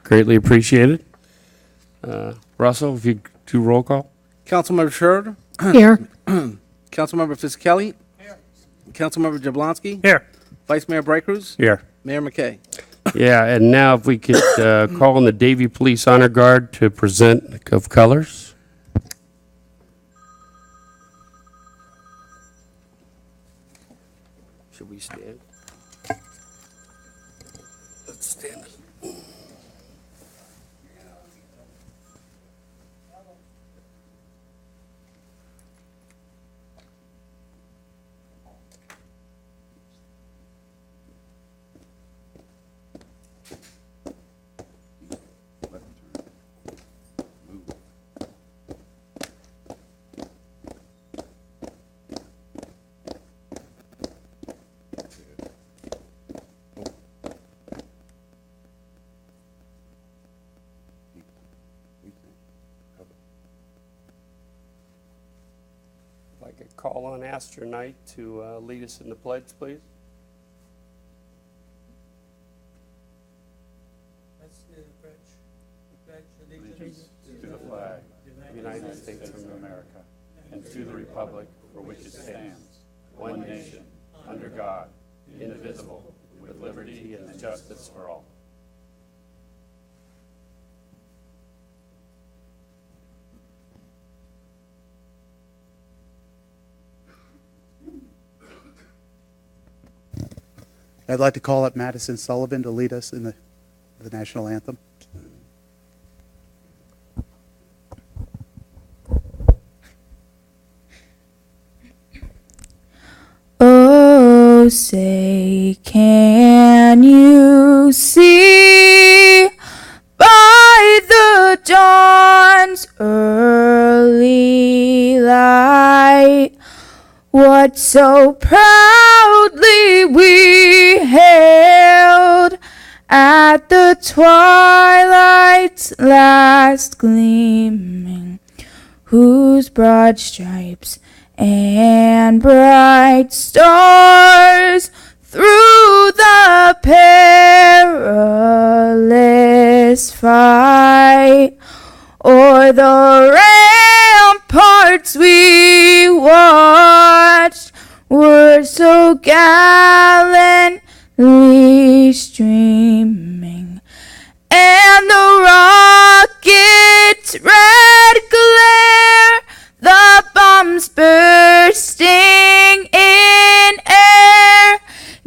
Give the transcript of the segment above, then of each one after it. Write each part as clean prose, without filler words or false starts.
Greatly appreciated. Russell, if you do roll call. Councilmember Schroeder. Here. Councilmember Fisickelli. Here. Councilmember Jablonski. Here. Vice Mayor Brightcrus. Here. Mayor McKay. Yeah, and now if we could call on the Davie Police Honor Guard to present of colors. Should we stand? Let's stand. If I could call on Astor Knight to lead us in the pledge, please. Let's do the pledge. The pledge Allegiance to the flag of the United States of America and to the republic for which it stands, one nation, under God, indivisible, with liberty and justice for all. I'd like to call up Madison Sullivan to lead us in the national anthem. Oh, say, can you see by the dawn's early light what so proudly we hailed at the twilight's last gleaming, whose broad stripes and bright stars through the perilous fight o'er the ramparts we watched were so gallantly streaming, and the rocket's red glare, the bombs bursting in air,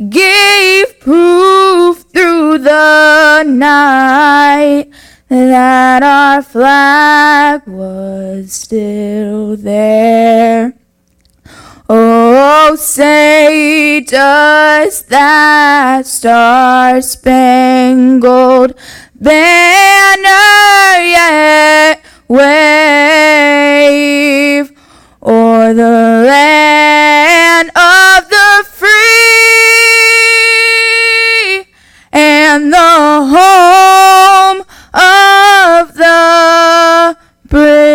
gave proof through the night that our flag was still there. Oh, say, does that star-spangled banner yet wave o'er the land of the free and the home of the brave?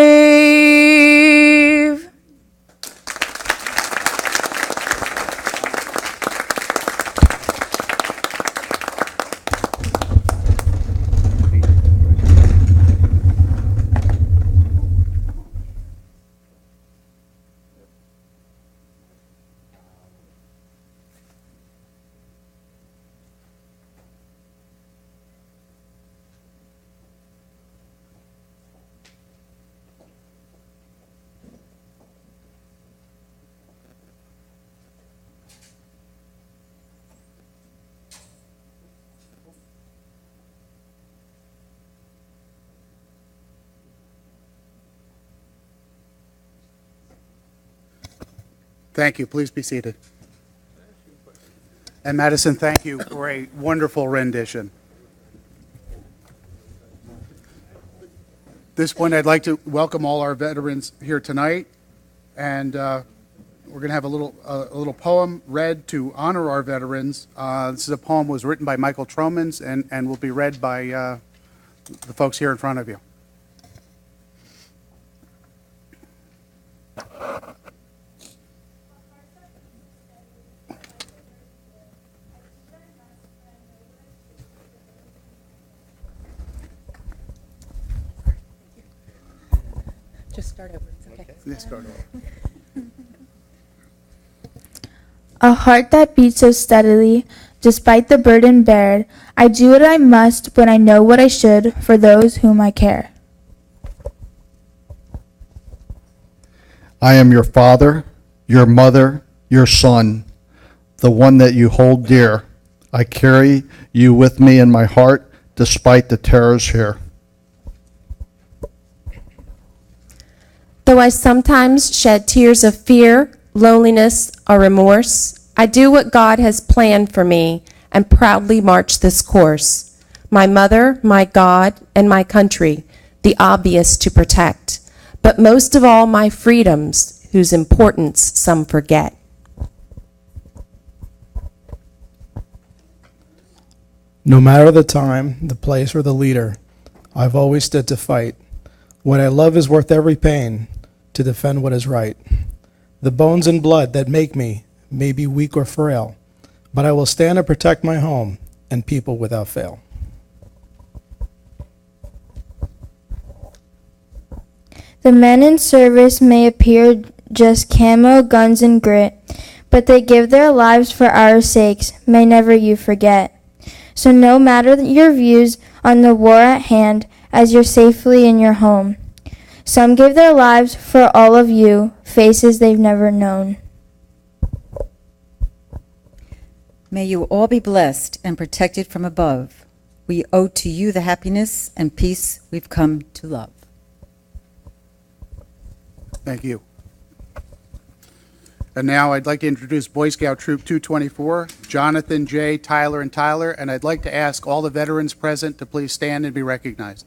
Thank you. Please be seated. And Madison, thank you for a wonderful rendition. At this point, I'd like to welcome all our veterans here tonight, and we're going to have a little poem read to honor our veterans. This is a poem that was written by Michael Tromans and will be read by the folks here in front of you. Just start over. It's okay. Let's start over. A heart that beats so steadily, despite the burden bared. I do what I must when I know what I should for those whom I care. I am your father, your mother, your son, the one that you hold dear. I carry you with me in my heart, despite the terrors here. Though I sometimes shed tears of fear, loneliness, or remorse, I do what God has planned for me and proudly march this course. My mother, my God, and my country, the obvious to protect, but most of all my freedoms, whose importance some forget. No matter the time, the place, or the leader, I've always stood to fight. What I love is worth every pain to defend what is right. The bones and blood that make me may be weak or frail, but I will stand and protect my home and people without fail. The men in service may appear just camo, guns, and grit, but they give their lives for our sakes, may never you forget. So no matter your views on the war at hand, as you're safely in your home, some give their lives for all of you, faces they've never known. May you all be blessed and protected from above. We owe to you the happiness and peace we've come to love. Thank you. And now I'd like to introduce Boy Scout Troop 224, Jonathan, Jay, Tyler, and Tyler, and I'd like to ask all the veterans present to please stand and be recognized.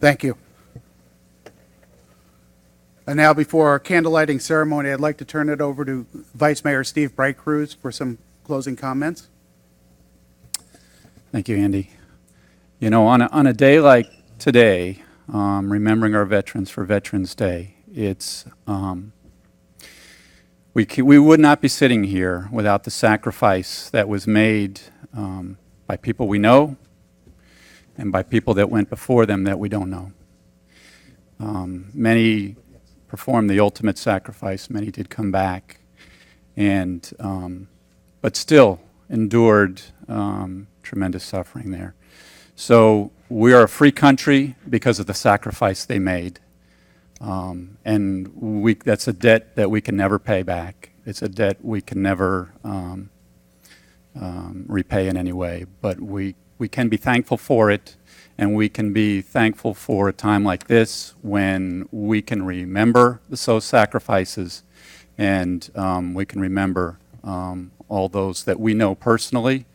Thank you. And now, before our candle lighting ceremony, I'd like to turn it over to Vice Mayor Steve Brightcruz for some closing comments. Thank you, Andy. You know, on a day like today, remembering our veterans for Veterans Day, it's we would not be sitting here without the sacrifice that was made by people we know and by people that went before them that we don't know. Many performed the ultimate sacrifice. Many did come back, and but still endured tremendous suffering there. So we are a free country because of the sacrifice they made, and that's a debt that we can never pay back. It's a debt we can never repay in any way, but we can be thankful for it, and we can be thankful for a time like this when we can remember those sacrifices, and we can remember all those that we know personally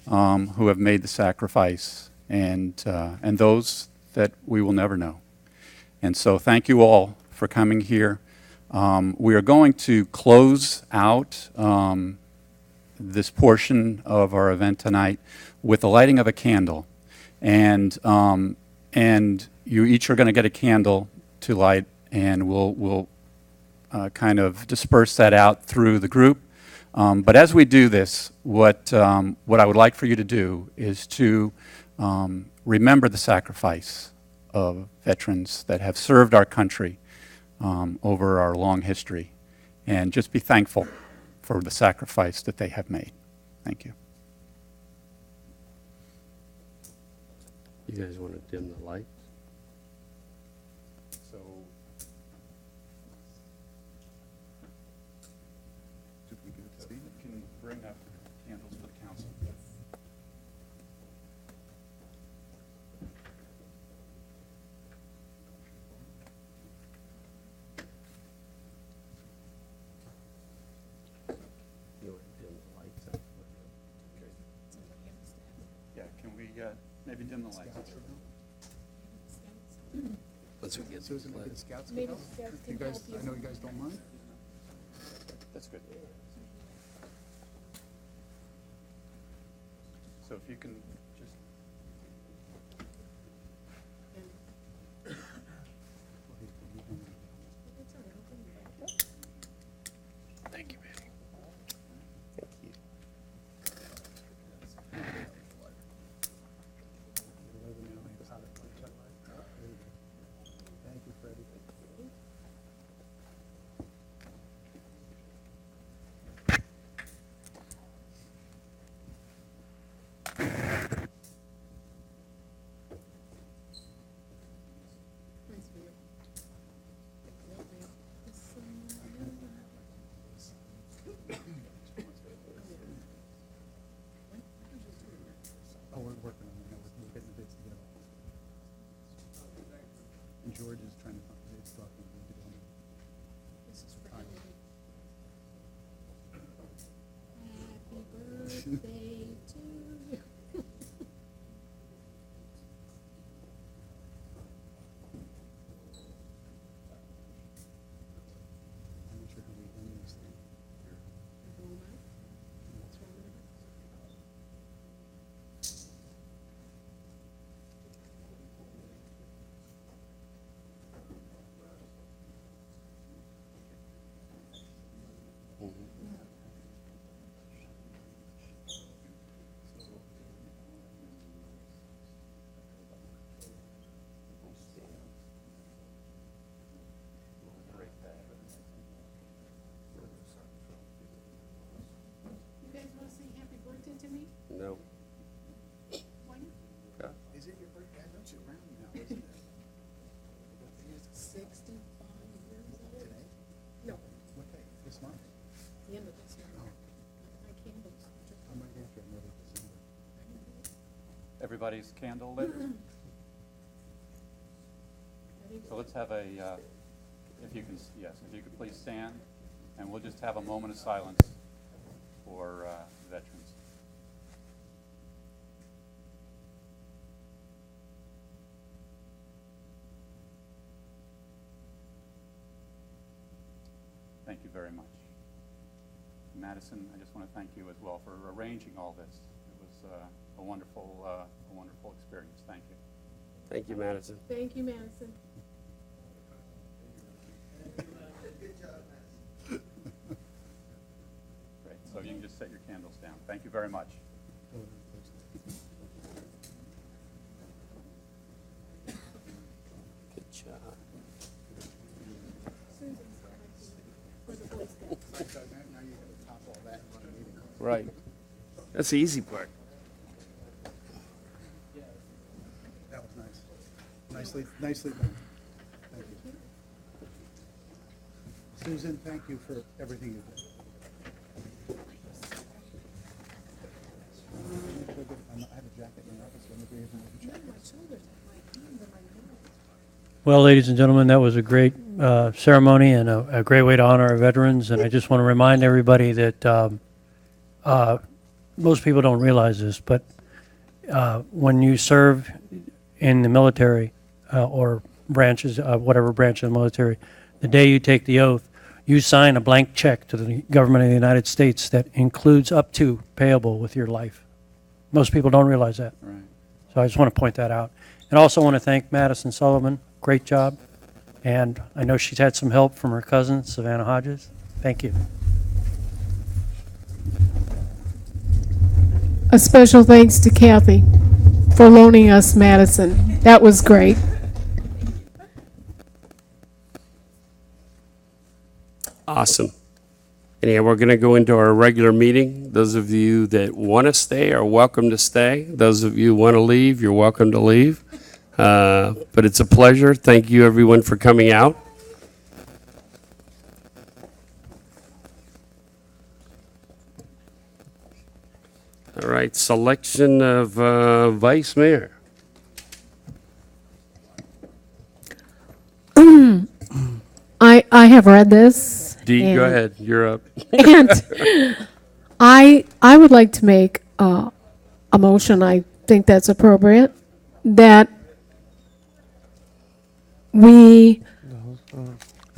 who have made the sacrifice, and those that we will never know. And so thank you all for coming here. We are going to close out this portion of our event tonight with the lighting of a candle. And you each are going to get a candle to light, and we'll kind of disperse that out through the group. But as we do this, what I would like for you to do is to remember the sacrifice of veterans that have served our country over our long history, and just be thankful for the sacrifice that they have made. Thank you. You guys want to dim the lights? So can bring up candles for the council. You want to dim the lights? Yeah, can we dim the lights. Susan, maybe the scouts can help? You guys, I know you guys don't mind. That's good. So if you can just. Thank you, Manny. Thank you. Thank you, Freddie. Oh, we're working on it. We're getting the bids together. And George is trying to, it's talking. This is for Happy birthday to you. I'm not sure how we end this thing. You guys want to sing happy birthday to me? No. Why not? Is it your birthday? I know it's around now, isn't it? 65 years old. Today? No, What day? This month? the end of this year. My candles. I'm right after, I'm early December. Everybody's candle lit? So let's have a, if you can, yes, if you could please stand, and we'll just have a moment of silence for veterans. Thank you very much. Madison, I just want to thank you as well for arranging all this. It was a wonderful experience. Thank you. Thank you, Madison. Thank you, Madison. Great. So you can just set your candles down. Thank you very much. Good job. Now you gotta top all that and run a meeting. Right. That's the easy part. That was nice. Nicely done. Thank you. Susan, thank you for everything you did. I have a jacket in my office. Let me bring you a jacket. Well, ladies and gentlemen, that was a great ceremony and a great way to honor our veterans. And I just want to remind everybody that most people don't realize this, but when you serve in the military or branches, whatever branch of the military, the day you take the oath, you sign a blank check to the government of the United States that includes up to payable with your life. Most people don't realize that. Right. So I just want to point that out. And also want to thank Madison Sullivan. Great job. And I know she's had some help from her cousin, Savannah Hodges. Thank you. A special thanks to Kathy for loaning us Madison. That was great. Awesome. Anyhow, we're going to go into our regular meeting. Those of you that want to stay are welcome to stay. Those of you who want to leave, you're welcome to leave. But it's a pleasure. Thank you, everyone, for coming out. All right, selection of vice mayor. I have read this. Dee, go ahead. You're up. And I would like to make a motion. I think that's appropriate. that we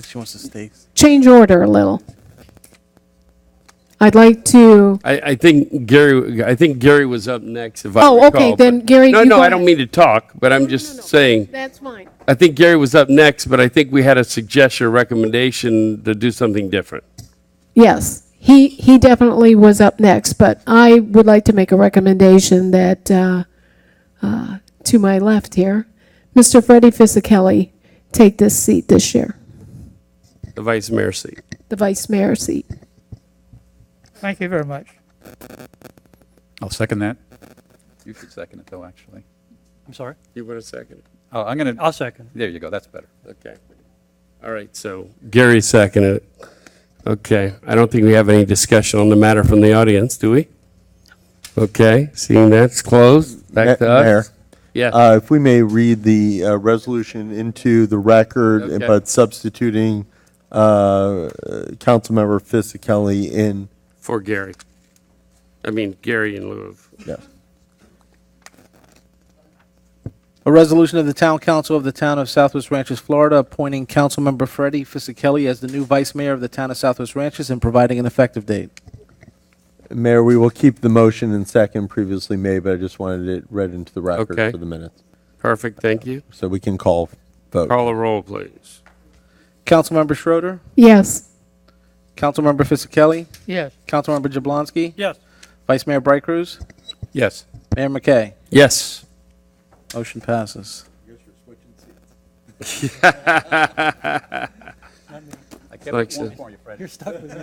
She wants to stay. change order a little. I'd like to, I think Gary was up next, if I Oh, recall. okay, then but- Gary, No, you no, go I don't ahead. mean to talk, but I'm just saying, that's fine. I think Gary was up next, but I think we had a suggestion or recommendation to do something different. Yes, he definitely was up next, but I would like to make a recommendation that, to my left here, Mr. Freddie Fisickelli take this seat this year, The vice mayor seat. the vice mayor seat. Thank you very much. I'll second that. You should second it, though, actually. I'm sorry? You want a second? Oh, I'm going to, I'll second. there you go, that's better. Okay. All right, so Gary seconded it. Okay, I don't think we have any discussion on the matter from the audience, do we? Okay, seeing that's closed, back to us. Mayor, Yeah, if we may read the resolution into the record, Okay. but substituting Councilmember Fisickelli in. for Gary. I mean, Gary in lieu of. Yes. A resolution of the Town Council of the Town of Southwest Ranches, Florida, appointing Councilmember Freddie Fisickelli as the new Vice Mayor of the Town of Southwest Ranches and providing an effective date. Mayor, we will keep the motion in second previously made, but I just wanted it read into the record Okay. for the minutes. Perfect, thank you. So we can call vote. Call a roll, please. Councilmember Schroeder, Yes, Councilmember Fisickelli, Yes. Councilmember Jablonski, Yes. Vice Mayor Bright Cruz, Yes. Mayor McKay. Yes. Motion passes. I kept Like it warm so. for you, Fred. You're stuck with me.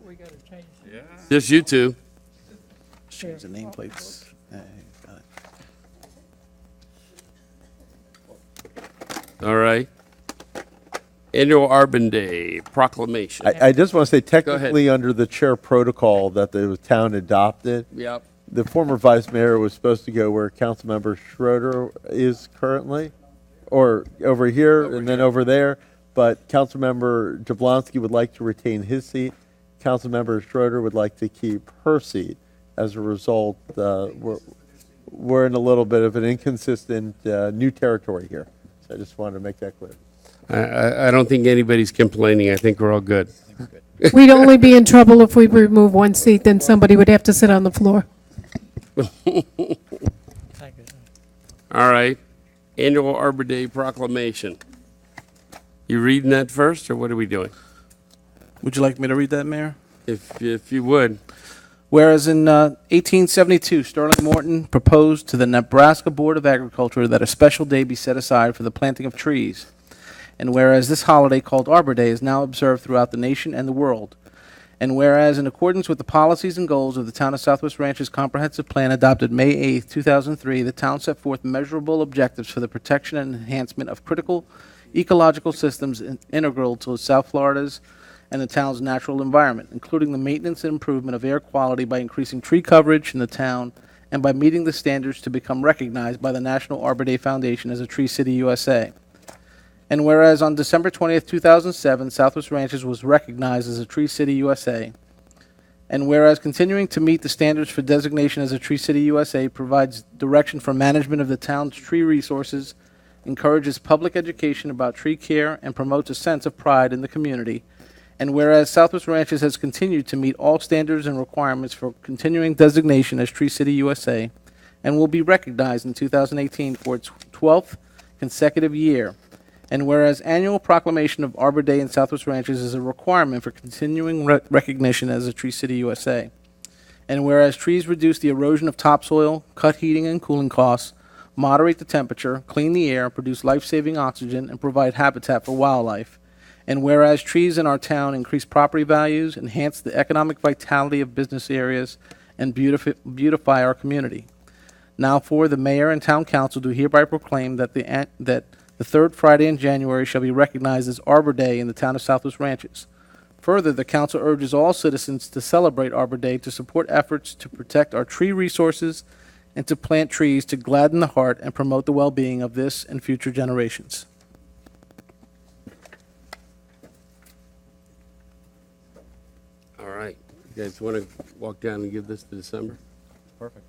We got to change. Just you two. Change the nameplates. Got it. All right. Annual Arbor Day proclamation. I just want to say Go ahead. technically under the chair protocol that the town adopted, Yep. the former vice mayor was supposed to go where Councilmember Schroeder is currently, or over here and then over there. But Councilmember Jablonski would like to retain his seat. Councilmember Schroeder would like to keep her seat. As a result, we're in a little bit of an inconsistent new territory here. So I just wanted to make that clear. I don't think anybody's complaining. I think we're all good. we'd only be in trouble if we remove one seat, then somebody would have to sit on the floor. Thank you. All right. Annual Arbor Day proclamation. You reading that first, or what are we doing? Would you like me to read that, Mayor? If you would. Whereas in 1872, Sterling Morton proposed to the Nebraska Board of Agriculture that a special day be set aside for the planting of trees. And whereas this holiday called Arbor Day is now observed throughout the nation and the world. And whereas in accordance with the policies and goals of the Town of Southwest Ranches Comprehensive Plan adopted May 8, 2003, the town set forth measurable objectives for the protection and enhancement of critical ecological systems integral to South Florida's and the town's natural environment, including the maintenance and improvement of air quality by increasing tree coverage in the town and by meeting the standards to become recognized by the National Arbor Day Foundation as a Tree City USA. And whereas on December 20th, 2007, Southwest Ranches was recognized as a Tree City USA. And whereas continuing to meet the standards for designation as a Tree City USA provides direction for management of the town's tree resources, encourages public education about tree care, and promotes a sense of pride in the community. And whereas Southwest Ranches has continued to meet all standards and requirements for continuing designation as Tree City USA, and will be recognized in 2018 for its 12th consecutive year. And whereas annual proclamation of Arbor Day in Southwest Ranches is a requirement for continuing recognition as a Tree City USA. And whereas trees reduce the erosion of topsoil, cut heating and cooling costs, moderate the temperature, clean the air, produce life-saving oxygen, and provide habitat for wildlife. And whereas trees in our town increase property values, enhance the economic vitality of business areas, and beautify our community. Now for the mayor and town council do hereby proclaim that the third Friday in January shall be recognized as Arbor Day in the town of Southwest Ranches. Further, the council urges all citizens to celebrate Arbor Day to support efforts to protect our tree resources and to plant trees to gladden the heart and promote the well-being of this and future generations. All right. You guys want to walk down and give this to December? Perfect.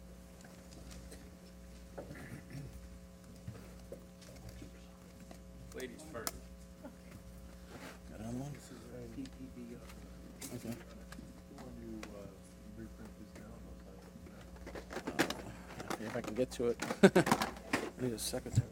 If I can get to it. Need a secretary.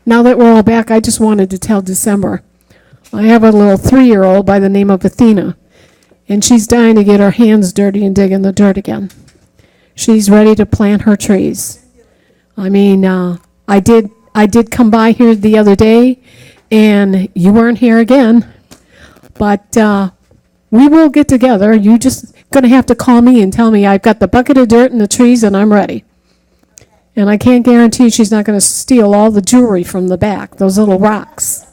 Now that we're all back, I just wanted to tell December. I have a little 3-year-old by the name of Athena, and she's dying to get her hands dirty and dig in the dirt again. She's ready to plant her trees. I mean, I did come by here the other day, and you weren't here again, but we will get together. You just going to have to call me and tell me I've got the bucket of dirt and the trees, and I'm ready. And I can't guarantee she's not going to steal all the jewelry from the back, those little rocks.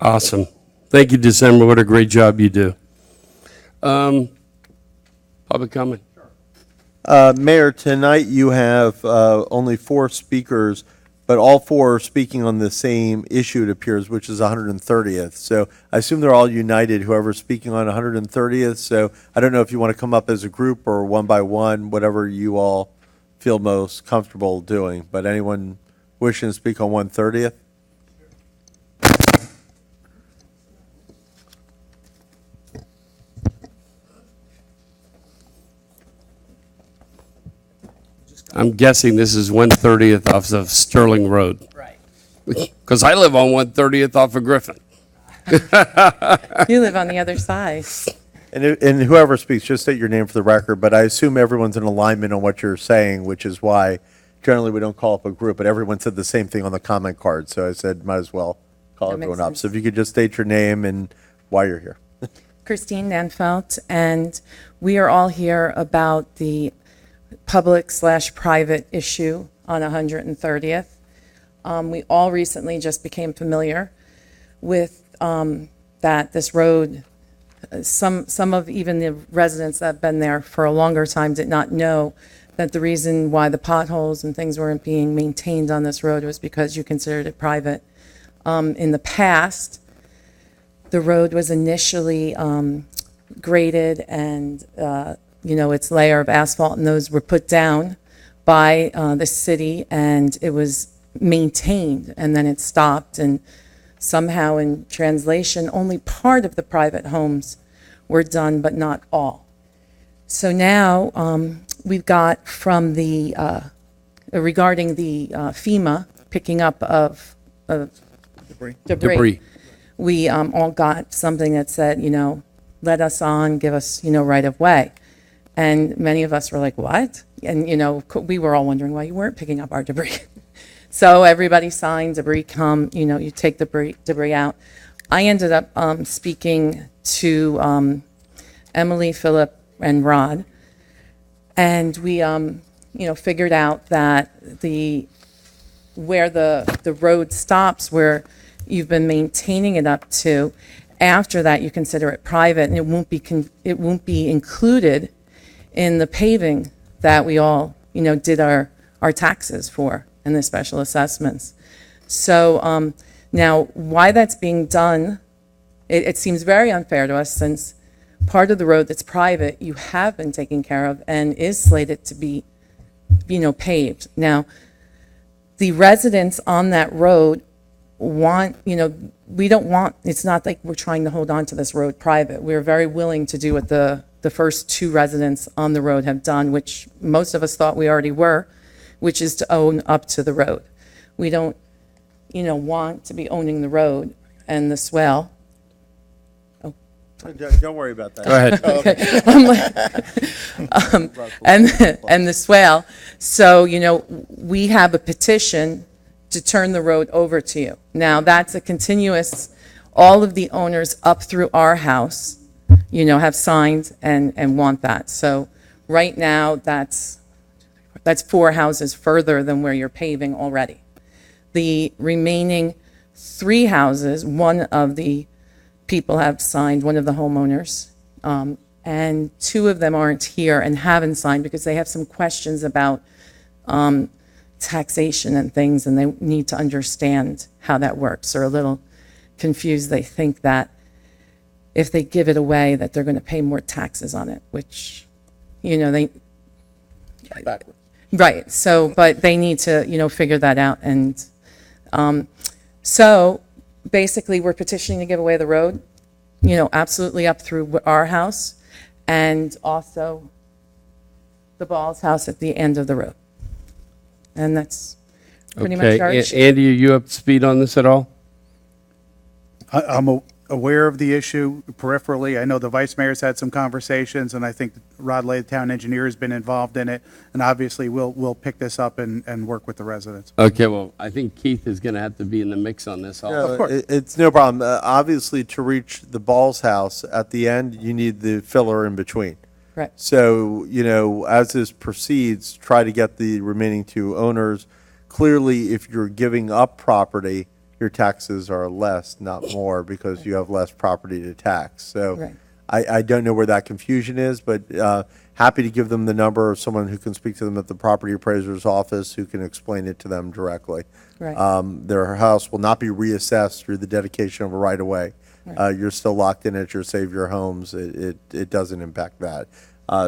Awesome. Thank you, December. What a great job you do. Public comment. Mayor, tonight you have only 4 speakers, but all 4 are speaking on the same issue, it appears, which is 130th. So I assume they're all united, whoever's speaking on 130th. So I don't know if you want to come up as a group or one by one, whatever you all feel most comfortable doing. But anyone wishing to speak on 130th? I'm guessing this is 130th off of Sterling Road. Right. Because I live on 130th off of Griffin. You live on the other side. And whoever speaks, just state your name for the record, but I assume everyone's in alignment on what you're saying, which is why generally we don't call up a group, but everyone said the same thing on the comment card, so I said might as well call That makes everyone up. sense. So if you could just state your name and why you're here. Christine Nanfelt, and we are all here about the public/private issue on 130th. We all recently just became familiar with that this road, some of even the residents that have been there for a longer time did not know that the reason why the potholes and things weren't being maintained on this road was because you considered it private. In the past, the road was initially graded and its layer of asphalt, and those were put down by the city, and it was maintained, and then it stopped, and somehow in translation, only part of the private homes were done, but not all. So now we've got from the, regarding the FEMA picking up of debris. We all got something that said, let us on, give us, right of way. And many of us were like, what? And, we were all wondering why you weren't picking up our debris. So everybody signed, debris come, you take the debris out. I ended up speaking to Emily, Philip, and Rod. And we, figured out that where the road stops, where you've been maintaining it up to, after that you consider it private, and it won't be included in the paving that we all, did our taxes for and the special assessments. So now why that's being done, it seems very unfair to us, since part of the road that's private you have been taking care of and is slated to be, paved. Now, the residents on that road want, we don't want, it's not like we're trying to hold on to this road private. We're very willing to do what the first 2 residents on the road have done, which most of us thought we already were, which is to own up to the road. We don't, want to be owning the road and the swell. Don't worry about that. Go ahead. Okay. I'm like, and the swale. So, we have a petition to turn the road over to you. Now, that's a continuous, all of the owners up through our house, have signed and want that. So right now, that's 4 houses further than where you're paving already. The remaining 3 houses, one of the people have signed, one of the homeowners, and 2 of them aren't here and haven't signed because they have some questions about taxation and things, and they need to understand how that works. They're a little confused. They think that if they give it away, that they're going to pay more taxes on it, which, they... Right. So, but they need to, figure that out. And so basically we're petitioning to give away the road, absolutely up through our house and also the Ball's house at the end of the road. And that's pretty much our issue. Andy, are you up to speed on this at all? I'm aware of the issue peripherally. I know the vice mayor's had some conversations, and I think Rod Lay, the town engineer, has been involved in it. And obviously, we'll pick this up and work with the residents. Okay, well, I think Keith is going to have to be in the mix on this also. Of course. It's no problem. Obviously, to reach the Ball's house at the end, you need the filler in between. Right. So, as this proceeds, try to get the remaining 2 owners. Clearly, if you're giving up property, your taxes are less, not more, because you have less property to tax. So Right. I don't know where that confusion is, but happy to give them the number of someone who can speak to them at the property appraiser's office who can explain it to them directly. Right. Their house will not be reassessed through the dedication of a right-of-way. You're still locked in at your Save Your Homes. It doesn't impact that.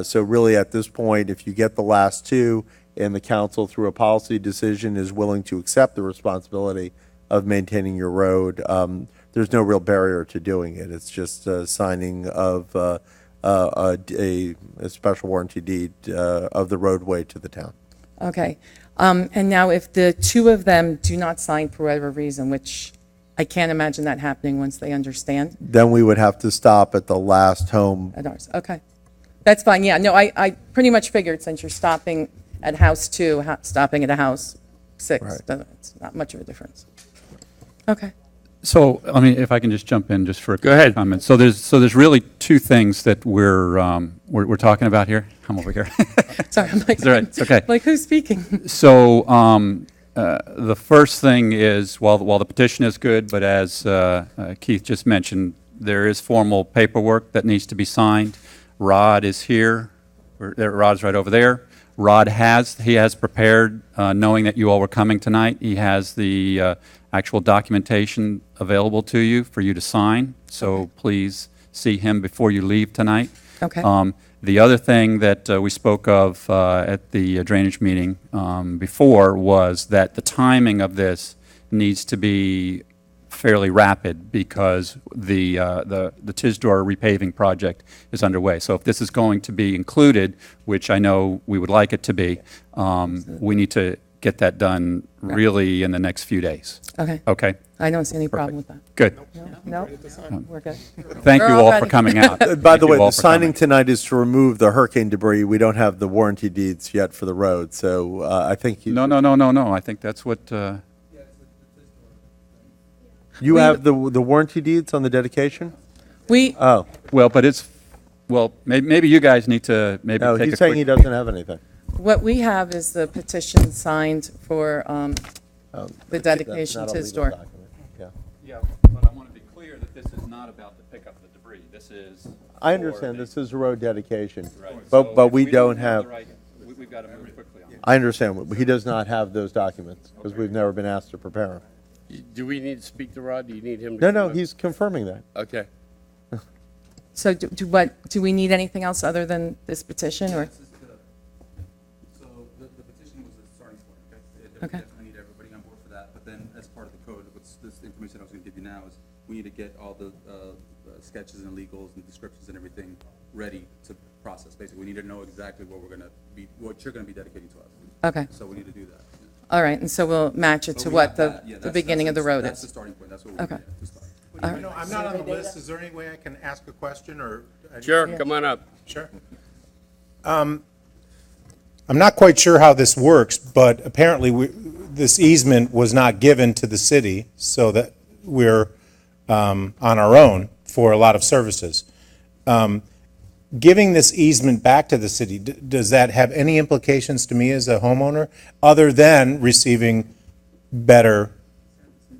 So really, at this point, if you get the last 2 and the council, through a policy decision, is willing to accept the responsibility of maintaining your road, there's no real barrier to doing it. It's just signing of a special warranty deed of the roadway to the town. Okay. And now if the 2 of them do not sign for whatever reason, which I can't imagine that happening once they understand. Then we would have to stop at the last home. At ours, okay. That's fine, yeah. No, I pretty much figured since you're stopping at house 2, stopping at a house 6, Right. It's not much of a difference. Okay. So, if I can just jump in just for a Go ahead. comment. So there's really 2 things that we're talking about here. I'm over here. Sorry, I'm like, It's all right. It's okay. Like, who's speaking? So the first thing is, while the petition is good, but as Keith just mentioned, there is formal paperwork that needs to be signed. Rod is here. Rod's right over there. Rod has prepared, knowing that you all were coming tonight. He has the actual documentation available to you for you to sign. So please see him before you leave tonight. Okay. The other thing that we spoke of at the drainage meeting before was that the timing of this needs to be fairly rapid because the Tisdor repaving project is underway. So if this is going to be included, which I know we would like it to be, we need to get that done really in the next few days. Okay. Okay? I don't see any problem with that. Good. No, we're good. Thank you We're all all for ready. coming out. By the Thank way, you all the for signing coming. tonight is to remove the hurricane debris. We don't have the warranty deeds yet for the road, so I think you... No. I think that's what... You have the warranty deeds on the dedication? We, Oh, Well, but it's... Well, maybe you guys need to maybe no, take a he's saying he quick... doesn't have anything. what we have is the petition signed for Oh, the dedication that's to not a legal Tisdor. document. Yeah. Yeah, but I want to be clear that this is not about the pickup of the debris. This is... I understand, this is a road dedication, Right. but So if we don't have, the right- we've got to move quickly on it. I understand, but he does not have those documents, because we've never been asked to prepare them. Do we need to speak to Rod? Do you need him to? No, come no, up? he's confirming that. Okay. So do we need anything else other than this petition, or? So the petition was a starting point, okay? Okay. We definitely need everybody on board for that, but then as part of the code, what's this information I was gonna give you now is we need to get all the sketches and legals and descriptions and everything ready to process. Basically, we need to know exactly what you're gonna be dedicating to us. Okay. So we need to do that. All right, and so we'll match it But to we what have the, that. Yeah, the that's- beginning of the road That's the is. starting point, that's what we Okay. need to start. You know, I'm not on the list. Is there any way I can ask a question or? Sure, come on up. Sure. I'm not quite sure how this works, but apparently this easement was not given to the city, so that we're on our own for a lot of services. Giving this easement back to the city, does that have any implications to me as a homeowner, other than receiving better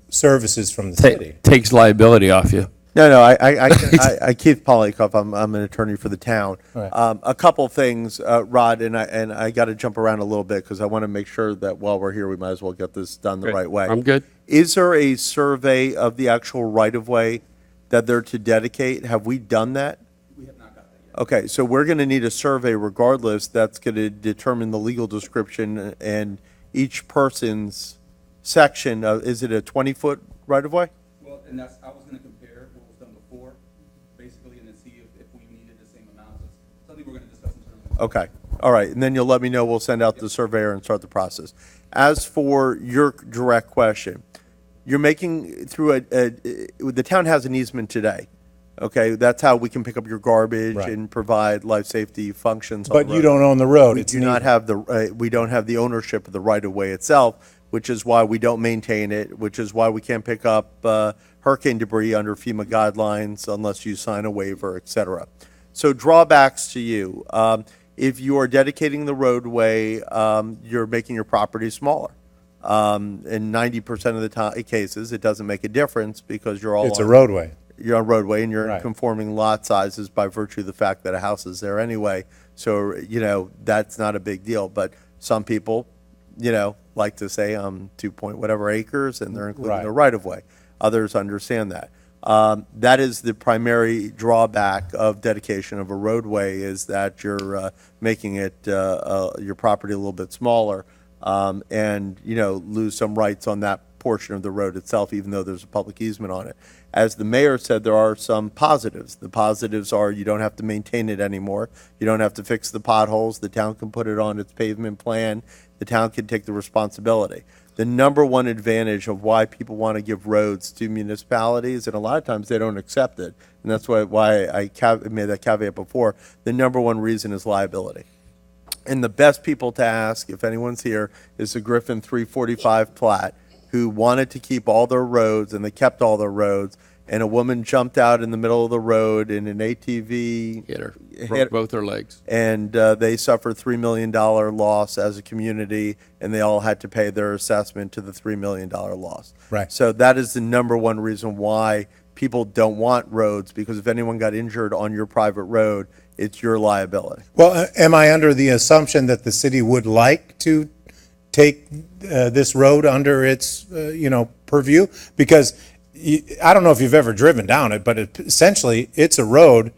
services from the city? Takes liability off you. No, I Keith Polikoff, I'm an attorney for the town. Right. A couple things, Rod, and I got to jump around a little bit because I want to make sure that while we're here, we might as well get this done the right way. I'm good. Is there a survey of the actual right-of-way that they're to dedicate? Have we done that? We have not got that yet. Okay, so we're going to need a survey regardless that's going to determine the legal description and each person's section of, is it a 20-foot right-of-way? Well, and that's, I was gonna compare what was done before, basically, and then see if we needed the same amount. It's something we're gonna discuss internally. Okay, all right, and then you'll let me know, we'll send out the surveyor and start the process. As for your direct question, you're making through the town has an easement today, okay? That's how we can pick up your garbage Right. and provide life safety functions on But the you road. don't own the road. We It's do not neither. have we don't have the ownership of the right-of-way itself, which is why we don't maintain it, which is why we can't pick up hurricane debris under FEMA guidelines unless you sign a waiver, et cetera. So drawbacks to you. If you are dedicating the roadway, you're making your property smaller. In 90% of the cases, it doesn't make a difference because you're all It's a roadway. You're on roadway and you're Right. conforming lot sizes by virtue of the fact that a house is there anyway. So, that's not a big deal. But some people, like to say 2 point whatever acres and they're including Right. the right of way. Others understand that. That is the primary drawback of dedication of a roadway is that you're making it your property a little bit smaller and lose some rights on that portion of the road itself, even though there's a public easement on it. As the mayor said, there are some positives. The positives are you don't have to maintain it anymore. You don't have to fix the potholes. The town can put it on its pavement plan. The town can take the responsibility. The number one advantage of why people want to give roads to municipalities, and a lot of times they don't accept it, and that's why I made that caveat before, the number one reason is liability. And the best people to ask, if anyone's here, is the Griffin 345 plat, who wanted to keep all their roads, and they kept all their roads, and a woman jumped out in the middle of the road in an ATV. Hit her. Broke both her legs. And they suffered $3 million loss as a community, and they all had to pay their assessment to the $3 million loss. Right. So that is the number one reason why people don't want roads, because if anyone got injured on your private road, it's your liability. Well, am I under the assumption that the city would like to take this road under its, purview? Because I don't know if you've ever driven down it, but essentially it's a road,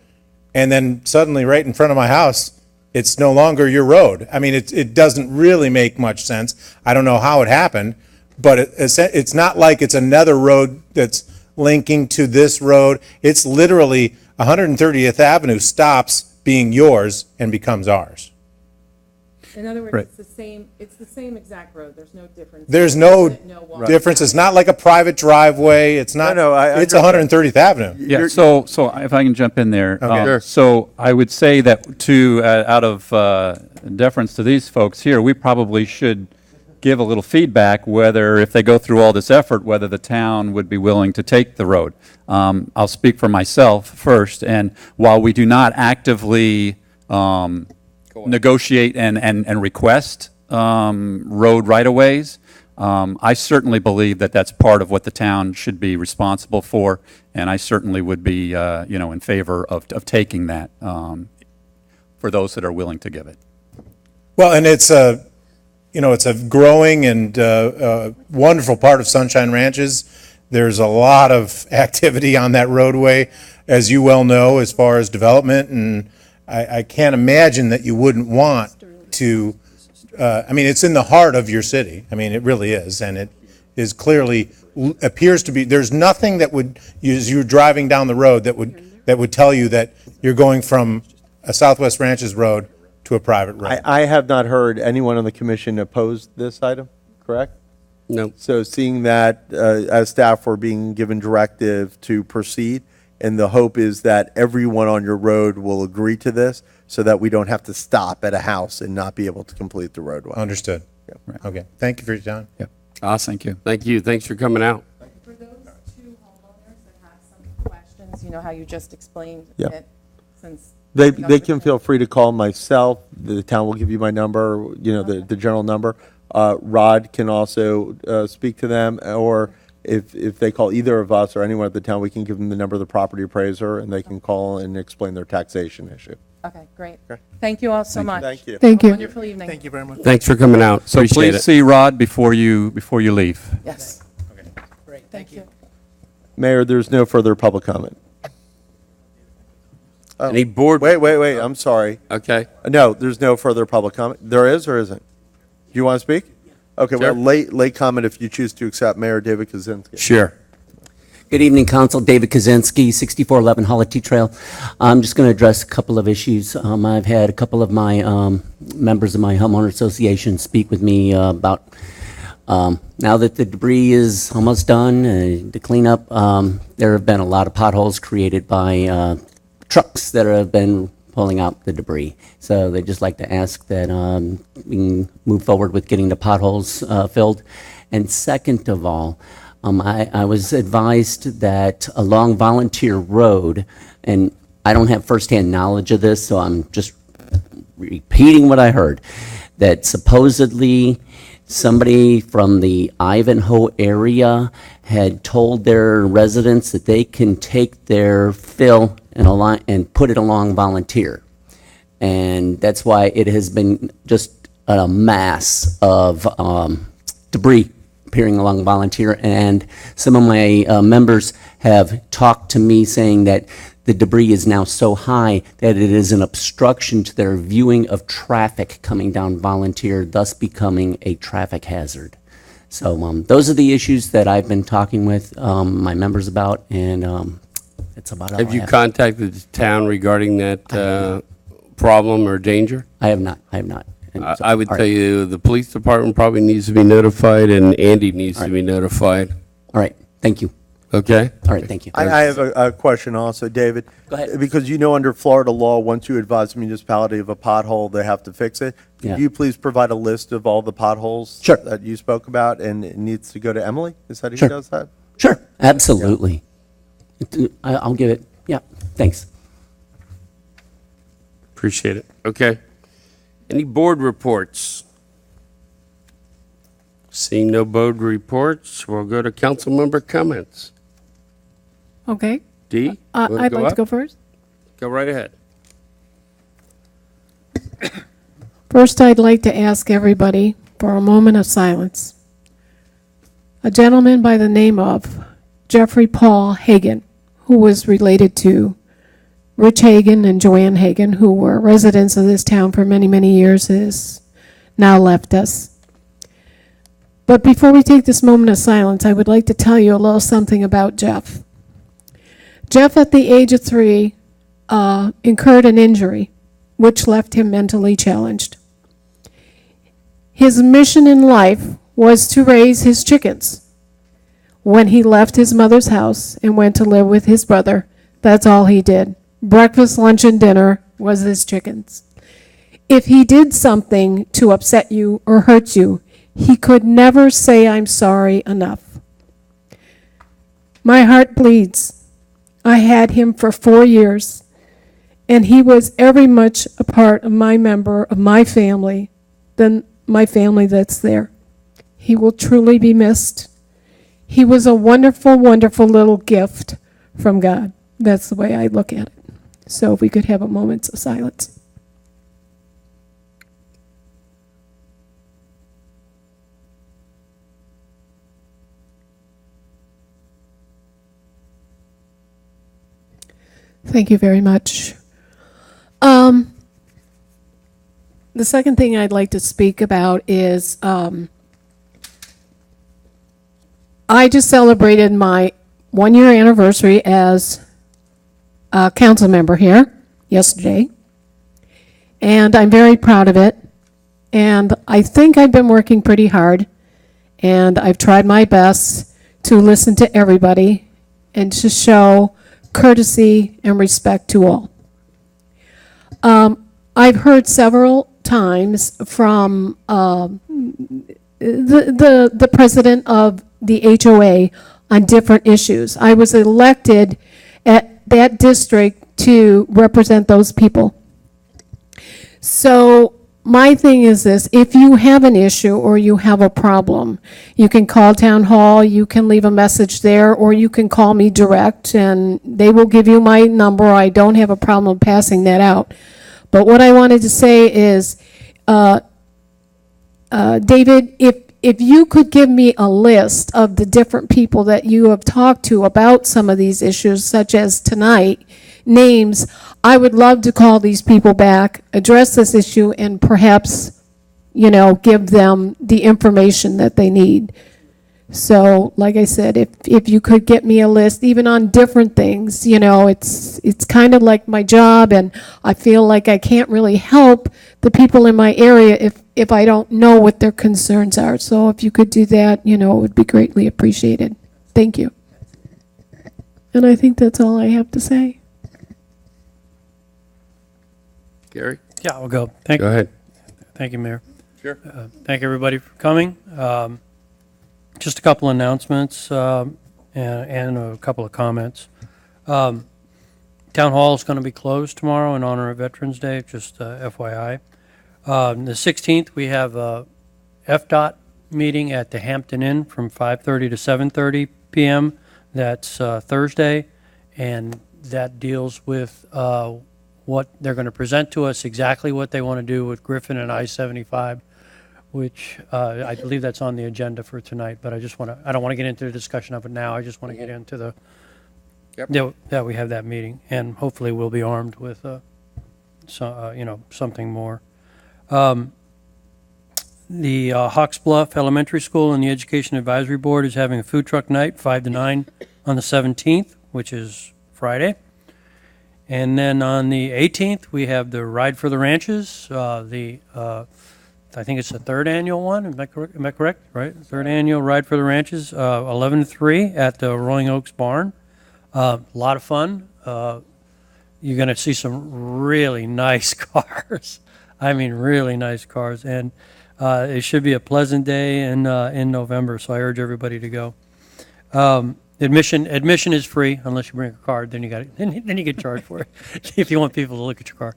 and then suddenly right in front of my house, it's no longer your road. I mean, it doesn't really make much sense. I don't know how it happened, but it's not like it's another road that's linking to this road. It's literally 130th Avenue stops being yours and becomes ours. In other words, Right. it's the same exact road, there's no difference. There's no difference. It's not like a private driveway. It's not, it's 130th Avenue. Yeah, so if I can jump in there. Okay. Sure. So I would say that out of deference to these folks here, we probably should give a little feedback whether, if they go through all this effort, whether the town would be willing to take the road. I'll speak for myself first, and while we do not actively negotiate and request road right-of-ways, I certainly believe that that's part of what the town should be responsible for, and I certainly would be, in favor of taking that for those that are willing to give it. Well, and it's a growing and wonderful part of Sunshine Ranches. There's a lot of activity on that roadway, as you well know, as far as development, and I can't imagine that you wouldn't want to, it's in the heart of your city. I mean, it really is, and it is clearly, appears to be, there's nothing that would, as you're driving down the road, that would tell you that you're going from a Southwest Ranches road to a private road. I have not heard anyone on the commission oppose this item, correct? No. So seeing that, as staff, we're being given directive to proceed, and the hope is that everyone on your road will agree to this so that we don't have to stop at a house and not be able to complete the roadway. Understood. Okay, thank you for your time. Yep. Awesome, thank you. Thank you. Thanks for coming out. For those two homeowners that have some questions, you know how you just explained Yeah. it, since. They can feel free to call myself. The town will give you my number, the general number. Rod can also speak to them, or if they call either of us or anyone at the town, we can give them the number of the property appraiser, and they can call and explain their taxation issue. Okay, great. Thank you all so much. Thank you. Thank you. Wonderful evening. Thank you very much. Thanks for coming out. So Appreciate please it. see Rod before you leave. Yes. Great, thank you. Mayor, there's no further public comment. Any board? Wait, I'm sorry. Okay. No, there's no further public comment. There is or isn't? Do you want to speak? Okay, Sure. well, late comment if you choose to accept Mayor David Kaczynski. Sure. Good evening, Council. David Kaczynski, 6411 Holliday Trail. I'm just going to address a couple of issues. I've had a couple of my members of my homeowner association speak with me about now that the debris is almost done, the cleanup, there have been a lot of potholes created by trucks that have been pulling out the debris. So they'd just like to ask that we can move forward with getting the potholes filled. And second of all, I was advised that along Volunteer Road, and I don't have firsthand knowledge of this, so I'm just repeating what I heard, that supposedly somebody from the Ivanhoe area had told their residents that they can take their fill and put it along Volunteer. And that's why it has been just a mass of debris appearing along Volunteer. And some of my members have talked to me saying that the debris is now so high that it is an obstruction to their viewing of traffic coming down Volunteer, thus becoming a traffic hazard. So those are the issues that I've been talking with my members about, and that's about all I have. Have you contacted the town regarding that problem or danger? I have not. And so- I would all tell right. you the police department probably needs to be notified, and Andy needs to be notified. All right, thank you. Okay? All right, thank you. I have a question also, David. Go ahead. Because under Florida law, once you advise a municipality of a pothole, they have to fix it. Yeah. Could you please provide a list of all the potholes Sure. that you spoke about, and it needs to go to Emily? Is that who Sure. does that? Sure, absolutely. I'll give it, yeah, thanks. Appreciate it. Okay. Any board reports? Seeing no board reports, we'll go to council member comments. Okay. Dee? you wanna I'd like up? to go first. Go right ahead. First, I'd like to ask everybody for a moment of silence. A gentleman by the name of Jeffrey Paul Hagan, who was related to Rich Hagan and Joanne Hagan, who were residents of this town for many, many years, has now left us. But before we take this moment of silence, I would like to tell you a little something about Jeff. Jeff, at the age of 3, incurred an injury which left him mentally challenged. His mission in life was to raise his chickens. When he left his mother's house and went to live with his brother, that's all he did. Breakfast, lunch, and dinner was his chickens. If he did something to upset you or hurt you, he could never say, "I'm sorry," enough. My heart bleeds. I had him for 4 years, and he was every much a part of my member of my family than my family that's there. He will truly be missed. He was a wonderful, wonderful little gift from God. That's the way I look at it. So if we could have a moment of silence. Thank you very much. The second thing I'd like to speak about is I just celebrated my 1-year anniversary as a council member here yesterday. and I'm very proud of it. And I think I've been working pretty hard, and I've tried my best to listen to everybody and to show courtesy and respect to all. I've heard several times from the president of the HOA on different issues. I was elected at that district to represent those people. So my thing is this: if you have an issue or you have a problem, you can call town hall, you can leave a message there, or you can call me direct, and they will give you my number. I don't have a problem passing that out. But what I wanted to say is, David, if you could give me a list of the different people that you have talked to about some of these issues, such as tonight, names, I would love to call these people back, address this issue, and perhaps, give them the information that they need. So, like I said, if you could get me a list, even on different things, it's kind of like my job, and I feel like I can't really help the people in my area if I don't know what their concerns are. So if you could do that, it would be greatly appreciated. Thank you. And I think that's all I have to say. Gary? Yeah, I'll go. Go ahead. Thank you, Mayor. Sure. Thank everybody for coming. Just a couple announcements and a couple of comments. Town Hall is going to be closed tomorrow in honor of Veterans Day, just FYI. The 16th, we have a FDOT meeting at the Hampton Inn from 5:30 to 7:30 p.m. That's Thursday, and that deals with what they're going to present to us, exactly what they want to do with Griffin and I-75, which I believe that's on the agenda for tonight, but I don't want to get into the discussion of it now. I just want to get into that we have that meeting, and hopefully we'll be armed with something more. The Hawks Bluff Elementary School and the Education Advisory Board is having a food truck night, 5 to 9 on the 17th, which is Friday. And then on the 18th, we have the Ride for the Ranches, I think it's the third annual one. Am I correct? Right? Third annual Ride for the Ranches, 11 to 3 at the Rolling Oaks Barn. A lot of fun. You're going to see some really nice cars. I mean, really nice cars. And it should be a pleasant day in November, so I urge everybody to go. Admission is free unless you bring a card. Then you get charged for it if you want people to look at your car.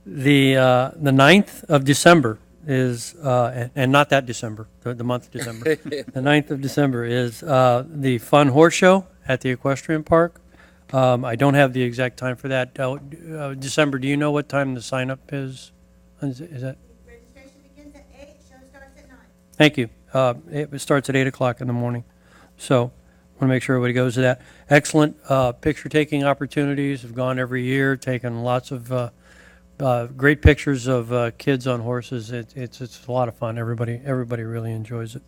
The 9th of December is, and not that December, the month of December. The 9th of December is the Fun Horse Show at the Equestrian Park. I don't have the exact time for that. December, do you know what time the sign-up is? Is that? Registration begins at 8, show starts at 9. Thank you. It starts at 8 o'clock in the morning. So I want to make sure everybody goes to that. Excellent picture-taking opportunities. Have gone every year, taken lots of great pictures of kids on horses. It's a lot of fun. Everybody really enjoys it.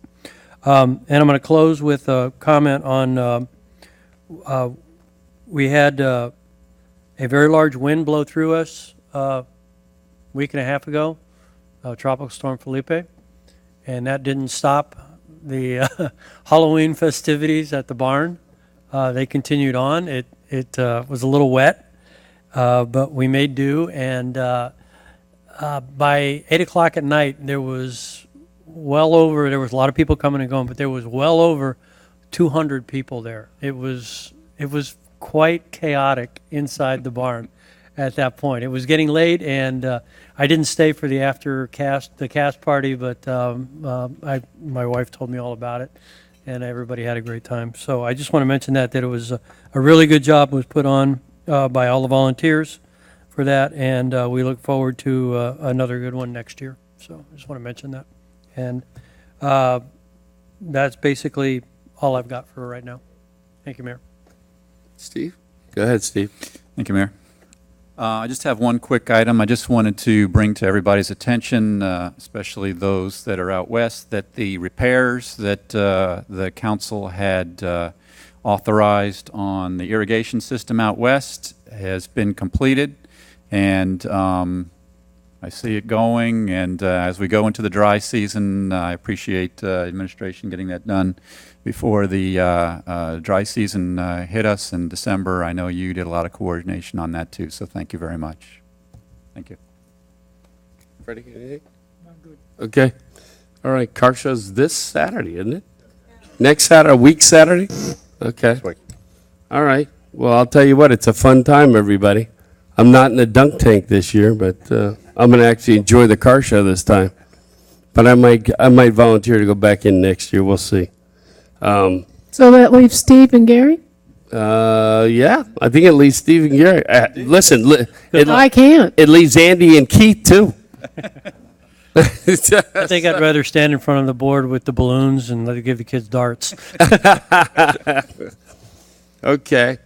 And I'm going to close with a comment on we had a very large wind blow through us a week and a half ago, Tropical Storm Felipe, and that didn't stop the Halloween festivities at the barn. They continued on. It was a little wet, but we made do, and by 8 o'clock at night, there was a lot of people coming and going, but there was well over 200 people there. It was quite chaotic inside the barn at that point. It was getting late, and I didn't stay for the cast party, but my wife told me all about it, and everybody had a great time. So I just want to mention that it was a really good job was put on by all the volunteers for that, and we look forward to another good one next year. So I just want to mention that. And that's basically all I've got for right now. Thank you, Mayor. Steve? Go ahead, Steve. Thank you, Mayor. I just have one quick item I just wanted to bring to everybody's attention, especially those that are out west, that the repairs that the council had authorized on the irrigation system out west has been completed, And I see it going, and as we go into the dry season, I appreciate administration getting that done before the dry season hit us in December. I know you did a lot of coordination on that too, so thank you very much. Thank you. Freddie, anything? Okay. All right, car show's this Saturday, isn't it? Next Saturday, week Saturday? Okay. All right. Well, I'll tell you what, it's a fun time, everybody. I'm not in the dunk tank this year, but I'm going to actually enjoy the car show this time. But I might volunteer to go back in next year. We'll see. So that leaves Steve and Gary? Yeah, I think it leaves Steve and Gary. Listen, I can't. It leaves Andy and Keith, too. I think I'd rather stand in front of the board with the balloons and let it give the kids darts. Okay.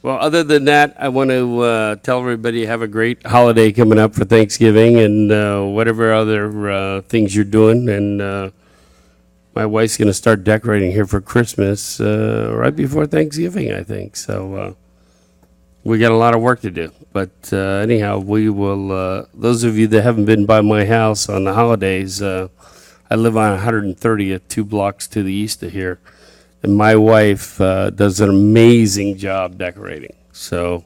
Well, other than that, I want to tell everybody have a great holiday coming up for Thanksgiving and whatever other things you're doing. And my wife's going to start decorating here for Christmas right before Thanksgiving, I think. So we got a lot of work to do. But anyhow, we will, those of you that haven't been by my house on the holidays, I live on 130th, 2 blocks to the east of here. And my wife does an amazing job decorating. So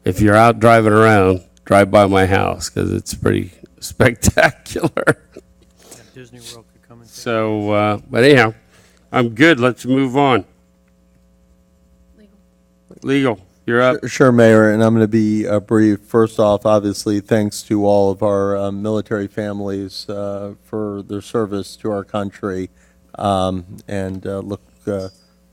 if you're out driving around, drive by my house because it's pretty spectacular. Disney World could come and So, but anyhow, I'm good. Let's move on. Legal, you're up. Sure, Mayor, and I'm going to be brief. First off, obviously, thanks to all of our military families for their service to our country, and look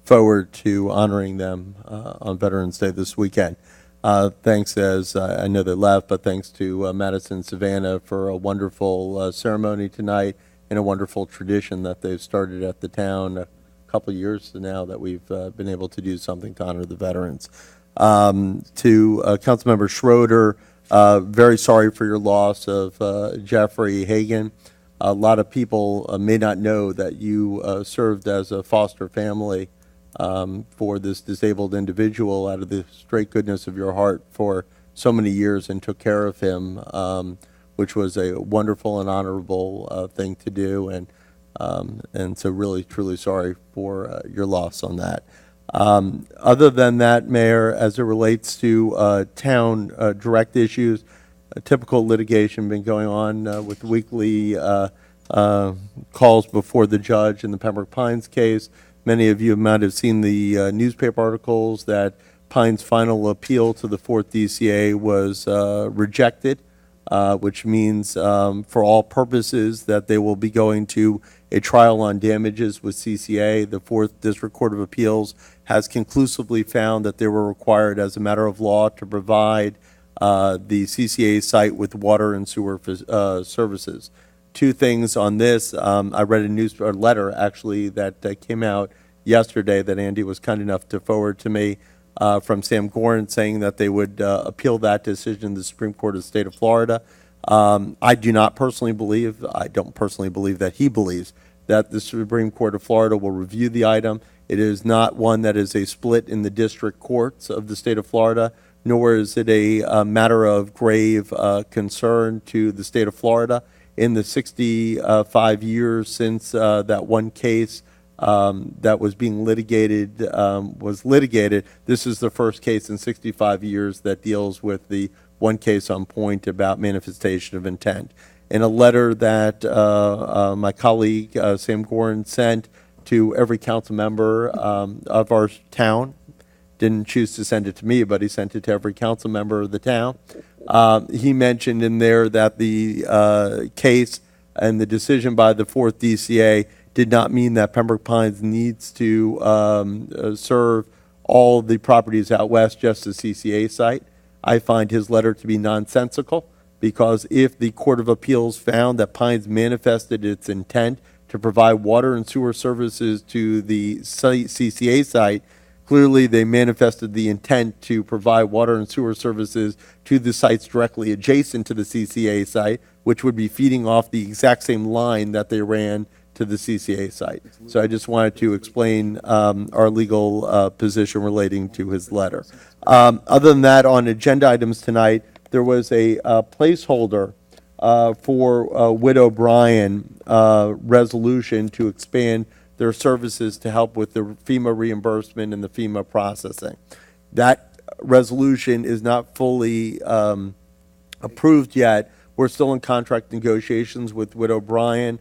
forward to honoring them on Veterans Day this weekend. Thanks, as I know they left, but thanks to Madison and Savannah for a wonderful ceremony tonight and a wonderful tradition that they've started at the town a couple of years now that we've been able to do something to honor the veterans. To Councilmember Schroeder, very sorry for your loss of Jeffrey Hagan. A lot of people may not know that you served as a foster family for this disabled individual out of the straight goodness of your heart for so many years and took care of him, which was a wonderful and honorable thing to do. And so really, truly sorry for your loss on that. Other than that, Mayor, as it relates to town direct issues, a typical litigation been going on with weekly calls before the judge in the Pembroke Pines case. Many of you might have seen the newspaper articles that Pines' final appeal to the 4th DCA was rejected, which means for all purposes that they will be going to a trial on damages with CCA. The 4th District Court of Appeals has conclusively found that they were required as a matter of law to provide the CCA site with water and sewer services. Two things on this. I read a letter actually that came out yesterday that Andy was kind enough to forward to me from Sam Gorin saying that they would appeal that decision to the Supreme Court of the state of Florida. I don't personally believe that he believes that the Supreme Court of Florida will review the item. It is not one that is a split in the district courts of the state of Florida, nor is it a matter of grave concern to the state of Florida. In the 65 years since that one case that was being litigated was litigated, this is the first case in 65 years that deals with the one case on point about manifestation of intent. In a letter that my colleague Sam Gorin sent to every council member of our town, didn't choose to send it to me, but he sent it to every council member of the town. He mentioned in there that the case and the decision by the 4th DCA did not mean that Pembroke Pines needs to serve all the properties out west, just the CCA site. I find his letter to be nonsensical, because if the Court of Appeals found that Pines manifested its intent to provide water and sewer services to the CCA site, clearly they manifested the intent to provide water and sewer services to the sites directly adjacent to the CCA site, which would be feeding off the exact same line that they ran to the CCA site. So I just wanted to explain our legal position relating to his letter. Other than that, on agenda items tonight, there was a placeholder for Widow Bryan resolution to expand their services to help with the FEMA reimbursement and the FEMA processing. That resolution is not fully approved yet. We're still in contract negotiations with Widow Bryan.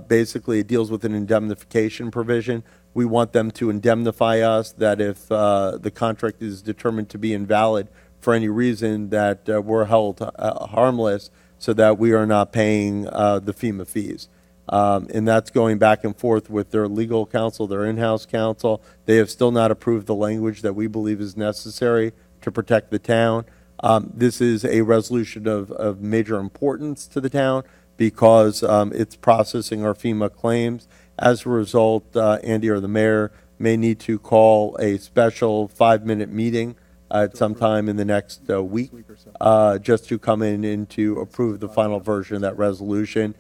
Basically, it deals with an indemnification provision. We want them to indemnify us that if the contract is determined to be invalid for any reason, that we're held harmless so that we are not paying the FEMA fees. And that's going back and forth with their legal counsel, their in-house counsel. They have still not approved the language that we believe is necessary to protect the town. This is a resolution of major importance to the town because it's processing our FEMA claims. As a result, Andy or the mayor may need to call a special 5-minute meeting at some time in the next week just to come in and to approve the final version of that resolution.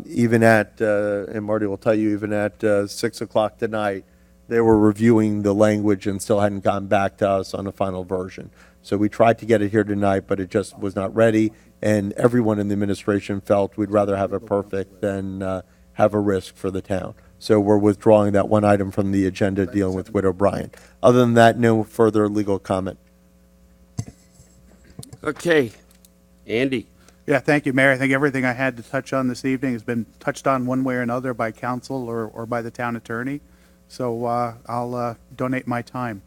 Even at, and Marty will tell you, even at 6 o'clock tonight, they were reviewing the language and still hadn't gotten back to us on the final version. So we tried to get it here tonight, but it just was not ready. And everyone in the administration felt we'd rather have it perfect than have a risk for the town. So we're withdrawing that one item from the agenda dealing with Widow Bryan. Other than that, no further legal comment. Okay. Andy. Yeah, thank you, Mayor. I think everything I had to touch on this evening has been touched on one way or another by council or by the town attorney. So I'll donate my time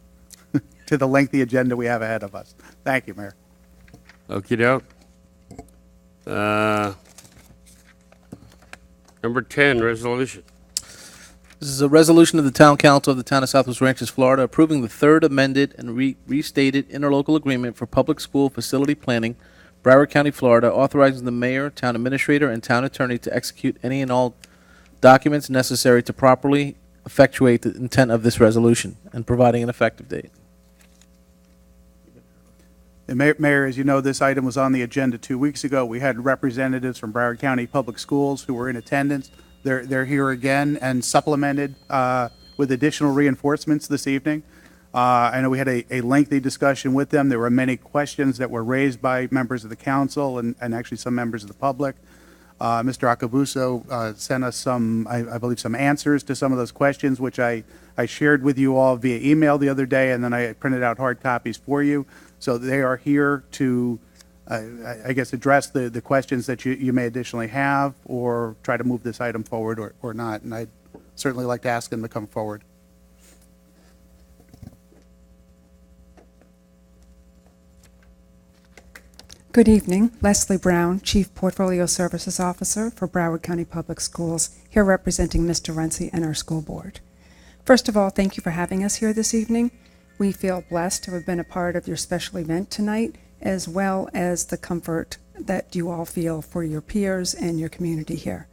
to the lengthy agenda we have ahead of us. Thank you, Mayor. Okey-doke. Number 10, resolution. This is a resolution of the Town Council of the Town of Southwest Ranches, Florida, approving the third amended and restated interlocal agreement for public school facility planning, Broward County, Florida, authorizing the mayor, town administrator, and town attorney to execute any and all documents necessary to properly effectuate the intent of this resolution and providing an effective date. And Mayor, as you know, this item was on the agenda 2 weeks ago. We had representatives from Broward County Public Schools who were in attendance. They're here again and supplemented with additional reinforcements this evening. I know we had a lengthy discussion with them. There were many questions that were raised by members of the council and actually some members of the public. Mr. Acabuso sent us some, I believe, some answers to some of those questions, which I shared with you all via email the other day, and then I printed out hard copies for you. So they are here to, I guess, address the questions that you may additionally have or try to move this item forward or not. And I'd certainly like to ask them to come forward. Good evening. Leslie Brown, Chief Portfolio Services Officer for Broward County Public Schools, here representing Mr. Runcie and our school board. First of all, thank you for having us here this evening. We feel blessed to have been a part of your special event tonight, as well as the comfort that you all feel for your peers and your community here.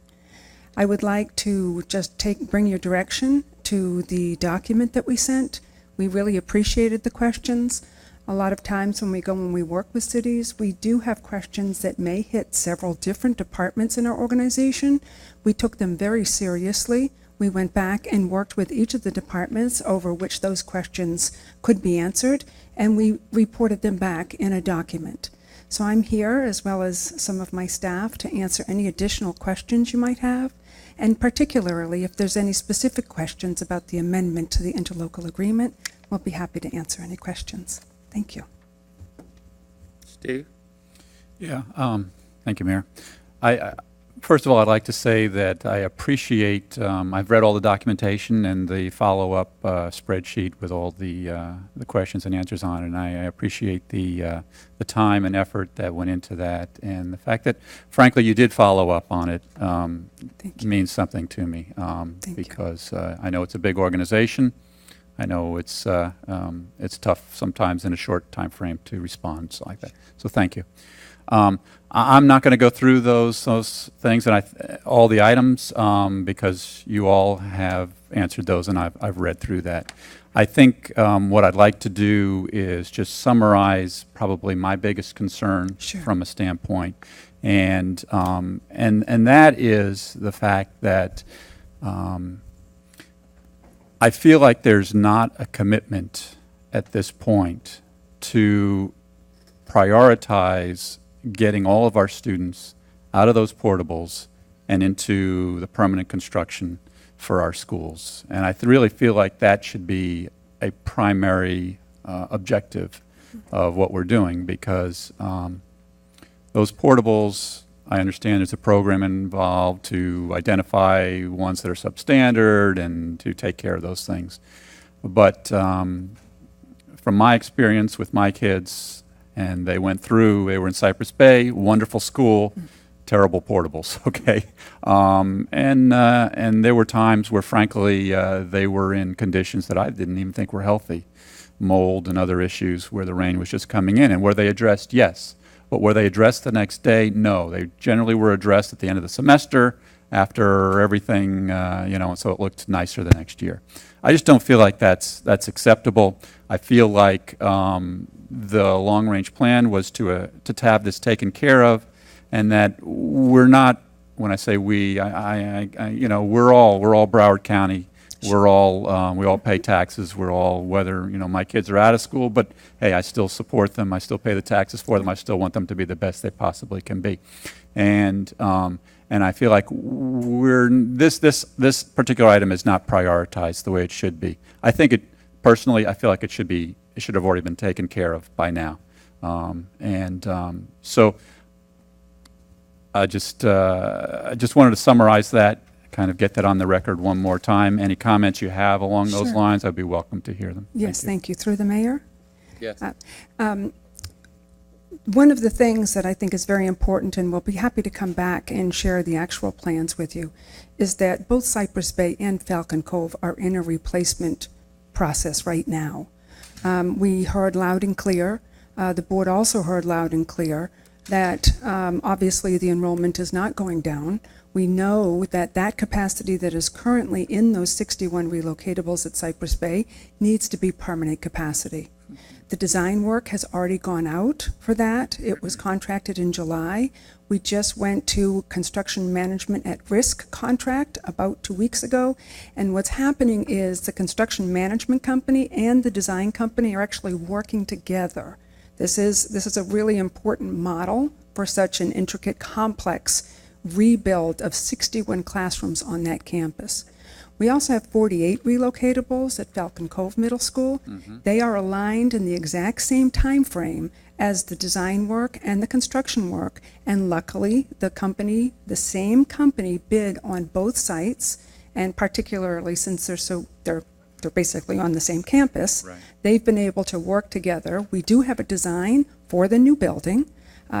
I would like to just bring your direction to the document that we sent. We really appreciated the questions. A lot of times when we work with cities, we do have questions that may hit several different departments in our organization. We took them very seriously. We went back and worked with each of the departments over which those questions could be answered, and we reported them back in a document. So I'm here, as well as some of my staff, to answer any additional questions you might have, and particularly if there's any specific questions about the amendment to the interlocal agreement, we'll be happy to answer any questions. Thank you. Steve? Yeah, thank you, Mayor. First of all, I'd like to say that I appreciate, I've read all the documentation and the follow-up spreadsheet with all the questions and answers on it, and I appreciate the time and effort that went into that, and the fact that, frankly, you did follow up on it means something to me, because I know it's a big organization. I know it's tough sometimes in a short time frame to respond like that. So thank you. I'm not going to go through those things and all the items because you all have answered those and I've read through that. I think what I'd like to do is just summarize probably my biggest concern from a standpoint, and that is the fact that. I feel like there's not a commitment at this point to prioritize getting all of our students out of those portables and into the permanent construction for our schools. And I really feel like that should be a primary objective of what we're doing, because those portables, I understand there's a program involved to identify ones that are substandard and to take care of those things. But from my experience with my kids, and they were in Cypress Bay, wonderful school, terrible portables, okay? And there were times where, frankly, they were in conditions that I didn't even think were healthy, mold and other issues where the rain was just coming in. And were they addressed? Yes. But were they addressed the next day? No. They generally were addressed at the end of the semester after everything, so it looked nicer the next year. I just don't feel like that's acceptable. I feel like the long-range plan was to have this taken care of, and that we're not, when I say we, we're all Broward County. We're all, we all pay taxes. We're all, whether, my kids are out of school, but hey, I still support them. I still pay the taxes for them. I still want them to be the best they possibly can be. And I feel like this particular item is not prioritized the way it should be. I think personally, I feel like it should have already been taken care of by now. So I just wanted to summarize that, kind of get that on the record one more time. Any comments you have along those lines, I'd be welcome to hear them. Yes, thank you. Through the mayor? Yes. One of the things that I think is very important, and we'll be happy to come back and share the actual plans with you, is that both Cypress Bay and Falcon Cove are in a replacement process right now. We heard loud and clear, the board also heard loud and clear, that obviously the enrollment is not going down. We know that that capacity that is currently in those 61 relocatables at Cypress Bay needs to be permanent capacity. The design work has already gone out for that. It was contracted in July. We just went to construction management at risk contract about 2 weeks ago. And what's happening is the construction management company and the design company are actually working together. This is a really important model for such an intricate, complex rebuild of 61 classrooms on that campus. We also have 48 relocatables at Falcon Cove Middle School. They are aligned in the exact same time frame as the design work and the construction work. And luckily, the same company bid on both sites, and particularly since they're basically on the same campus, they've been able to work together. We do have a design for the new building.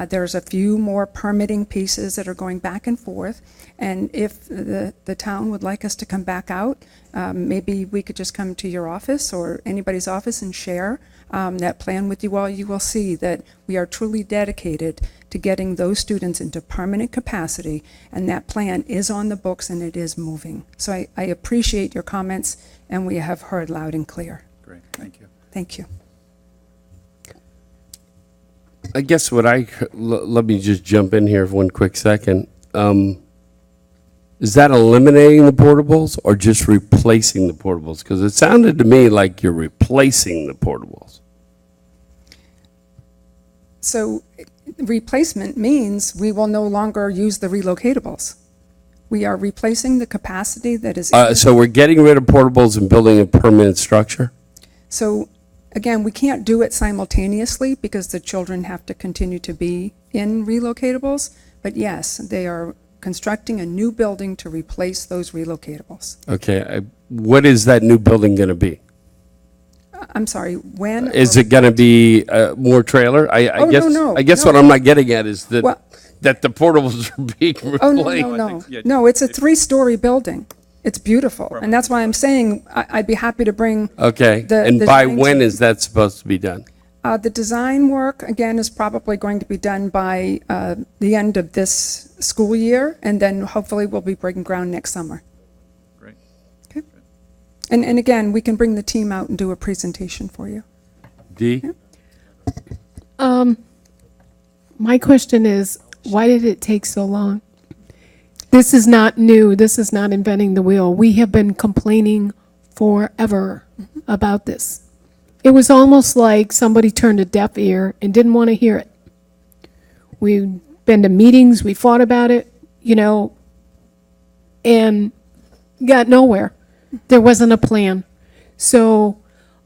There's a few more permitting pieces that are going back and forth, and if the town would like us to come back out, maybe we could just come to your office or anybody's office and share that plan with you all. You will see that we are truly dedicated to getting those students into permanent capacity, and that plan is on the books and it is moving. So I appreciate your comments, and we have heard loud and clear. Great, thank you. Thank you. I guess let me just jump in here for one quick second. Is that eliminating the portables or just replacing the portables? Because it sounded to me like you're replacing the portables. So replacement means we will no longer use the relocatables. We are replacing the capacity that is. So we're getting rid of portables and building a permanent structure? So again, we can't do it simultaneously because the children have to continue to be in relocatables. But yes, they are constructing a new building to replace those relocatables. Okay. What is that new building going to be? I'm sorry, when? Is it going to be more trailer? I guess, no. I guess No. what I'm not getting at is that, that the portables are being replaced. Oh, no. No, it's a 3-story building. It's beautiful. And that's why I'm saying I'd be happy to bring. Okay. And by when is that supposed to be done? The design work, again, is probably going to be done by the end of this school year, and then hopefully we'll be breaking ground next summer. Great. Okay. And again, we can bring the team out and do a presentation for you. Dee? Yeah. My question is, why did it take so long? This is not new. This is not inventing the wheel. We have been complaining forever about this. it was almost like somebody turned a deaf ear and didn't want to hear it. We've been to meetings, we fought about it, and got nowhere. There wasn't a plan. So,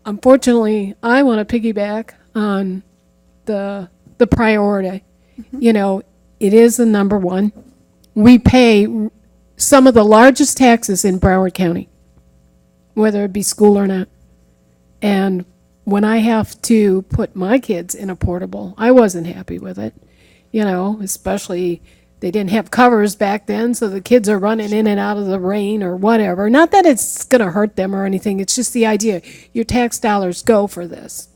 unfortunately, I want to piggyback on the priority. It is the number one. We pay some of the largest taxes in Broward County, whether it be school or not. And when I have to put my kids in a portable, I wasn't happy with it. Especially they didn't have covers back then, so the kids are running in and out of the rain or whatever. Not that it's going to hurt them or anything. It's just the idea. Your tax dollars go for this.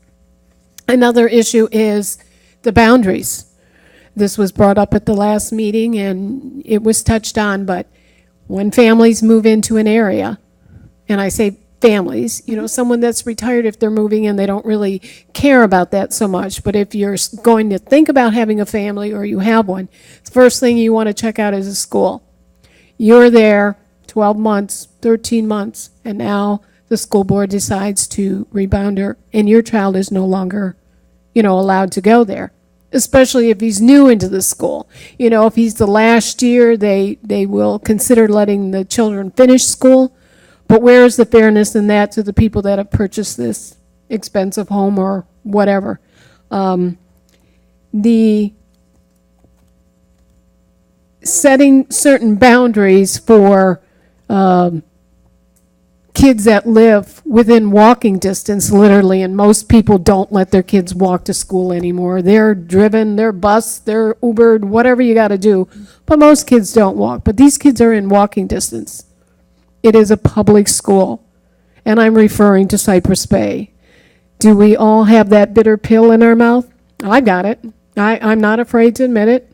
Another issue is the boundaries. This was brought up at the last meeting, and it was touched on, but when families move into an area, and I say families, someone that's retired, if they're moving in, they don't really care about that so much. But if you're going to think about having a family or you have one, the first thing you want to check out is a school. You're there 12 months, 13 months, and now the school board decides to rebounder, and your child is no longer, allowed to go there, especially if he's new into the school. If he's the last year, they will consider letting the children finish school. But where is the fairness in that to the people that have purchased this expensive home or whatever? The setting certain boundaries for kids that live within walking distance, literally, and most people don't let their kids walk to school anymore. They're driven, they're bused, they're Ubered, whatever you got to do. But most kids don't walk. But these kids are in walking distance. It is a public school, and I'm referring to Cypress Bay. Do we all have that bitter pill in our mouth? I got it. I'm not afraid to admit it.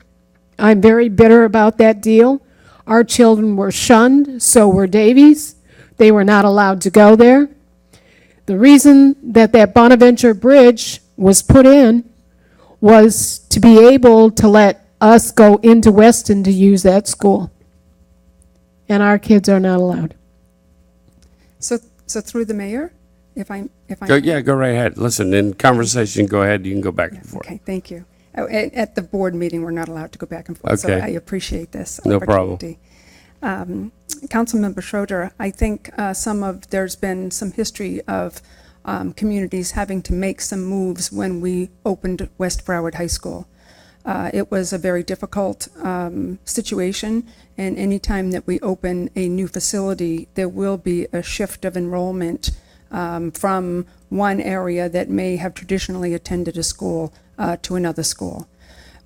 I'm very bitter about that deal. Our children were shunned, so were Davies. They were not allowed to go there. The reason that Bonaventure Bridge was put in was to be able to let us go into Weston to use that school. And our kids are not allowed. So through the mayor, if I go right ahead. Listen, in conversation, go ahead. You can go back and forth. Okay, thank you. At the board meeting, we're not allowed to go back and forth, so Okay. I appreciate this No opportunity. Councilmember Schroeder, I think there's been some history of communities having to make some moves when we opened West Broward High School. It was a very difficult situation, and anytime that we open a new facility, there will be a shift of enrollment from one area that may have traditionally attended a school to another school.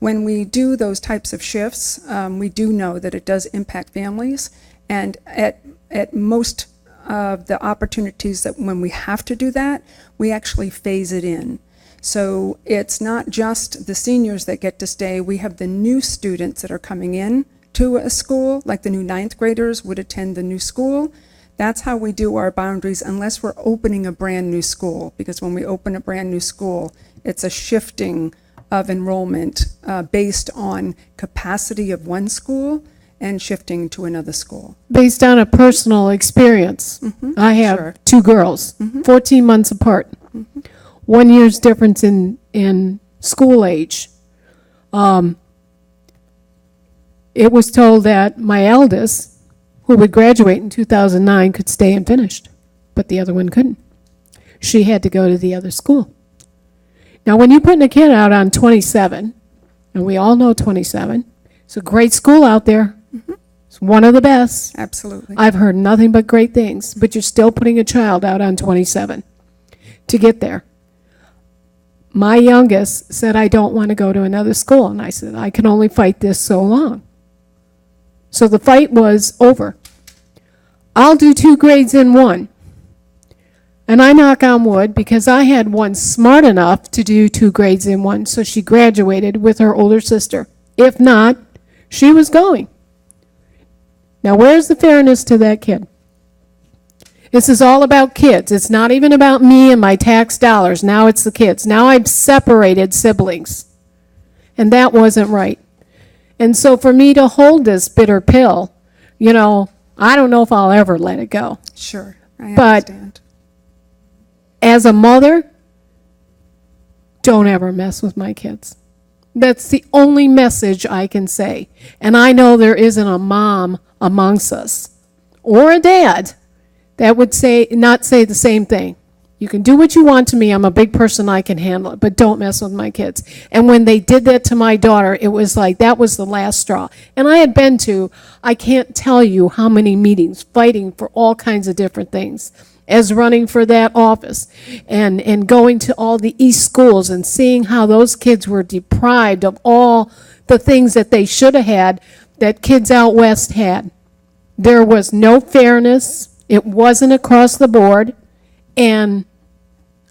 When we do those types of shifts, we do know that it does impact families, and at most of the opportunities that when we have to do that, we actually phase it in. So it's not just the seniors that get to stay. We have the new students that are coming in to a school, like the new ninth graders would attend the new school. That's how we do our boundaries unless we're opening a brand new school, because when we open a brand new school, it's a shifting of enrollment based on capacity of one school and shifting to another school. Based on a personal experience, I have two girls, 14 months apart. 1 year's difference in school age. It was told that my eldest, who would graduate in 2009, could stay and finish, but the other one couldn't. She had to go to the other school. Now, when you're putting a kid out on 27, and we all know 27, it's a great school out there. It's one of the best. Absolutely. I've heard nothing but great things, but you're still putting a child out on 27 to get there. My youngest said, I don't want to go to another school. And I said, I can only fight this so long. So the fight was over. I'll do 2 grades in one. And I knock on wood because I had one smart enough to do 2 grades in one. So she graduated with her older sister. If not, she was going. Now, where's the fairness to that kid? This is all about kids. It's not even about me and my tax dollars. Now it's the kids. Now I've separated siblings. And that wasn't right. And so for me to hold this bitter pill, I don't know if I'll ever let it go. Sure, I But understand. as a mother, don't ever mess with my kids. That's the only message I can say. And I know there isn't a mom amongst us, or a dad, that would not say the same thing. You can do what you want to me. I'm a big person. I can handle it, but don't mess with my kids. And when they did that to my daughter, it was like that was the last straw. And I had been to, I can't tell you how many meetings, fighting for all kinds of different things, as running for that office, and going to all the East schools and seeing how those kids were deprived of all the things that they should have had that kids out west had. There was no fairness. It wasn't across the board. And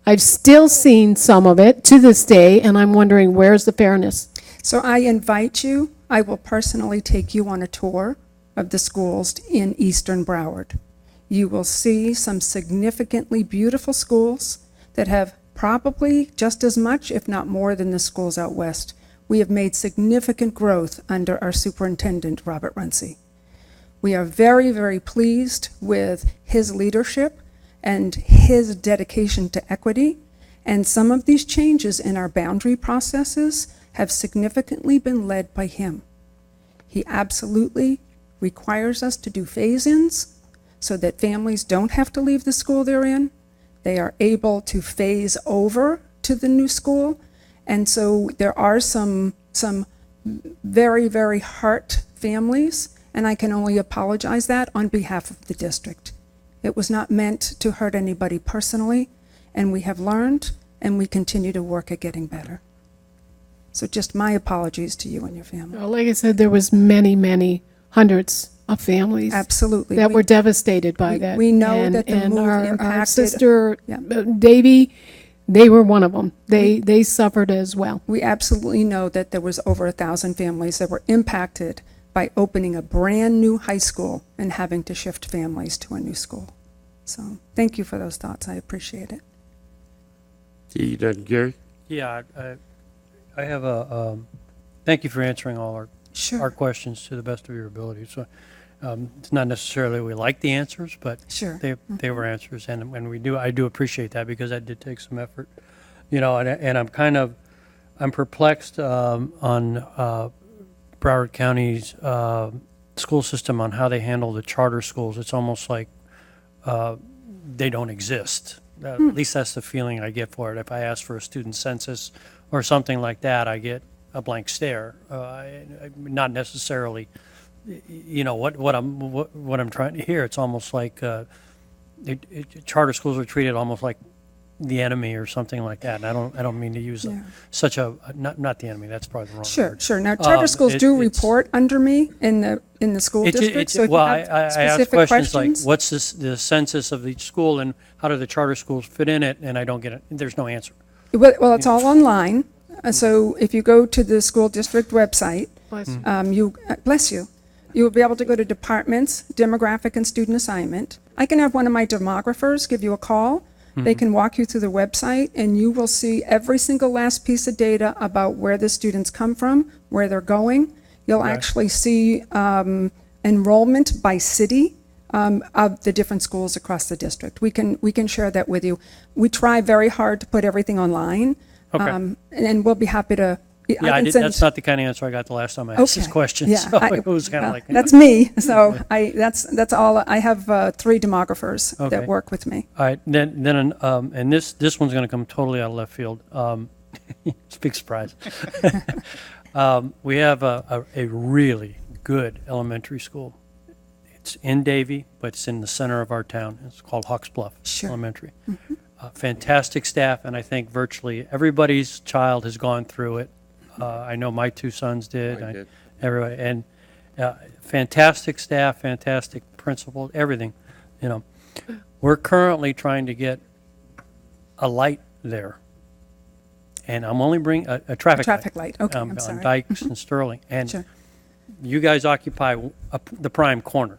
I've still seen some of it to this day, and I'm wondering, where's the fairness? So I invite you, I will personally take you on a tour of the schools in Eastern Broward. You will see some significantly beautiful schools that have probably just as much, if not more, than the schools out west. We have made significant growth under our superintendent, Robert Runcie. We are very, very pleased with his leadership and his dedication to equity, and some of these changes in our boundary processes have significantly been led by him. He absolutely requires us to do phase-ins so that families don't have to leave the school they're in. They are able to phase over to the new school, and so there are some very, very hurt families, and I can only apologize that on behalf of the district. It was not meant to hurt anybody personally, and we have learned, and we continue to work at getting better. So just my apologies to you and your family. Well, like I said, there was many hundreds of families Absolutely. that were devastated by that. We know that the move our impacted. sister, Davy, they were one of them. They suffered as well. We absolutely know that there was over 1,000 families that were impacted by opening a brand new high school and having to shift families to a new school. So thank you for those thoughts. I appreciate it. You done, Gary? Yeah, I have a, thank you for answering all our questions to the best of your ability. So it's not necessarily we like the answers, but they were answers, and I do appreciate that, because that did take some effort, and I'm perplexed on Broward County's school system on how they handle the charter schools. It's almost like they don't exist. At least that's the feeling I get for it. If I ask for a student census or something like that, I get a blank stare. Not necessarily, what I'm trying to hear. It's almost like charter schools are treated almost like the enemy or something like that. And I don't mean to use such a not the enemy. That's probably the wrong word. Sure. Now charter schools do report under me in the school district. So if you have I ask questions like, what's the census of each school, and how do the charter schools fit in it? And I don't get it. There's no answer. Well, it's all online. So if you go to the school district website, bless you, you will be able to go to departments, demographic, and student assignment. I can have one of my demographers give you a call. They can walk you through the website, and you will see every single last piece of data about where the students come from, where they're going. You'll actually see enrollment by city of the different schools across the district. We can share that with you. We try very hard to put everything online, and we'll be happy to. That's not the kind of answer I got the last time I asked this question. Yeah, so it was kind of like that's me. So that's all. I have 3 demographers that work with me. All right, then and this one's going to come totally out of left field. It's a big surprise. We have a really good elementary school. It's in Davie, but it's in the center of our town. It's called Hawks Bluff Elementary. Fantastic staff, and I think virtually everybody's child has gone through it. I know my 2 sons did. Everybody, and fantastic staff, fantastic principal, everything. We're currently trying to get a light there, and I'm only bringing a traffic light. Okay, I'm sorry. On Dykes and Sterling, and you guys occupy the prime corner,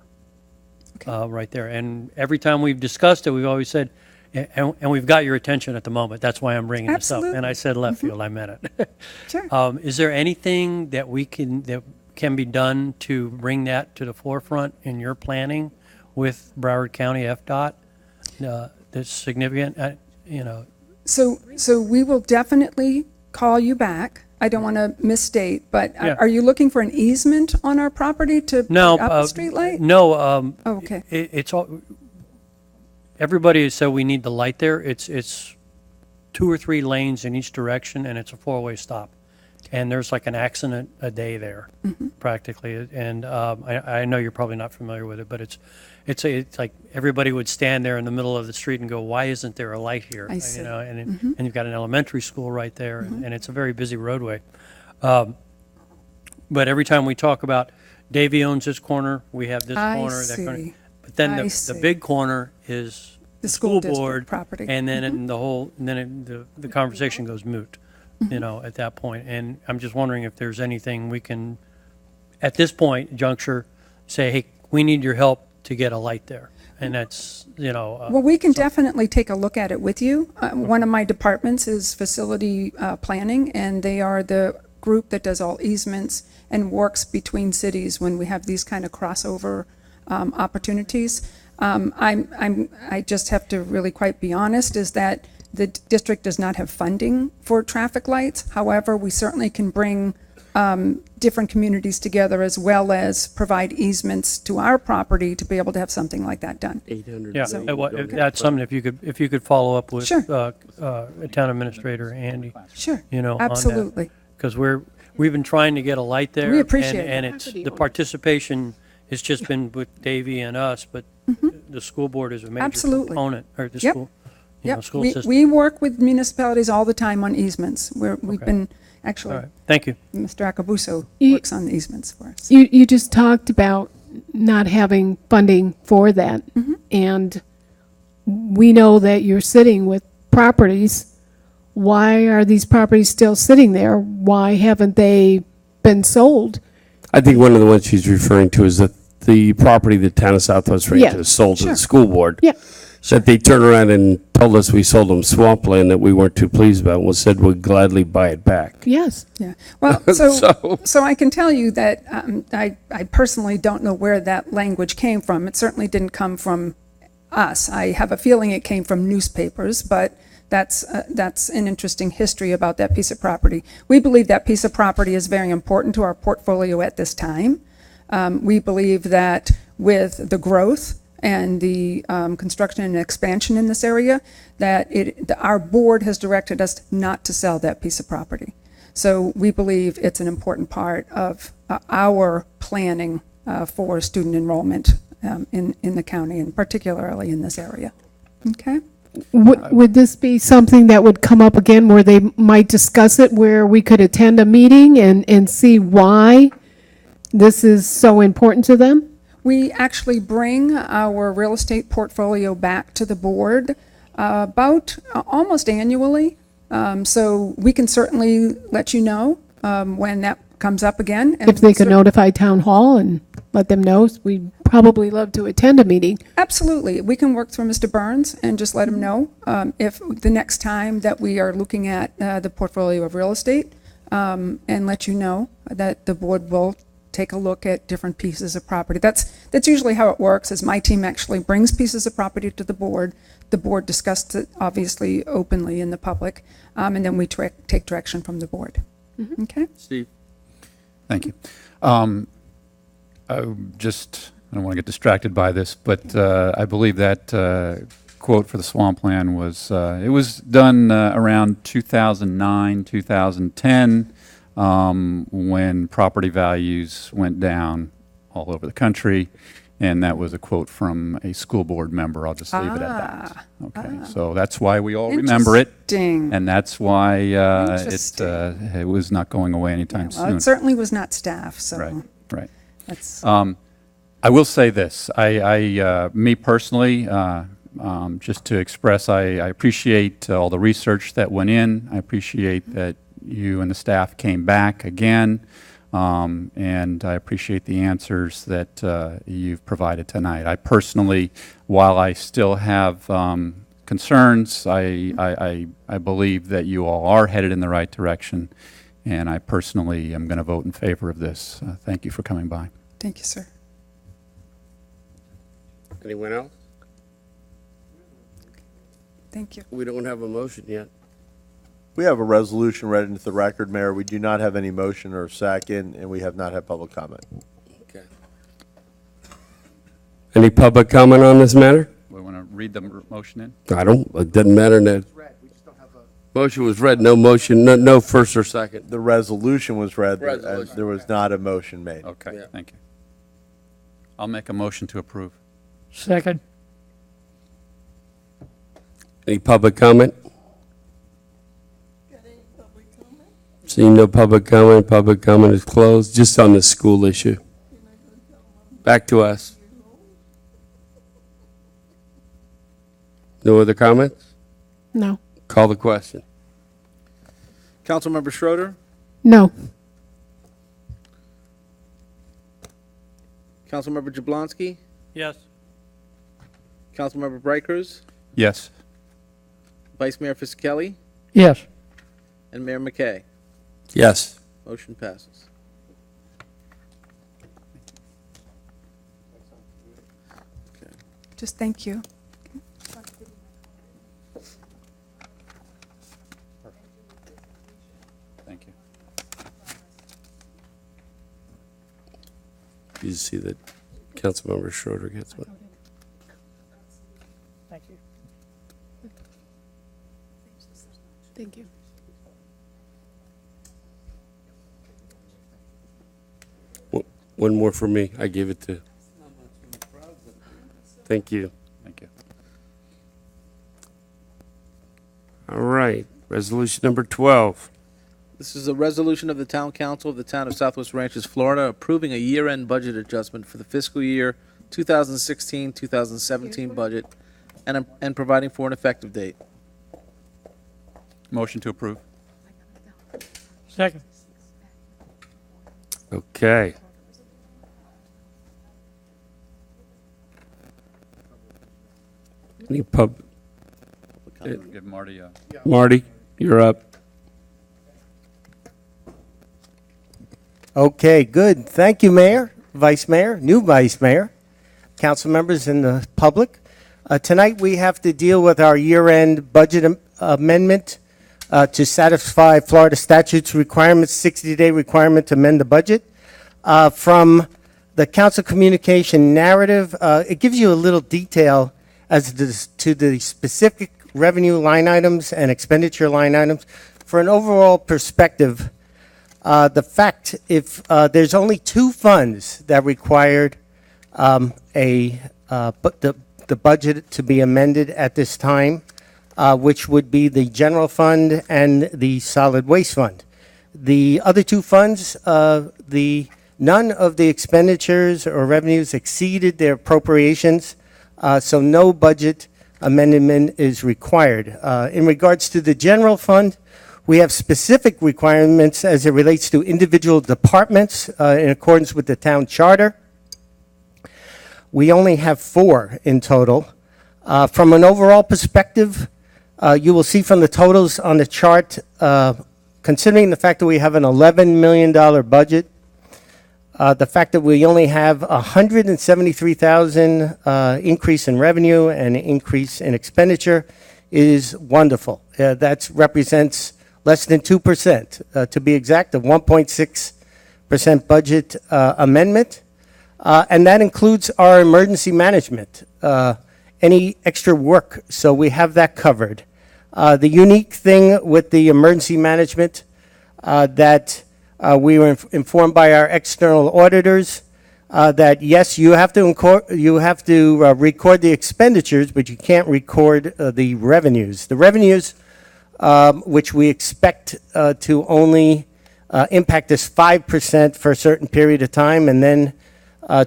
right there. And every time we've discussed it, we've always said, and we've got your attention at the moment. That's why I'm bringing this up. And I said left field. I meant it. Is there anything that can be done to bring that to the forefront in your planning with Broward County FDOT? That's significant. So we will definitely call you back. I don't want to misstate, but Yeah. are you looking for an easement on our property to No, put up a street light? No, Oh, okay. it's all, everybody has said we need the light there. It's 2 or 3 lanes in each direction, and it's a 4-way stop. And there's like an accident a day there, practically. And I know you're probably not familiar with it, but it's like everybody would stand there in the middle of the street and go, "Why isn't there a light here?" I see. You know, and you've got an elementary school right there, and it's a very busy roadway. But every time we talk about Davy owns this corner, we have this I corner, that corner. see. But then I the see. big corner is The the school school district board property. and then in the whole, and then the conversation goes moot, you know, at that point. And I'm just wondering if there's anything we can, at this point, juncture, say, hey, we need your help to get a light there. And that's, you know. Well, we can definitely take a look at it with you. One of my departments is facility planning, and they are the group that does all easements and works between cities when we have these kind of crossover opportunities. I just have to really quite be honest, is that the district does not have funding for traffic lights. However, we certainly can bring different communities together as well as provide easements to our property to be able to have something like that done. 800. Yeah, that's something, if you could follow up with Sure. Town Administrator Andy. Sure, You know, on that. absolutely. Because we've been trying to get a light there. We appreciate and that. it's, the participation has just been with Davy and us, but the school board is a major Absolutely. component, or the Yep. school, you know, Yep, school we, system. we work with municipalities all the time on easements. We've Okay. been, All actually, right, thank you. Mr. Acabuso You- works on the easements for us. You just talked about not having funding for that, and we know that you're sitting with properties. Why are these properties still sitting there? Why haven't they been sold? I think one of the ones she's referring to is that the property the town of Southwest Yeah, Ranches sold to sure. the school board. Yeah. That they turned around and told us we sold them swampland that we weren't too pleased about, and said we'd gladly buy it back. Yes. Yeah, well, so I can tell you that I personally don't know where that language came from. It certainly didn't come from us. I have a feeling it came from newspapers, but that's an interesting history about that piece of property. We believe that piece of property is very important to our portfolio at this time. We believe that with the growth and the construction and expansion in this area, that our board has directed us not to sell that piece of property. So we believe it's an important part of our planning for student enrollment in the county, and particularly in this area. Okay? Would this be something that would come up again where they might discuss it, where we could attend a meeting and see why this is so important to them? We actually bring our real estate portfolio back to the board about almost annually. So we can certainly let you know when that comes up again. And If they could notify town hall and let them know, we'd probably love to attend a meeting. Absolutely. We can work through Mr. Burns and just let him know if the next time that we are looking at the portfolio of real estate, and let you know that the board will take a look at different pieces of property. That's usually how it works, is my team actually brings pieces of property to the board discusses it obviously openly in the public, and then we take direction from the board. Okay? Steve? Thank you. I don't want to get distracted by this, but I believe that quote for the swampland was, it was done around 2009, 2010, when property values went down all over the country, and that was a quote from a school board member. I'll just leave it at that. Okay, so that's why we all remember it, Interesting. and that's why Interesting. it was not going away anytime Well, soon. it certainly was not staff, so. Right. That's. I will say this, me personally, just to express, I appreciate all the research that went in. I appreciate that you and the staff came back again, and I appreciate the answers that you've provided tonight. I personally, while I still have concerns, I believe that you all are headed in the right direction, and I personally am going to vote in favor of this. Thank you for coming by. Thank you, sir. Anyone else? Thank you. We don't have a motion yet. We have a resolution read into the record, Mayor. We do not have any motion or second, and we have not had public comment. Okay. Any public comment on this matter? We want to read the motion in? I don't, it doesn't matter, Ned. Motion was read, no motion, no first or second. The resolution was read, and Resolution. there was not a motion made. Okay, Yeah. thank you. I'll make a motion to approve. Second. Any public comment? Seeing no public comment is closed, just on the school issue. Back to us. No other comments? No. Call the question. Councilmember Schroeder, No. Councilmember Jablonski, Yes. Councilmember Brightcrus, Yes. Vice Mayor Fisickelli, Yes. and Mayor McKay. Yes. Motion passes. Just thank you. Thank you. You see that Councilmember Schroeder gets one. Thank you. Thank you. One more for me. I gave it to. Thank you. Thank you. All right. Resolution number 12. This is a resolution of the Town Council of the Town of Southwest Ranches, Florida, approving a year-end budget adjustment for the fiscal year 2016-2017 budget and providing for an effective date. Motion to approve. Second. Okay. Any Give Marty a... Marty, you're up. Okay, good. Thank you, Mayor, Vice Mayor, new Vice Mayor, council members, and the public. Tonight, we have to deal with our year-end budget amendment to satisfy Florida statute's requirements, 60-day requirement to amend the budget. From the council communication narrative, it gives you a little detail as to the specific revenue line items and expenditure line items. For an overall perspective, the fact if there's only two funds that required the budget to be amended at this time, which would be the general fund and the solid waste fund. The other two funds, none of the expenditures or revenues exceeded their appropriations, so no budget amendment is required. In regards to the general fund, we have specific requirements as it relates to individual departments in accordance with the town charter. We only have 4 in total. From an overall perspective, you will see from the totals on the chart, considering the fact that we have an $11 million budget, the fact that we only have $173,000 increase in revenue and increase in expenditure is wonderful. That represents less than 2%, to be exact, a 1.6% budget amendment. And that includes our emergency management, any extra work, so we have that covered. The unique thing with the emergency management that we were informed by our external auditors that yes, you have to record the expenditures, but you can't record the revenues. The revenues, which we expect to only impact us 5% for a certain period of time, and then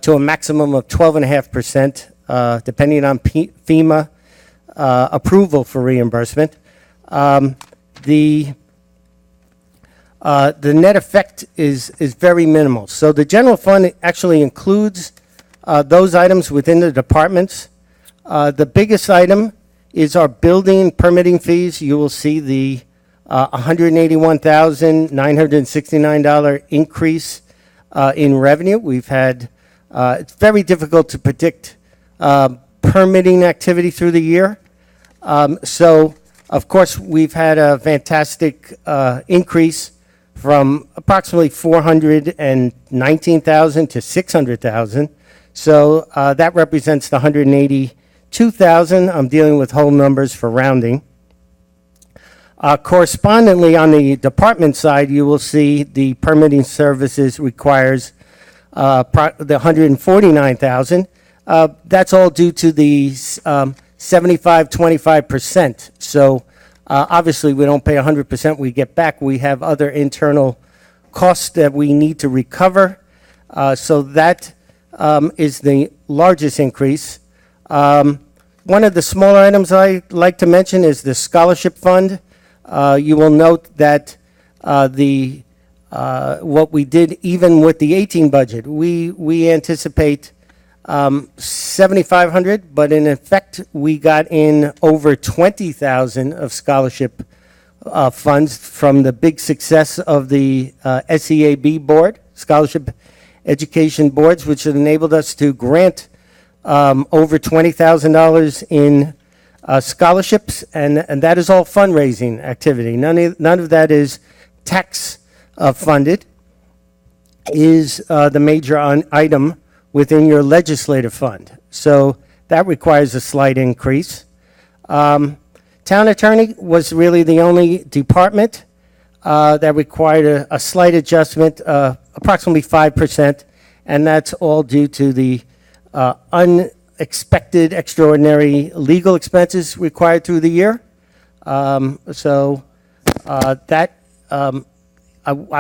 to a maximum of 12.5%, depending on FEMA approval for reimbursement. The net effect is very minimal. So the general fund actually includes those items within the departments. The biggest item is our building permitting fees. You will see the $181,969 increase in revenue. We've had, it's very difficult to predict permitting activity through the year. So, of course, we've had a fantastic increase from approximately 419,000 to 600,000. So that represents the 182,000. I'm dealing with whole numbers for rounding. Correspondingly, on the department side, you will see the permitting services requires the 149,000. That's all due to the 75-25%. So obviously, we don't pay 100%. We get back. We have other internal costs that we need to recover. So that is the largest increase. One of the smaller items I like to mention is the scholarship fund. You will note that what we did even with the 18 budget, we anticipate 7,500, but in effect, we got in over 20,000 of scholarship funds from the big success of the SEAB board, Scholarship Education Boards, which enabled us to grant over $20,000 in scholarships, and that is all fundraising activity. None of that is tax funded, is the major item within your legislative fund. So that requires a slight increase. Town attorney was really the only department that required a slight adjustment, approximately 5%, and that's all due to the unexpected extraordinary legal expenses required through the year. I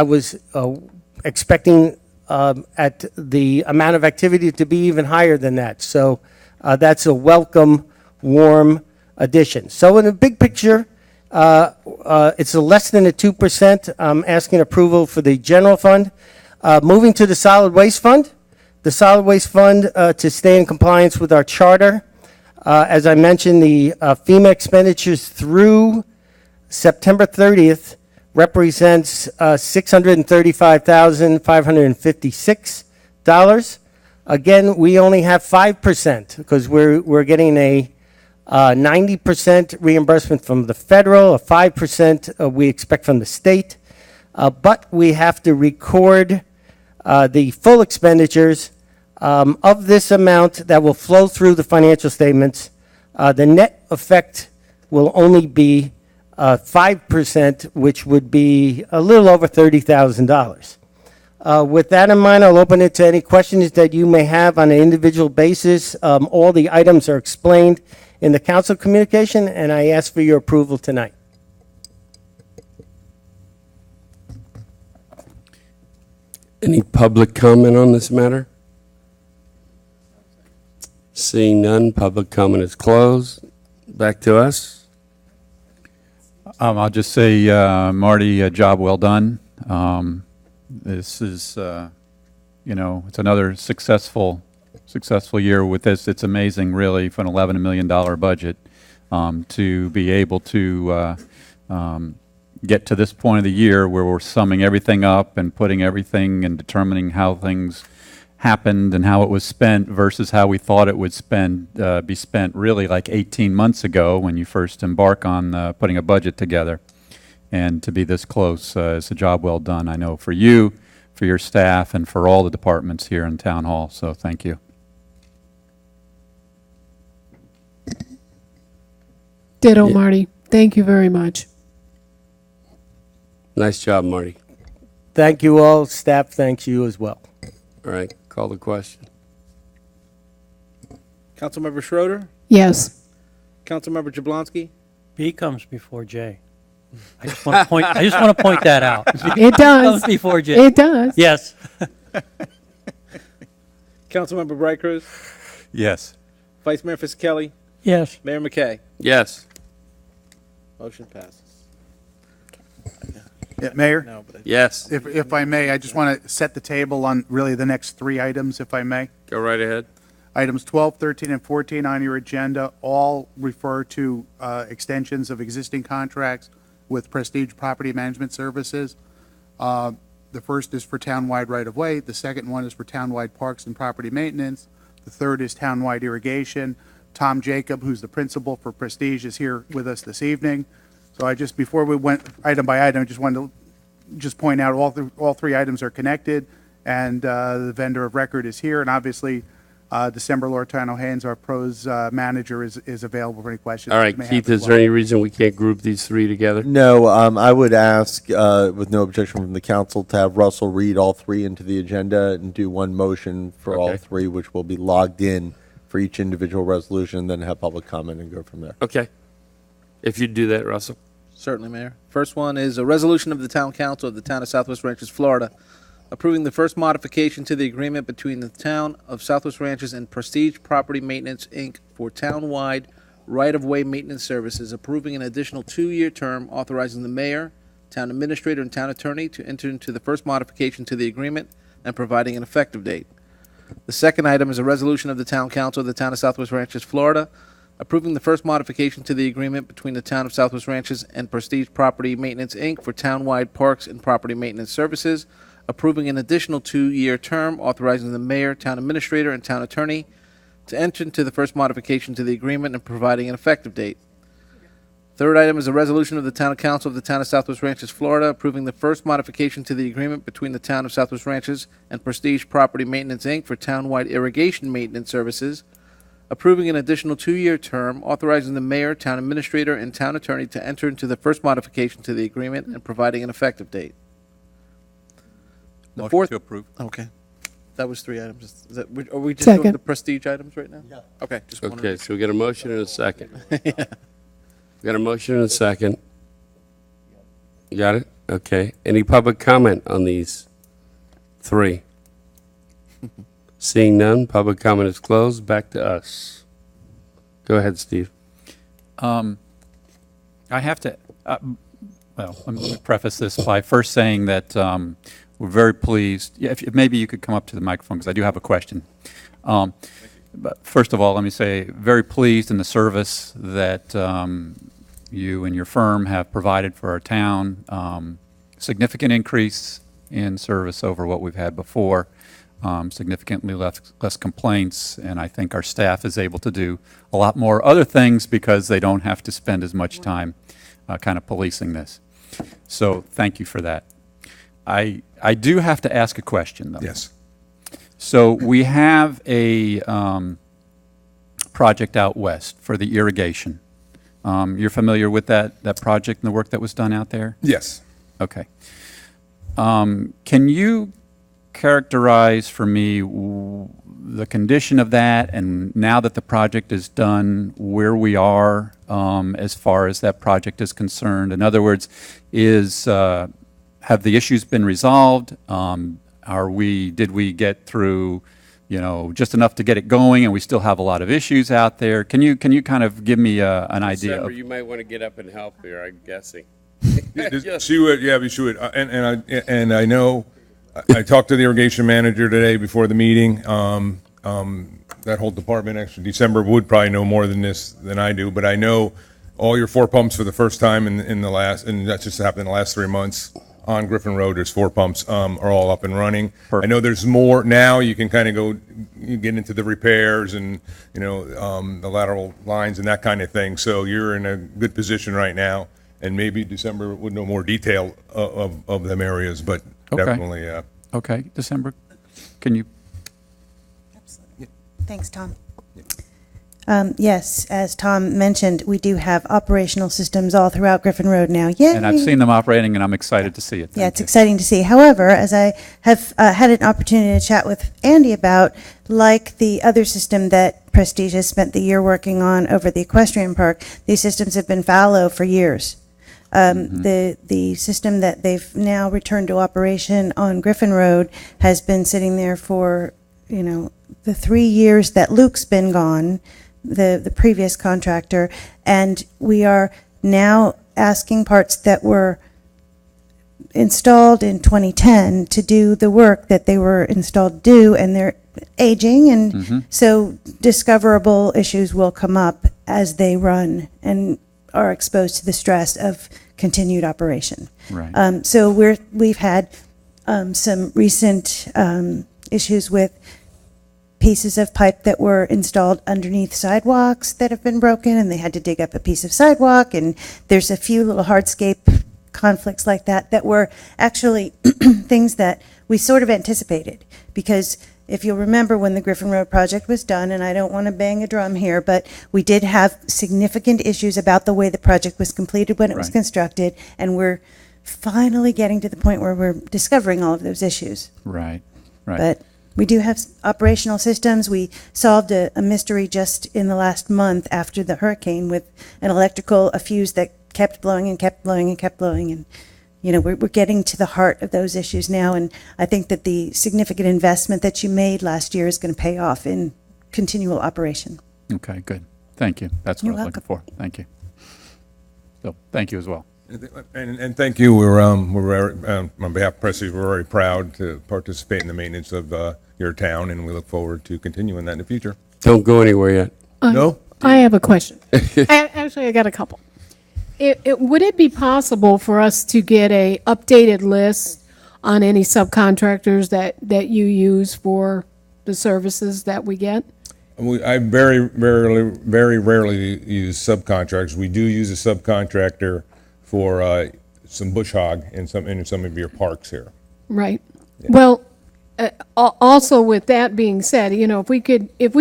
was expecting at the amount of activity to be even higher than that. So that's a welcome, warm addition. So in the big picture, it's a less than a 2%. I'm asking approval for the general fund. Moving to the solid waste fund. The solid waste fund, to stay in compliance with our charter, as I mentioned, the FEMA expenditures through September 30th represents $635,556. Again, we only have 5% because we're getting a 90% reimbursement from the federal, a 5% we expect from the state, but we have to record the full expenditures of this amount that will flow through the financial statements. The net effect will only be 5%, which would be a little over $30,000. With that in mind, I'll open it to any questions that you may have on an individual basis. All the items are explained in the council communication, and I ask for your approval tonight. Any public comment on this matter? Seeing none, public comment is closed. Back to us. I'll just say, Marty, a job well done. This is, it's another successful year with this. It's amazing, really, for an $11 million budget to be able to get to this point of the year where we're summing everything up and putting everything and determining how things happened and how it was spent versus how we thought it would be spent really like 18 months ago when you first embark on putting a budget together. And to be this close is a job well done, I know, for you, for your staff, and for all the departments here in Town Hall. So thank you. Ditto, Marty. Thank you very much. Nice job, Marty. Thank you all. Staff thanks you as well. All right, call the question. Councilmember Schroeder, Yes. Councilmember Jablonski, B comes before J. I just want to point that out. It does. Comes before J. It does. Yes. Councilmember Bright Cruz, Yes. Vice Mayor Fisickelli, Yes. Mayor McKay. Yes. Motion passes. Yeah, Mayor? No, but Yes. If I may, I just want to set the table on really the next three items, if I may. Go right ahead. Items 12, 13, and 14 on your agenda all refer to extensions of existing contracts with Prestige Property Management Services. The first is for townwide right-of-way. The second one is for townwide parks and property maintenance. The third is townwide irrigation. Tom Jacob, who's the principal for Prestige, is here with us this evening. So before we went item by item, I just wanted to just point out all three items are connected, and the vendor of record is here, and obviously December Lortano Haynes, our pros manager, is available for any questions. All you right, may have Keith, as is there well. any reason we can't group these three together? No, I would ask, with no objection from the council, to have Russell read all three into the agenda and do one motion for all Okay. three, which will be logged in for each individual resolution, then have public comment and go from there. Okay. If you'd do that, Russell. Certainly, Mayor. First one is a resolution of the Town Council of the Town of Southwest Ranches, Florida, approving the first modification to the agreement between the Town of Southwest Ranches and Prestige Property Maintenance, Inc. for town-wide right-of-way maintenance services, approving an additional 2-year term, authorizing the mayor, town administrator, and town attorney to enter into the first modification to the agreement and providing an effective date. The second item is a resolution of the Town Council of the Town of Southwest Ranches, Florida, approving the first modification to the agreement between the Town of Southwest Ranches and Prestige Property Maintenance, Inc. for town-wide parks and property maintenance services, approving an additional 2-year term, authorizing the mayor, town administrator, and town attorney to enter into the first modification to the agreement and providing an effective date. Third item is a resolution of the Town Council of the Town of Southwest Ranches, Florida, approving the first modification to the agreement between the Town of Southwest Ranches and Prestige Property Maintenance, Inc. for town-wide irrigation maintenance services, approving an additional 2-year term, authorizing the mayor, town administrator, and town attorney to enter into the first modification to the agreement and providing an effective date. The Motion fourth, to approve. okay. That was 3 items. Are we just doing Second. the prestige items right now? Yeah. Okay, just wanted Okay, so we got a motion and a second. We got a motion and a second. You got it? Okay. Any public comment on these three? Seeing none, public comment is closed. Back to us. Go ahead, Steve. I have to, well, let me preface this by first saying that we're very pleased. Yeah, if maybe you could come up to the microphone, because I do have a question. But first of all, let me say, very pleased in the service that you and your firm have provided for our town. Significant increase in service over what we've had before. Significantly less complaints, and I think our staff is able to do a lot more other things because they don't have to spend as much time kind of policing this. So thank you for that. I do have to ask a question, though. Yes. So we have a project out west for the irrigation. You're familiar with that project and the work that was done out there? Yes. Okay. Can you characterize for me the condition of that, and now that the project is done, where we are as far as that project is concerned? In other words, have the issues been resolved? Did we get through, just enough to get it going, and we still have a lot of issues out there? Can you kind of give me an idea? December, Of, you might want to get up and help here, I'm guessing. She would, yeah, she would. And I know, I talked to the irrigation manager today before the meeting. That whole department, actually, December would probably know more than I do, but I know all your 4 pumps for the first time in the last, and that just happened in the last 3 months on Griffin Road. There's 4 pumps are all up and running. Perfect. I know there's more now. You can kind of you get into the repairs and the lateral lines and that kind of thing. So you're in a good position right now, and maybe December would know more detail of them areas, but Okay. definitely. okay, December, can you? Thanks, Tom. Yes, as Tom mentioned, we do have operational systems all throughout Griffin Road now. Yay! And I've seen them operating, and I'm excited to see it. Yeah, Thank it's you. exciting to see. However, as I have had an opportunity to chat with Andy about, like the other system that Prestige has spent the year working on over the Equestrian Park, these systems have been fallow for years. The system that they've now returned to operation on Griffin Road has been sitting there for, the 3 years that Luke's been gone, the previous contractor, and we are now asking parts that were installed in 2010 to do the work that they were installed to do, and they're aging, and so discoverable issues will come up as they run and are exposed to the stress of continued operation. Right. So we've had some recent issues with pieces of pipe that were installed underneath sidewalks that have been broken, and they had to dig up a piece of sidewalk, and there's a few little hardscape conflicts like that that were actually things that we sort of anticipated, because if you'll remember when the Griffin Road project was done, and I don't want to bang a drum here, but we did have significant issues about the way the project was completed when it was constructed, and we're finally getting to the point where we're discovering all of those issues. Right, right. But we do have operational systems. We solved a mystery just in the last month after the hurricane with a fuse that kept blowing and kept blowing and kept blowing. And, you know, we're getting to the heart of those issues now. And I think that the significant investment that you made last year is going to pay off in continual operation. Okay, good. Thank you. That's what I was looking for. Thank you. So, thank you as well. And thank you. We're on behalf of Prestige, we're very proud to participate in the maintenance of your town, and we look forward to continuing that in the future. Don't go anywhere yet. No? I have a question. Actually, I got a couple. Would it be possible for us to get a updated list on any subcontractors that you use for the services that we get? I very rarely use subcontractors. We do use a subcontractor for some bush hog in some of your parks here. Right. Yeah. Well, also with that being said, you know, if we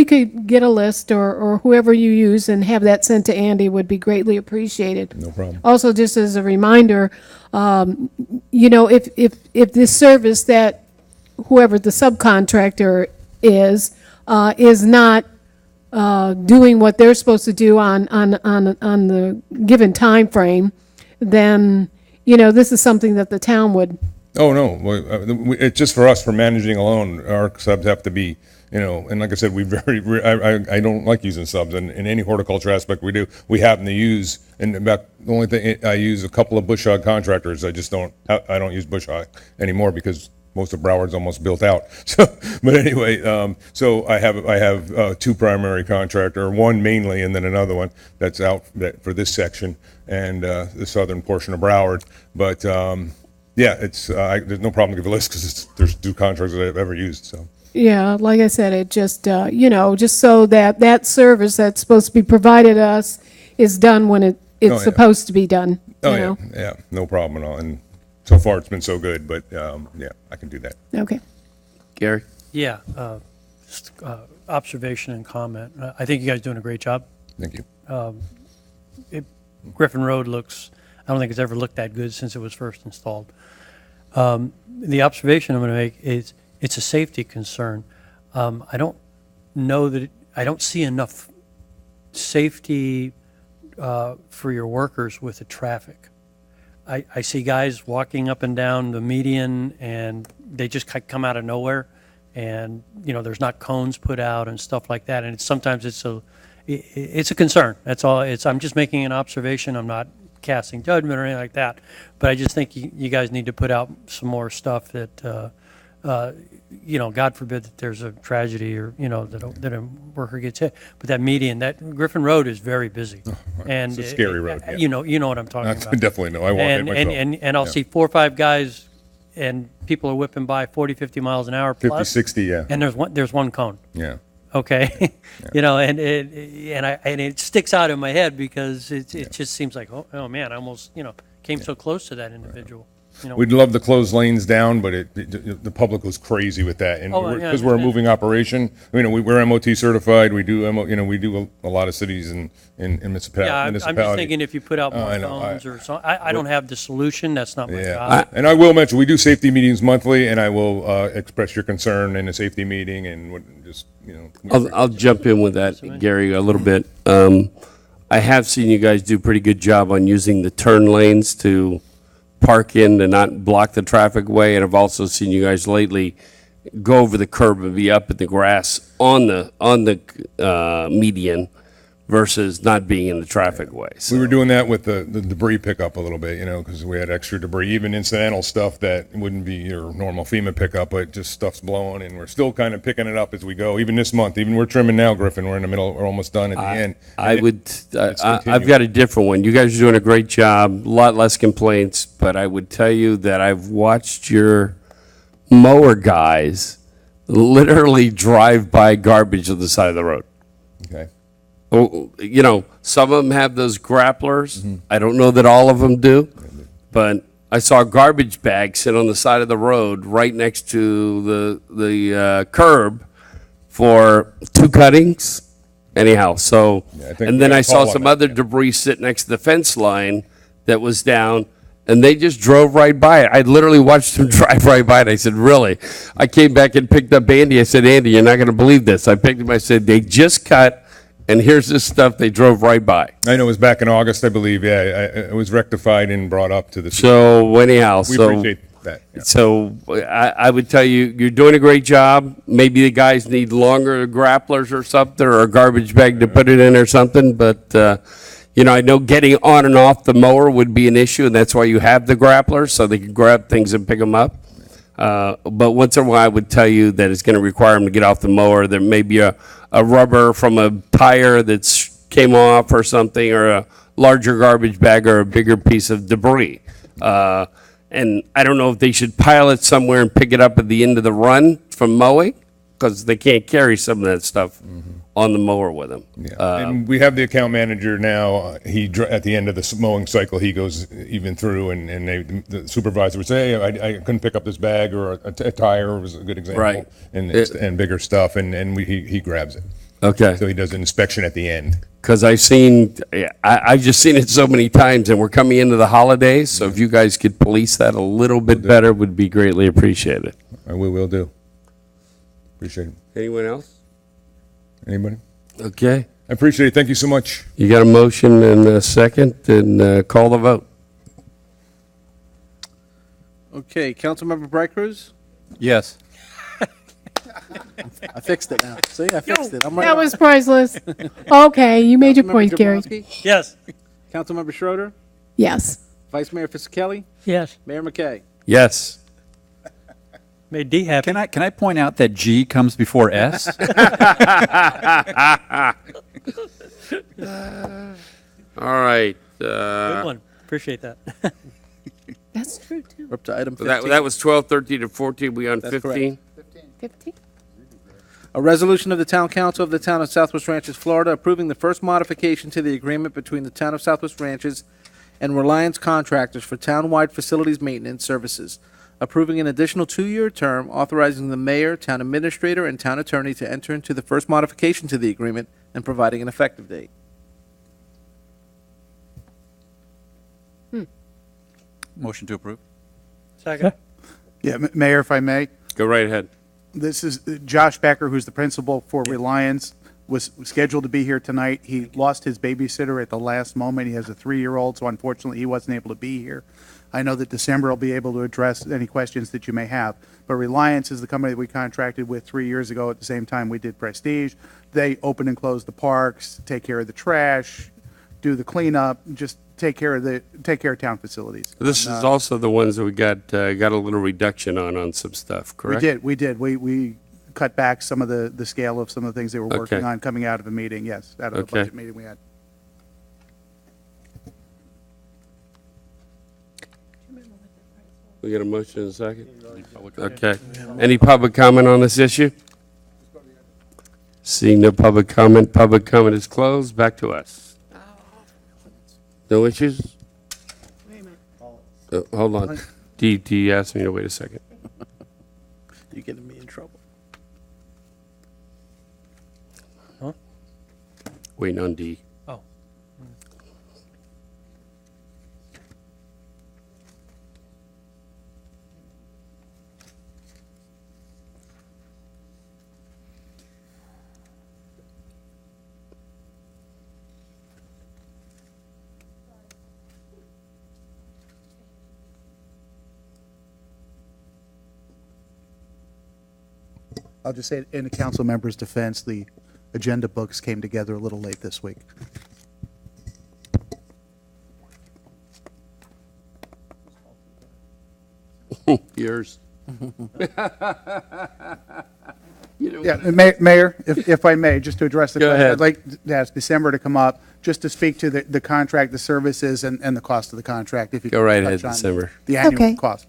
could get a list or whoever you use and have that sent to Andy would be greatly appreciated. No problem. Also, just as a reminder, you know, if this service that whoever the subcontractor is not doing what they're supposed to do on the given time frame, then, you know, this is something that the town would. Oh, no. It's just for us, for managing alone, our subs have to be, you know, and like I said, I don't like using subs in any horticulture aspect we do. We happen to use, and about the only thing, I use a couple of bush hog contractors. I don't use bush hog anymore because most of Broward's almost built out. So, but anyway, so I have two primary contractor, one mainly, and then another one that's out for this section and the southern portion of Broward. But yeah, it's there's no problem to give a list because there's two contractors that I've ever used. So yeah, like I said, it just you know, just so that service that's supposed to be provided us is done when it's supposed to be done. Oh you know? Yeah, no problem at all. And so far, it's been so good, but yeah, I can do that. Okay. Gary? Yeah, just, observation and comment. I think you guys are doing a great job. Thank you. Griffin Road looks, I don't think it's ever looked that good since it was first installed. The observation I'm going to make is it's a safety concern. I don't know that, I don't see enough safety for your workers with the traffic. I see guys walking up and down the median and they just come out of nowhere, and you know there's not cones put out and stuff like that, and sometimes it's a concern. That's all. I'm just making an observation. I'm not casting judgment or anything like that, but I just think you guys need to put out some more stuff that you know, God forbid that there's a tragedy or you know that a worker gets hit. But that median, that Griffin Road is very busy, and it's a scary road. Yeah. You know what I'm talking about. Definitely know. I walk it myself. And I'll see 4 or 5 guys, and people are whipping by 40, 50 miles an hour plus. 50, 60, yeah. And there's one cone. Yeah. Okay. Yeah. You know, and it sticks out in my head because it just seems like oh man, I almost came so close to that individual. You know, we'd love to close lanes down, but the public was crazy with that, and because we're a moving operation. You know, we're MOT certified. We do we do a lot of cities and municipalities. Yeah, I'm just thinking if you put out more phones or something. I don't have the solution. That's not my job. And I will mention we do safety meetings monthly, and I will express your concern in a safety meeting, and just I'll jump in with that, Gary, a little bit. I have seen you guys do a pretty good job on using the turn lanes to park in to not block the traffic way, and I've also seen you guys lately go over the curb and be up in the grass on the median versus not being in the traffic way. So. We were doing that with the debris pickup a little bit, because we had extra debris, even incidental stuff that wouldn't be your normal FEMA pickup, but just stuff's blowing, and we're still kind of picking it up as we go. Even this month, we're trimming now, Griffin. We're in the middle. We're almost done at the end. I've got a different one. You guys are doing a great job. A lot less complaints, but I would tell you that I've watched your mower guys literally drive by garbage on the side of the road. Okay. Oh, you know, some of them have those grapplers. I don't know that all of them do, but I saw a garbage bag sit on the side of the road right next to the curb for 2 cuttings. Anyhow, so, Yeah, I think and we then got a I saw call on some that, other debris sit next to the fence line that was down, and they just drove right by it. I literally watched them drive right by it. I said, really? I came back and picked up Andy. I said, Andy, you're not going to believe this. I picked him. I said, they just cut, and here's this stuff they drove right by. I know it was back in August, I believe, yeah, it was rectified and brought up to the. So anyhow, We so. appreciate that, yeah. So I would tell you, you're doing a great job. Maybe the guys need longer grapplers or something, or a garbage bag to put it in or something, but, you know, I know getting on and off the mower would be an issue, and that's why you have the grapplers, so they can grab things and pick them up. But once in a while, I would tell you that it's going to require them to get off the mower. There may be a rubber from a tire that's came off or something, or a larger garbage bag or a bigger piece of debris. And I don't know if they should pile it somewhere and pick it up at the end of the run from mowing, because they can't carry some of that stuff on the mower with them. And we have the account manager now, at the end of the mowing cycle, he goes even through, and the supervisor would say, hey, I couldn't pick up this bag, or a tire was a good example. Right. And bigger stuff, and he grabs it. Okay. So he does an inspection at the end. Because I've just seen it so many times, and we're coming into the holidays, so if you guys could police that a little bit better, would be greatly appreciated. We will do. Appreciate it. Anyone else? Anybody? Okay. I appreciate it. Thank you so much. You got a motion and a second, and call the vote. Okay, Councilmember Bright Cruz? Yes. I fixed it now. See, I fixed it. I'm right That on. was priceless. Okay, you made your Councilmember point, Gary. Jablonski? Yes. Councilmember Schroeder? Yes. Vice Mayor Fisickelli? Yes. Mayor McKay? Yes. Made D happy. Can I point out that G comes before S? All right. Good one. Appreciate that. That's true, too. We're up to item 15. That was 12, 13, and 14. We on That's 15? 15? A resolution of the Town Council of the Town of Southwest Ranches, Florida, approving the first modification to the agreement between the Town of Southwest Ranches and Reliance Contractors for townwide facilities maintenance services, approving an additional 2-year term, authorizing the mayor, town administrator, and town attorney to enter into the first modification to the agreement, and providing an effective date. Motion to approve. Second. Yeah, Mayor, if I may. Go right ahead. This is Josh Becker, who's the principal for Reliance, was scheduled to be here tonight. He lost his babysitter at the last moment. He has a 3-year-old, so unfortunately he wasn't able to be here. I know that December will be able to address any questions that you may have. But Reliance is the company that we contracted with 3 years ago at the same time we did Prestige. They open and close the parks, take care of the trash, do the cleanup, just take care of town facilities. This is also the ones that we got a little reduction on some stuff, correct? We did. We cut back some of the scale of some of the things they were working Okay. on coming out of a meeting, yes, out of a Okay. budget meeting we had. We got a motion and a second? Okay. Any public comment on this issue? Seeing no public comment is closed. Back to us. No issues? Hold on. D asked me to wait a second. You're getting me in trouble. Huh? Waiting on D. Oh. I'll just say, in the council member's defense, the agenda books came together a little late this week. Yours. Yeah, Mayor, if I may, just to address the Go question, ahead. I'd like to ask December to come up, just to speak to the contract, the services, and the cost of the contract, if you Go could right touch ahead, on December. The annual Okay. cost.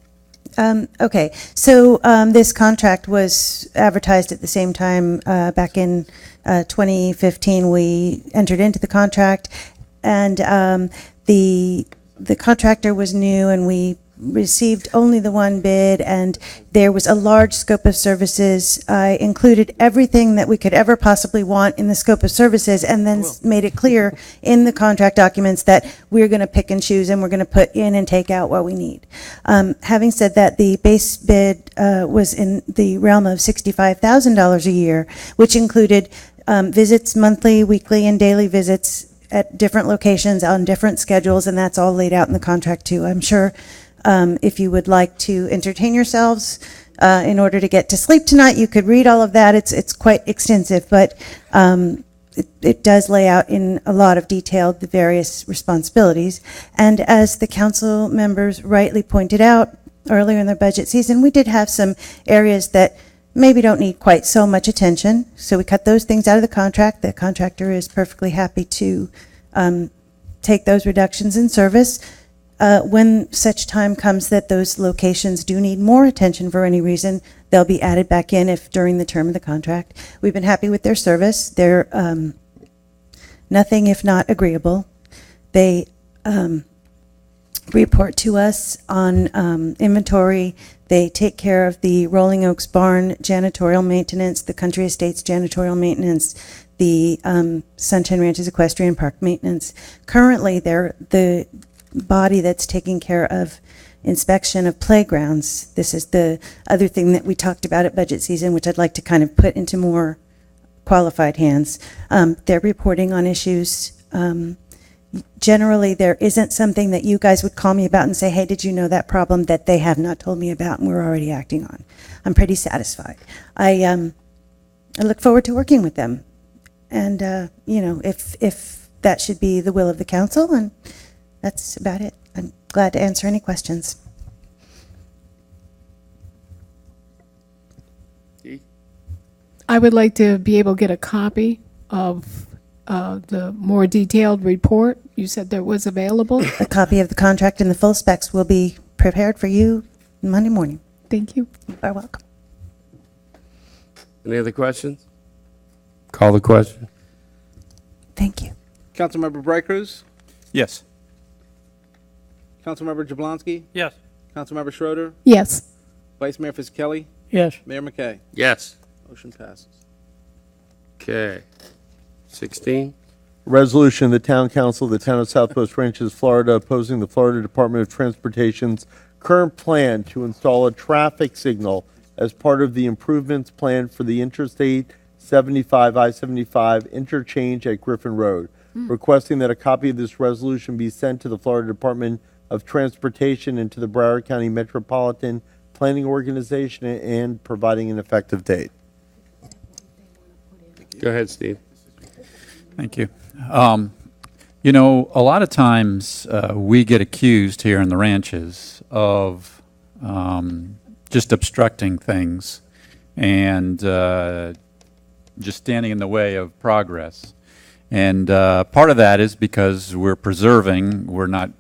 Okay, so this contract was advertised at the same time back in 2015. We entered into the contract, and the contractor was new, and we received only the one bid, and there was a large scope of services. I included everything that we could ever possibly want in the scope of services, and then made it clear in the contract documents that we're going to pick and choose, and we're going to put in and take out what we need. Having said that, the base bid was in the realm of $65,000 a year, which included visits, monthly, weekly, and daily visits at different locations on different schedules, and that's all laid out in the contract too. I'm sure if you would like to entertain yourselves in order to get to sleep tonight, you could read all of that. It's quite extensive, but it does lay out in a lot of detail the various responsibilities. And as the council members rightly pointed out earlier in the budget season, we did have some areas that maybe don't need quite so much attention. So we cut those things out of the contract. The contractor is perfectly happy to take those reductions in service. When such time comes that those locations do need more attention for any reason, they'll be added back in if during the term of the contract. We've been happy with their service. They're nothing if not agreeable. They report to us on inventory. They take care of the Rolling Oaks Barn janitorial maintenance, the Country Estates janitorial maintenance, the Sunshine Ranches Equestrian Park maintenance. Currently, they're the body that's taking care of inspection of playgrounds. This is the other thing that we talked about at budget season, which I'd like to kind of put into more qualified hands. They're reporting on issues. Generally, there isn't something that you guys would call me about and say, hey, did you know that problem that they have not told me about and we're already acting on? I'm pretty satisfied. I look forward to working with them. And, if that should be the will of the council, and that's about it. I'm glad to answer any questions. I would like to be able to get a copy of the more detailed report. You said that was available. A copy of the contract and the full specs will be prepared for you Monday morning. Thank you. You are welcome. Any other questions? Call the question. Thank you. Councilmember Brightcrus? Yes. Councilmember Jablonski? Yes. Councilmember Schroeder? Yes. Vice Mayor Fisickelli? Yes. Mayor McKay? Yes. Motion passes. Okay. 16. Resolution of the Town Council of the Town of Southwest Ranches, Florida, opposing the Florida Department of Transportation's current plan to install a traffic signal as part of the improvements planned for the Interstate 75 I-75 interchange at Griffin Road, requesting that a copy of this resolution be sent to the Florida Department of Transportation and to the Broward County Metropolitan Planning Organization, and providing an effective date. Go ahead, Steve. Thank you. A lot of times we get accused here in the ranches of just obstructing things and just standing in the way of progress. And part of that is because we're preserving, we're not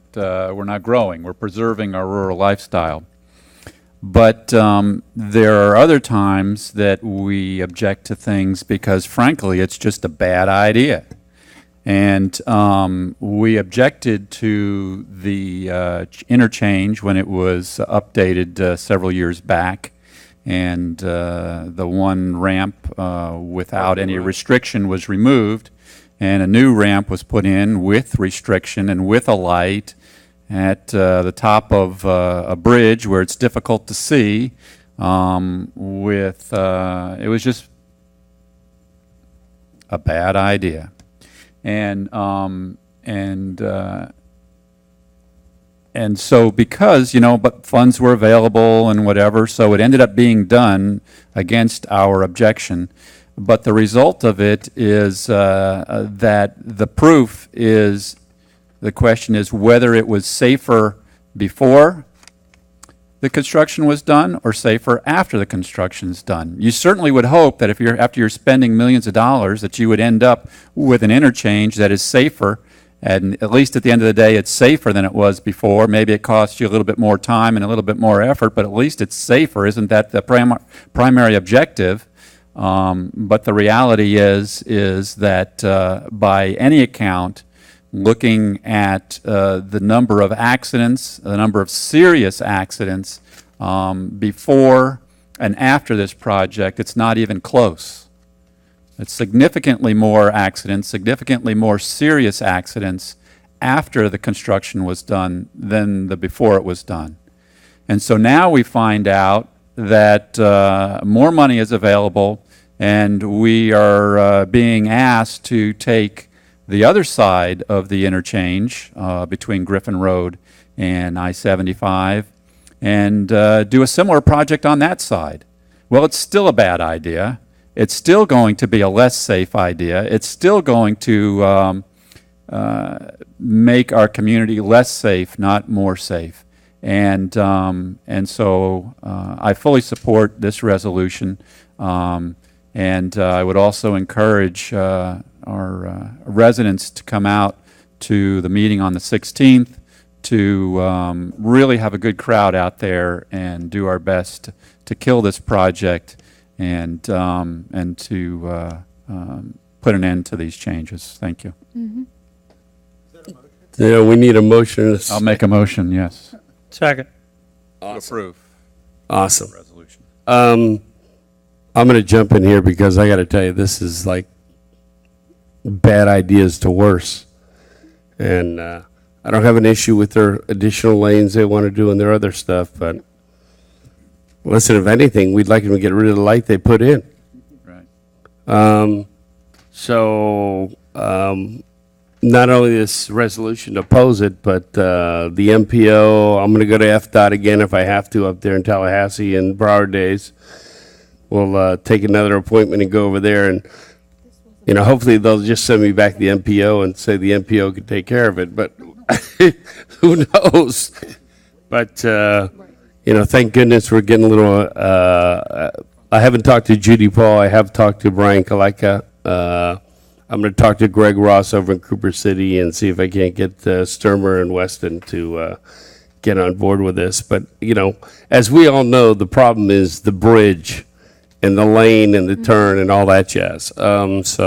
growing, we're preserving our rural lifestyle. But there are other times that we object to things because, frankly, it's just a bad idea. And we objected to the interchange when it was updated several years back. And the one ramp without any restriction was removed, and a new ramp was put in with restriction and with a light at the top of a bridge where it's difficult to see. It was just a bad idea, and so because but funds were available and whatever, so it ended up being done against our objection. But the result of it is that the proof is. The question is whether it was safer before the construction was done or safer after the construction's done. You certainly would hope that after you're spending millions of dollars that you would end up with an interchange that is safer And at least at the end of the day, it's safer than it was before. Maybe it costs you a little bit more time and a little bit more effort, but at least it's safer. Isn't that the primary objective? But the reality is that by any account, looking at the number of accidents, the number of serious accidents before and after this project, it's not even close. It's significantly more accidents, significantly more serious accidents after the construction was done than the before it was done. And so now we find out that more money is available, and we are being asked to take the other side of the interchange between Griffin Road and I-75 and do a similar project on that side. Well, it's still a bad idea. It's still going to be a less safe idea. It's still going to make our community less safe, not more safe. And so I fully support this resolution. And I would also encourage our residents to come out to the meeting on the 16th to really have a good crowd out there and do our best to kill this project and to put an end to these changes. Thank you. Mm-hmm. Yeah, we need a motion. I'll make a motion, yes. Second. To approve. Awesome. Resolution. I'm going to jump in here because I got to tell you, this is like bad ideas to worse. And I don't have an issue with their additional lanes they want to do and their other stuff, but listen, if anything, we'd like them to get rid of the light they put in. Right. Not only this resolution to oppose it, but the MPO, I'm going to go to FDOT again if I have to up there in Tallahassee in Broward days. We'll take another appointment and go over there, and hopefully they'll just send me back the MPO and say the MPO can take care of it, but who knows? But thank goodness we're getting a little. I haven't talked to Judy Paul. I have talked to Brian Kalika. I'm going to talk to Greg Ross over in Cooper City and see if I can't get Sturmer and Weston to get on board with this. But as we all know, the problem is the bridge and the lane and the turn and all that jazz. Dykes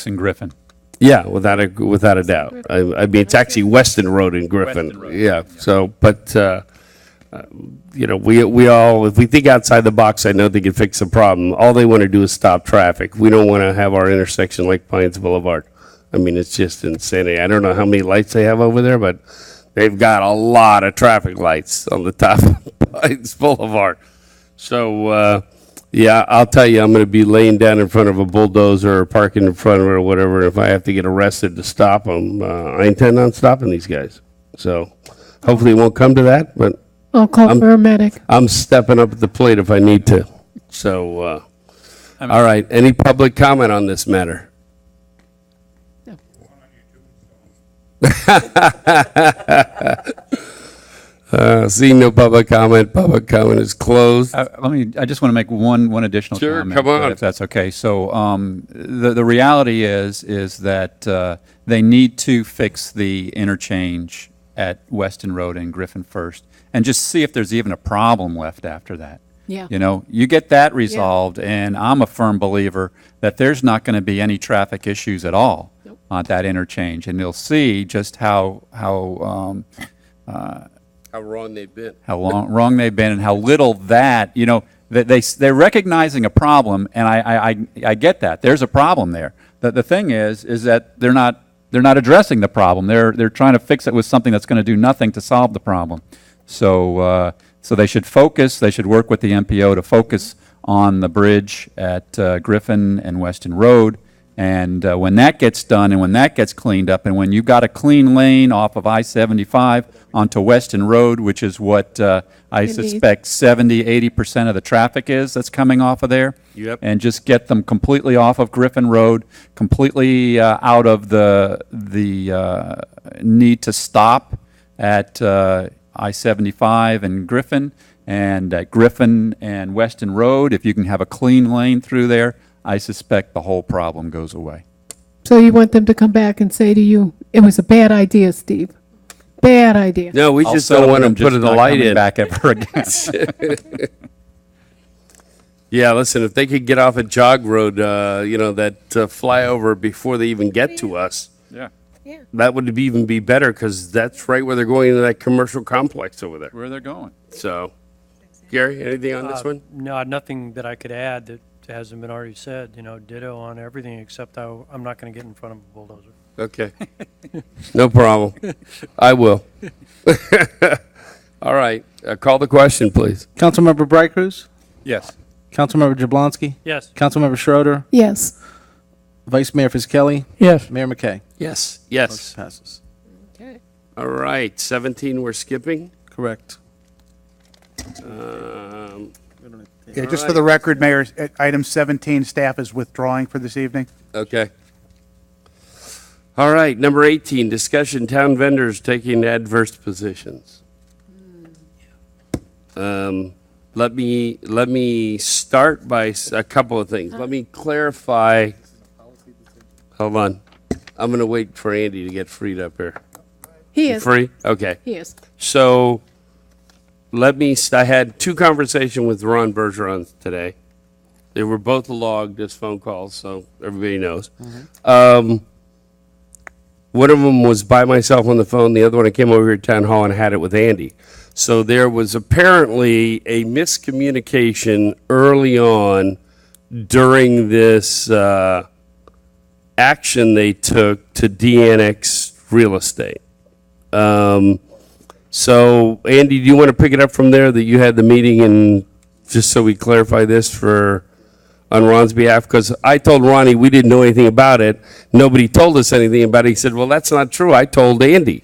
and Griffin. Yeah, without a doubt. I mean, it's actually Weston Road in Griffin. Yeah. So, but we all, if we think outside the box, I know they can fix the problem. All they want to do is stop traffic. We don't want to have our intersection like Pines Boulevard. I mean, it's just insanity. I don't know how many lights they have over there, but they've got a lot of traffic lights on the top of Pines Boulevard. So, yeah, I'll tell you, I'm going to be laying down in front of a bulldozer or parking in front of it or whatever. If I have to get arrested to stop them, I intend on stopping these guys. So hopefully it won't come to that, but I'll call paramedic. I'm stepping up at the plate if I need to. So, all right, any public comment on this matter? No. Seeing no public comment is closed. I just want to make one additional comment. Come on. If that's okay. So the reality is that they need to fix the interchange at Weston Road and Griffin first, and just see if there's even a problem left after that. Yeah. You get that resolved, and I'm a firm believer that there's not going to be any traffic issues at all on that interchange, and you'll see just how wrong they've been. Wrong they've been, and how little that, they're recognizing a problem, and I get that. There's a problem there. The thing is that they're not addressing the problem. They're trying to fix it with something that's going to do nothing to solve the problem. So they should focus. They should work with the MPO to focus on the bridge at Griffin and Weston Road. And when that gets done and when that gets cleaned up and when you've got a clean lane off of I-75 onto Weston Road, which is what I suspect 70-80% of the traffic is that's coming off of there, and just get them completely off of Griffin Road, completely out of the need to stop at I-75 and Griffin, and at Griffin and Weston Road, if you can have a clean lane through there, I suspect the whole problem goes away. So you want them to come back and say to you, it was a bad idea, Steve. Bad idea. No, we I'll just settle don't want with to them put just the not light coming in. back ever again. Yeah, listen, if they could get off at Jog Road, that flyover before they even get to us, Yeah. that would even be better because that's right where they're going into that commercial complex over there. Where they're going. So, Gary, anything on this one? No, nothing that I could add that hasn't been already said. Ditto on everything except I'm not going to get in front of a bulldozer. Okay. No problem. I will. All right. Call the question, please. Councilmember Bright Cruz? Yes. Councilmember Jablonski? Yes. Councilmember Schroeder? Yes. Vice Mayor Fisickelli? Yes. Mayor McKay? Yes. Yes. Motion passes. All right. 17 we're skipping. Correct. Yeah, just for the record, Mayor, item 17, staff is withdrawing for this evening. Okay. All right, number 18, discussion town vendors taking adverse positions. Let me start by a couple of things. Let me clarify. Hold on. I'm going to wait for Andy to get freed up here. He You is. free? Okay. He is. So I had two conversations with Ron Bergeron today. They were both logged as phone calls, so everybody knows. One of them was by myself on the phone. The other one, I came over here to town hall and had it with Andy. So there was apparently a miscommunication early on during this action they took to de-annex real estate. So, Andy, do you want to pick it up from there that you had the meeting and just so we clarify this on Ron's behalf? Because I told Ronnie we didn't know anything about it. Nobody told us anything about it. He said, well, that's not true. I told Andy.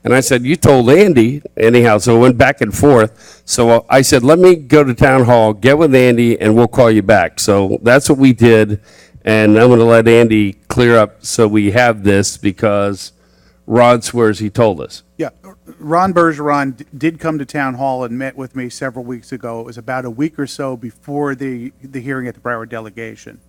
And I said, you told Andy? Anyhow, so it went back and forth. So I said, let me go to town hall, get with Andy, and we'll call you back. So that's what we did. And I'm going to let Andy clear up so we have this because Ron swears he told us. Yeah, Ron Bergeron did come to town hall and met with me several weeks ago. It was about a week or so before the hearing at the Broward delegation.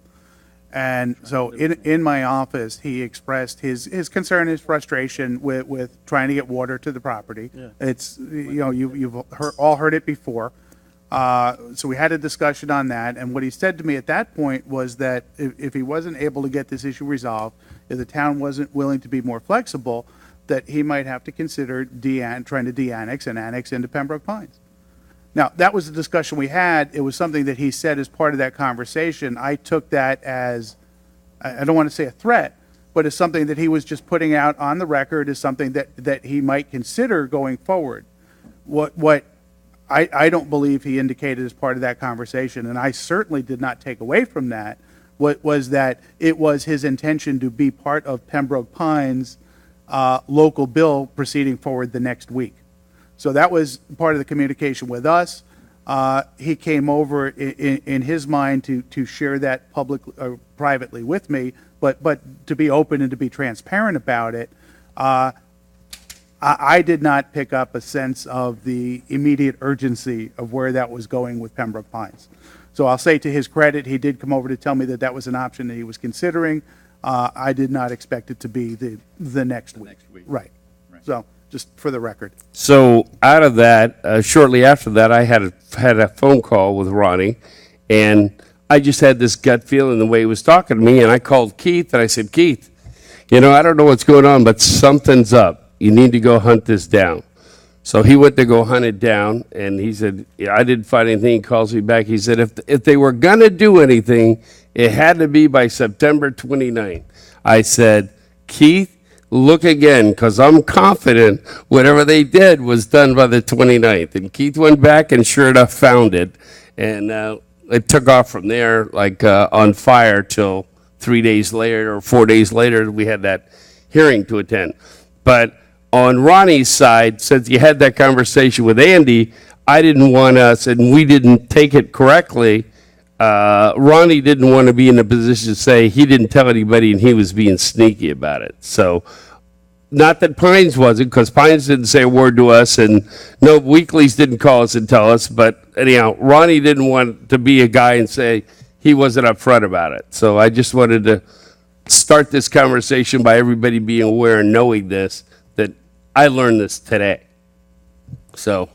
And so in my office, he expressed his concern, his frustration with trying to get water to the property. Yeah. It's, you've all heard it before. So we had a discussion on that, and what he said to me at that point was that if he wasn't able to get this issue resolved, if the town wasn't willing to be more flexible, that he might have to consider trying to de-annex and annex into Pembroke Pines. Now, that was the discussion we had. It was something that he said as part of that conversation. I took that as, I don't want to say a threat, but as something that he was just putting out on the record as something that he might consider going forward. What I don't believe he indicated as part of that conversation, and I certainly did not take away from that, was that it was his intention to be part of Pembroke Pines' local bill proceeding forward the next week. So that was part of the communication with us. He came over in his mind to share that privately with me, but to be open and to be transparent about it. I did not pick up a sense of the immediate urgency of where that was going with Pembroke Pines. So I'll say to his credit, he did come over to tell me that that was an option that he was considering. I did not expect it to be the next week. Right. So just for the record. So out of that, shortly after that, I had a phone call with Ronnie, and I just had this gut feeling the way he was talking to me, and I called Keith, and I said, Keith, I don't know what's going on, but something's up. You need to go hunt this down. So he went to go hunt it down, and he said, I didn't find anything. He calls me back. He said, if they were going to do anything, it had to be by September 29th. I said, Keith, look again, because I'm confident whatever they did was done by the 29th. And Keith went back and sure enough found it. And it took off from there, on fire till 3 days later or 4 days later, we had that hearing to attend. But on Ronnie's side, since you had that conversation with Andy, I didn't want us, and we didn't take it correctly. Ronnie didn't want to be in a position to say he didn't tell anybody and he was being sneaky about it. So, not that Pines wasn't, because Pines didn't say a word to us, and no, Weeklies didn't call us and tell us. But anyhow, Ronnie didn't want to be a guy and say he wasn't upfront about it. So I just wanted to start this conversation by everybody being aware and knowing this, that I learned this today. So.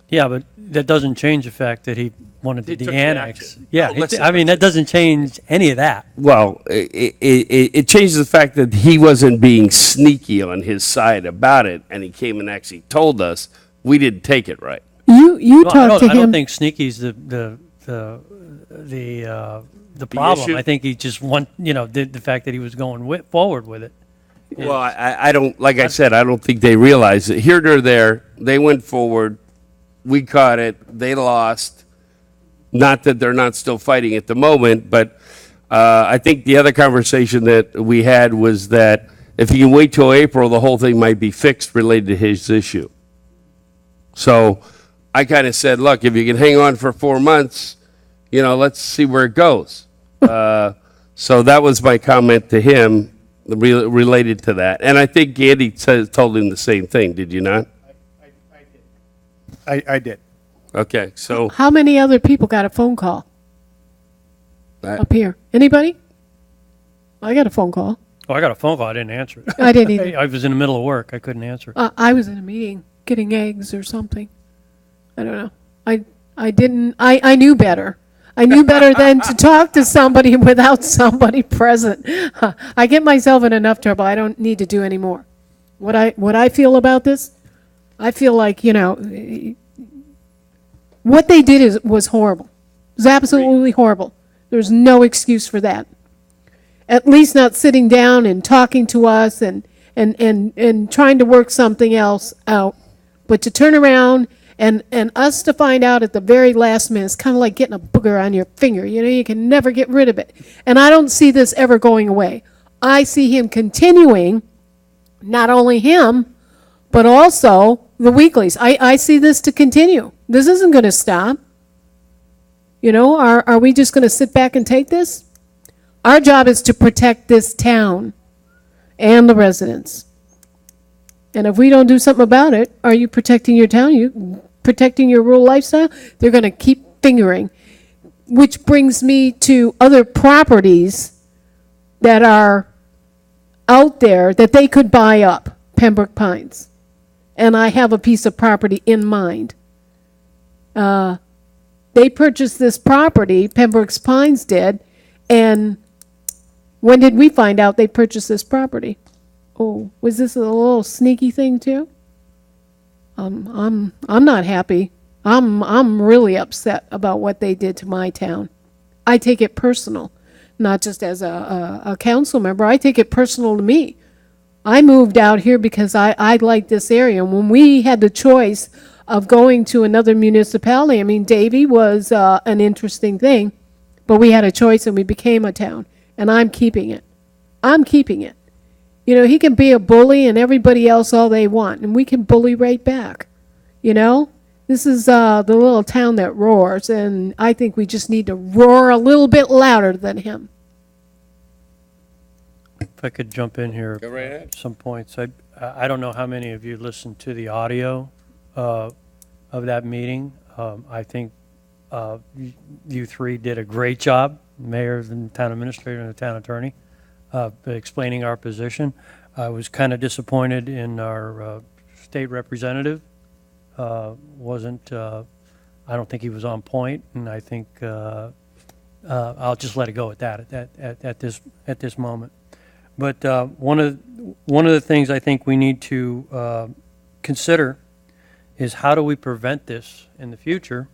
Yeah, but that doesn't change the fact that he wanted He the took the annex. action. Yeah, Oh, listen, I mean, that doesn't change any of that. Well, it changes the fact that he wasn't being sneaky on his side about it, and he came and actually told us we didn't take it right. You Well, talked to I don't him. think sneaky's the problem. issue? I think he just did the fact that he was going forward with it. Well, I don't, like I said, I don't think they realized it. Here nor there, they went forward, we caught it, they lost. Not that they're not still fighting at the moment, but I think the other conversation that we had was that if you can wait till April, the whole thing might be fixed related to his issue. So I kind of said, look, if you can hang on for 4 months, let's see where it goes. So that was my comment to him related to that. And I think Andy told him the same thing, did you not? I did. Okay, so. How many other people got a phone call up here? Anybody? I got a phone call. Oh, I got a phone call. I didn't answer it. I didn't either. I was in the middle of work. I couldn't answer it. I was in a meeting getting eggs or something. I don't know. I didn't. I knew better. I knew better than to talk to somebody without somebody present. I get myself in enough trouble. I don't need to do any more. What I feel about this, I feel like, what they did was horrible. It was absolutely horrible. There's no excuse for that. At least not sitting down and talking to us and trying to work something else out. But to turn around and us to find out at the very last minute, it's kind of like getting a booger on your finger. You can never get rid of it. And I don't see this ever going away. I see him continuing, not only him, but also the weeklies. I see this to continue. This isn't going to stop. Are we just going to sit back and take this? Our job is to protect this town and the residents. And if we don't do something about it, are you protecting your town? You protecting your rural lifestyle? They're going to keep fingering. Which brings me to other properties that are out there that they could buy up, Pembroke Pines. And I have a piece of property in mind. They purchased this property, Pembroke Pines did, and when did we find out they purchased this property? Oh, was this a little sneaky thing too? I'm not happy. I'm really upset about what they did to my town. I take it personal, not just as a council member. I take it personal to me. I moved out here because I like this area. And when we had the choice of going to another municipality, I mean, Davie was an interesting thing, but we had a choice and we became a town. And I'm keeping it. I'm keeping it. He can be a bully and everybody else all they want, and we can bully right back. This is the little town that roars, and I think we just need to roar a little bit louder than him. If I could jump in here Go right ahead. at some points. I don't know how many of you listened to the audio of that meeting. I think you three did a great job, mayor, the town administrator, and the town attorney, explaining our position. I was kind of disappointed in our state representative. Wasn't, I don't think he was on point, and I think I'll just let it go at that at this moment. But one of the things I think we need to consider is how do we prevent this in the future,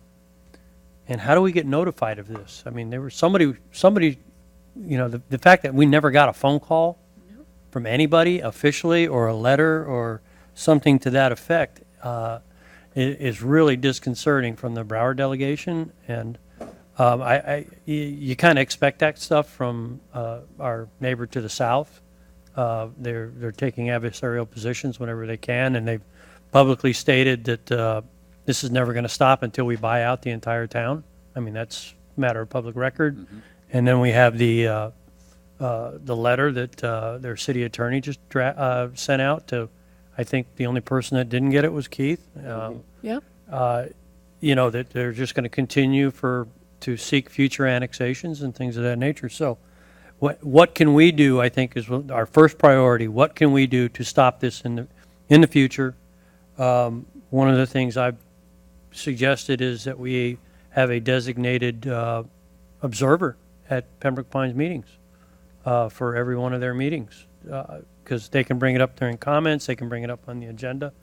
and how do we get notified of this? I mean, there was somebody, the fact that we never got a phone call from anybody officially, or a letter or something to that effect, is really disconcerting from the Broward delegation. And you kind of expect that stuff from our neighbor to the south. They're taking adversarial positions whenever they can, and they've publicly stated that this is never going to stop until we buy out the entire town. I mean, that's a matter of public record. Mm-hmm. And then we have the letter that their city attorney just sent out to, I think the only person that didn't get it was Keith. Yeah. That they're just going to continue to seek future annexations and things of that nature. So what can we do, I think, is our first priority. What can we do to stop this in the future? One of the things I've suggested is that we have a designated observer at Pembroke Pines meetings for every one of their meetings, because they can bring it up during comments, they can bring it up on the agenda,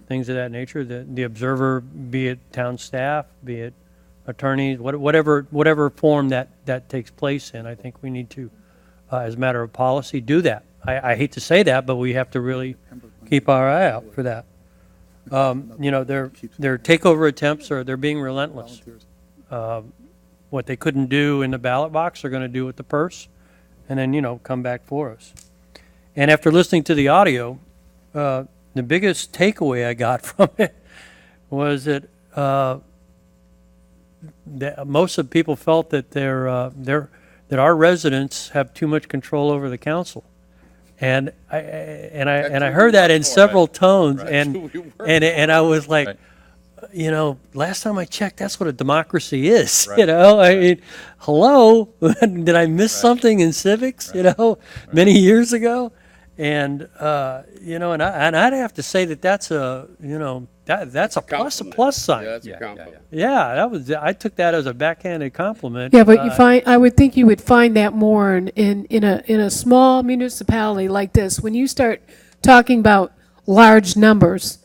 things of that nature. The observer, be it town staff, be it attorneys, whatever form that takes place in, I think we need to, as a matter of policy, do that. I hate to say that, but we have to really keep our eye out for that. Their takeover attempts they're being relentless. What they couldn't do in the ballot box, they're going to do with the purse, and then come back for us. And after listening to the audio, the biggest takeaway I got from it was that most of the people felt that that our residents have too much control over the council. And I heard that in several tones, and I was like, last time I checked, that's what a democracy is. Right. I mean, hello, did I miss something in civics? Many years ago, and and I'd have to say that's a that's a plus sign. Yeah, that's a compliment. Yeah, I took that as a backhanded compliment. Yeah, but I would think you would find that more in a small municipality like this. When you start talking about large numbers,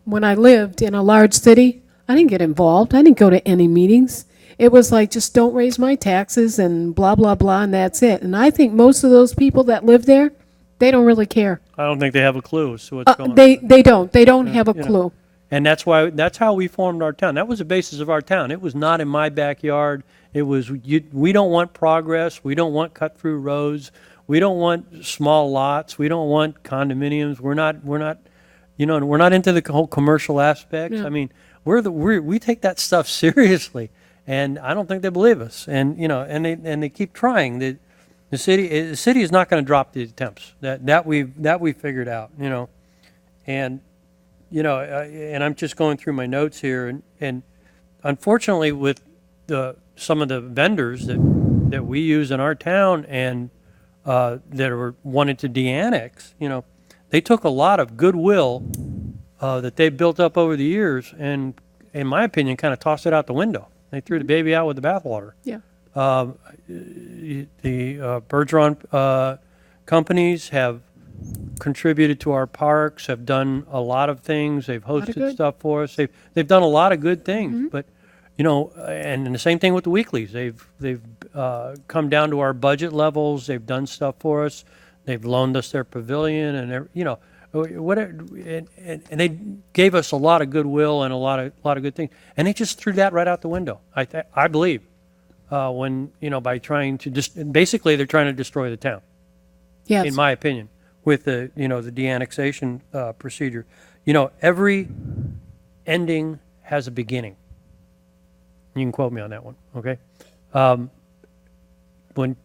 when I lived in a large city, I didn't get involved. I didn't go to any meetings. It was like, just don't raise my taxes and blah, blah, blah, and that's it. And I think most of those people that live there, they don't really care. I don't think they have a clue as to what's going on. They don't. They don't have a clue. And that's how we formed our town. That was the basis of our town. It was not in my backyard. It was, we don't want progress. We don't want cut-through roads. We don't want small lots. We don't want condominiums. We're not into the whole commercial aspects. Yeah. I mean, we take that stuff seriously, and I don't think they believe us. And and they keep trying. The city is not going to drop the attempts that we figured out. And I'm just going through my notes here, and unfortunately, with some of the vendors that we use in our town and that wanted to de-annex, they took a lot of goodwill that they built up over the years, and in my opinion, kind of tossed it out the window. They threw the baby out with the bathwater. Yeah. The Bergeron companies have contributed to our parks, have done a lot of things. They've hosted stuff for us. They've done a lot of good things. But and the same thing with the weeklies. They've come down to our budget levels. They've done stuff for us. They've loaned us their pavilion, and whatever, and they gave us a lot of goodwill and a lot of good things. And they just threw that right out the window. I believe. When by trying to basically they're trying to destroy the town. Yes. In my opinion, with the the de-annexation procedure, every ending has a beginning. You can quote me on that one, okay? When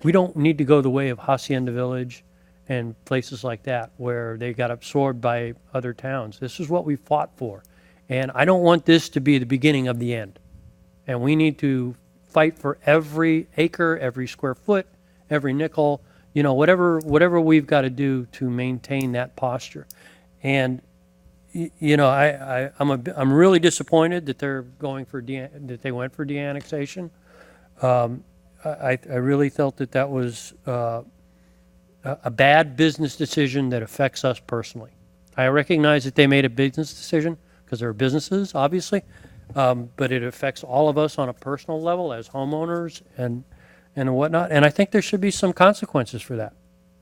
we don't need to go the way of Hacienda Village and places like that where they got absorbed by other towns. This is what we fought for, and I don't want this to be the beginning of the end. And we need to fight for every acre, every square foot, every nickel, whatever we've got to do to maintain that posture. And I'm really disappointed that they're going for that they went for de-annexation. I really felt that was a bad business decision that affects us personally. I recognize that they made a business decision because they're businesses, obviously. But it affects all of us on a personal level as homeowners and whatnot. And I think there should be some consequences for that.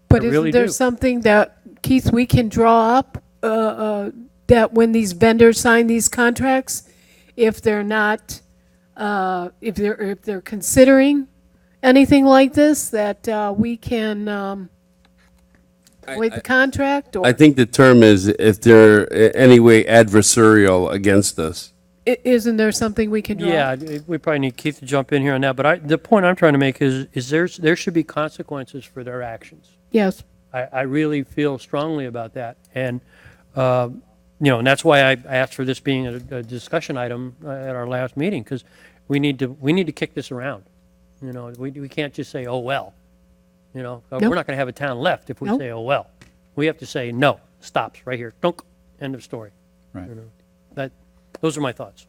But isn't there something that, Keith, we can draw up that when these vendors sign these contracts, if they're not, if they're considering anything like this, that we can void the contract? Or I think the term is if they're any way adversarial against us. Isn't there something we can draw? Yeah, we probably need Keith to jump in here on that. But the point I'm trying to make is there should be consequences for their actions. Yes. I really feel strongly about that. And, and that's why I asked for this being a discussion item at our last meeting, because we need to kick this around. We can't just say, oh, well, Nope. We're not going to have a town left if we Nope. say, oh, well. We have to say, no, stops right here. Don't, end of story. Right. Those are my thoughts.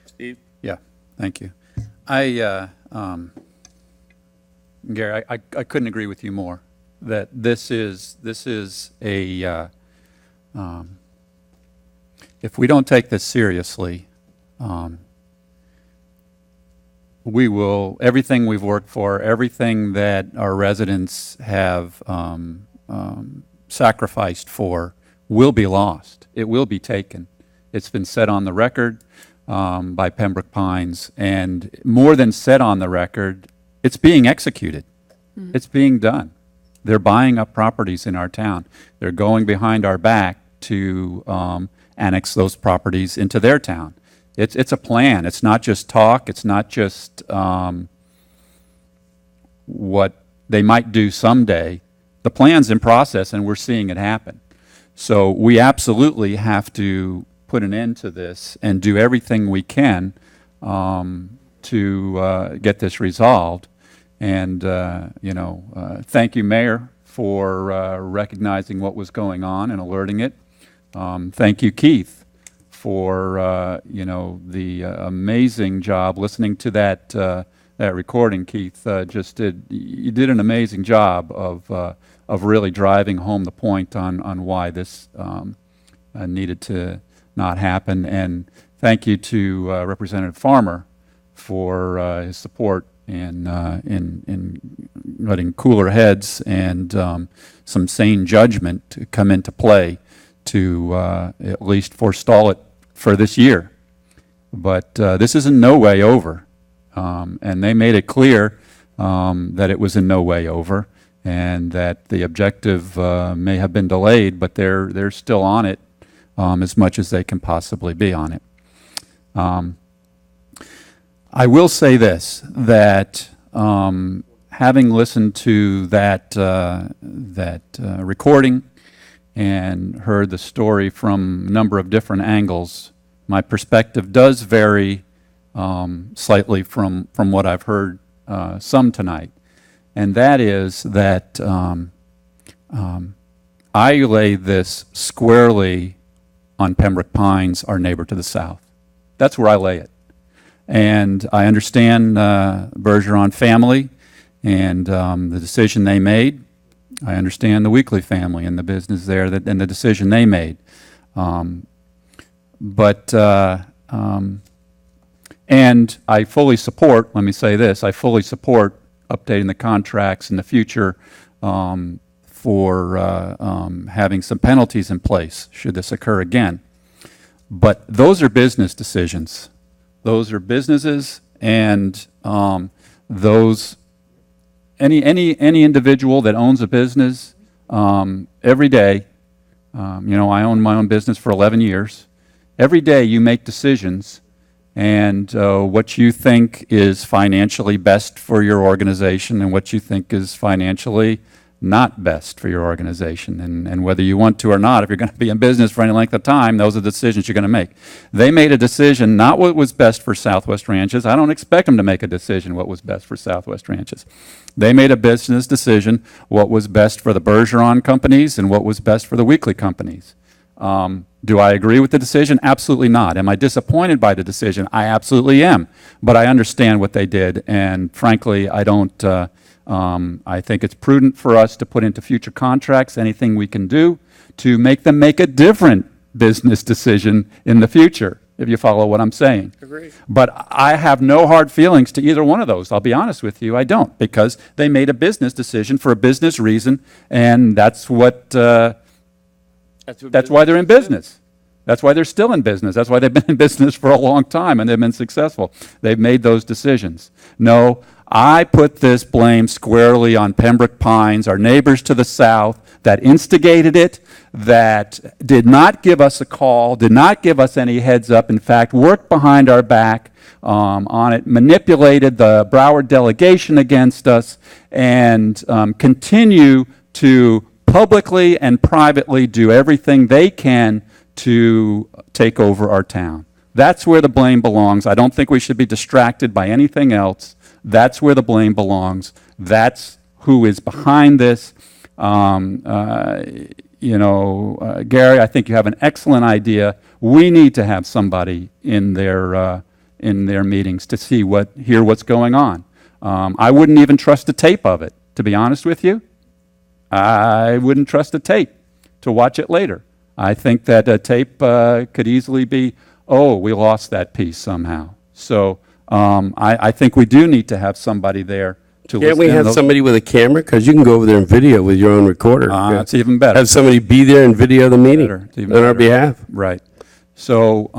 Steve? Yeah, thank you. Gary, I couldn't agree with you more, that this is a, if we don't take this seriously, we will, everything we've worked for, everything that our residents have sacrificed for will be lost. It will be taken. It's been said on the record by Pembroke Pines, and more than said on the record, it's being executed. It's being done. They're buying up properties in our town. They're going behind our back to annex those properties into their town. It's a plan. It's not just talk. It's not just what they might do someday. The plan's in process, and we're seeing it happen. So we absolutely have to put an end to this and do everything we can to get this resolved. And, thank you, Mayor, for recognizing what was going on and alerting it. Thank you, Keith, for, the amazing job listening to that recording. Keith you did an amazing job of really driving home the point on why this needed to not happen. And thank you to Representative Farmer for his support in letting cooler heads and some sane judgment come into play to at least forestall it for this year. But this is in no way over, and they made it clear that it was in no way over, and that the objective may have been delayed, but they're still on it as much as they can possibly be on it. I will say this, that having listened to that recording and heard the story from a number of different angles, my perspective does vary slightly from what I've heard some tonight. And that is that I lay this squarely on Pembroke Pines, our neighbor to the south. That's where I lay it. And I understand Bergeron family and the decision they made. I understand the Weekly family and the business there and the decision they made. And I fully support, let me say this, I fully support updating the contracts in the future for having some penalties in place should this occur again. But those are business decisions. Those are businesses, and those any individual that owns a business every day. I own my own business for 11 years. Every day you make decisions, and what you think is financially best for your organization, and what you think is financially not best for your organization, and whether you want to or not, if you're going to be in business for any length of time, those are the decisions you're going to make. They made a decision, not what was best for Southwest Ranches. I don't expect them to make a decision what was best for Southwest Ranches. They made a business decision what was best for the Bergeron companies and what was best for the Weekly companies. Do I agree with the decision? Absolutely not. Am I disappointed by the decision? I absolutely am. But I understand what they did, and frankly, I don't. I think it's prudent for us to put into future contracts anything we can do to make them make a different business decision in the future, if you follow what I'm saying. Agreed. But I have no hard feelings to either one of those. I'll be honest with you, I don't, because they made a business decision for a business reason, and that's what. That's why they're in business. That's why they're still in business. That's why they've been in business for a long time and they've been successful. They've made those decisions. No, I put this blame squarely on Pembroke Pines, our neighbors to the south, that instigated it, that did not give us a call, did not give us any heads up, in fact, worked behind our back on it, manipulated the Broward delegation against us, and continue to publicly and privately do everything they can to take over our town. That's where the blame belongs. I don't think we should be distracted by anything else. That's where the blame belongs. That's who is behind this. Gary, I think you have an excellent idea. We need to have somebody in their meetings to hear what's going on. I wouldn't even trust a tape of it, to be honest with you. I wouldn't trust a tape to watch it later. I think that a tape could easily be, oh, we lost that piece somehow. So I think we do need to have somebody there to listen. Can't we have somebody with a camera? Because you can go over there and video with your own recorder. It's even better. Have somebody be there and video the meeting on our behalf. Right. So,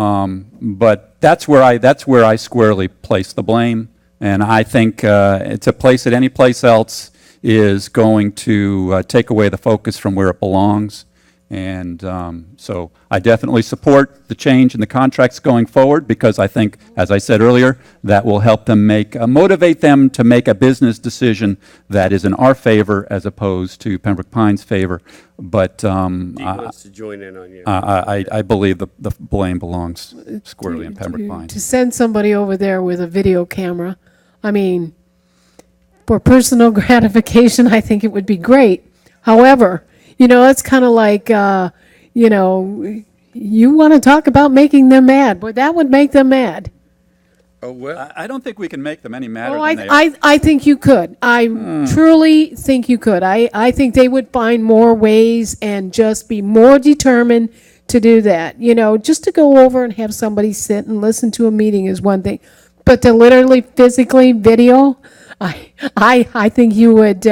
but that's where I squarely place the blame, and I think to place it any place else is going to take away the focus from where it belongs. And so I definitely support the change in the contracts going forward, because I think, as I said earlier, that will help them motivate them to make a business decision that is in our favor as opposed to Pembroke Pines' favor. But He wants to join in on you. I believe the blame belongs squarely in Pembroke Pines. To send somebody over there with a video camera, I mean, for personal gratification, I think it would be great. However, it's kind of like, you want to talk about making them mad. Boy, that would make them mad. Oh, well. I don't think we can make them any madder Oh, than they are. I think you could. I truly think you could. I think they would find more ways and just be more determined to do that. Just to go over and have somebody sit and listen to a meeting is one thing. But to literally, physically video, I think you would...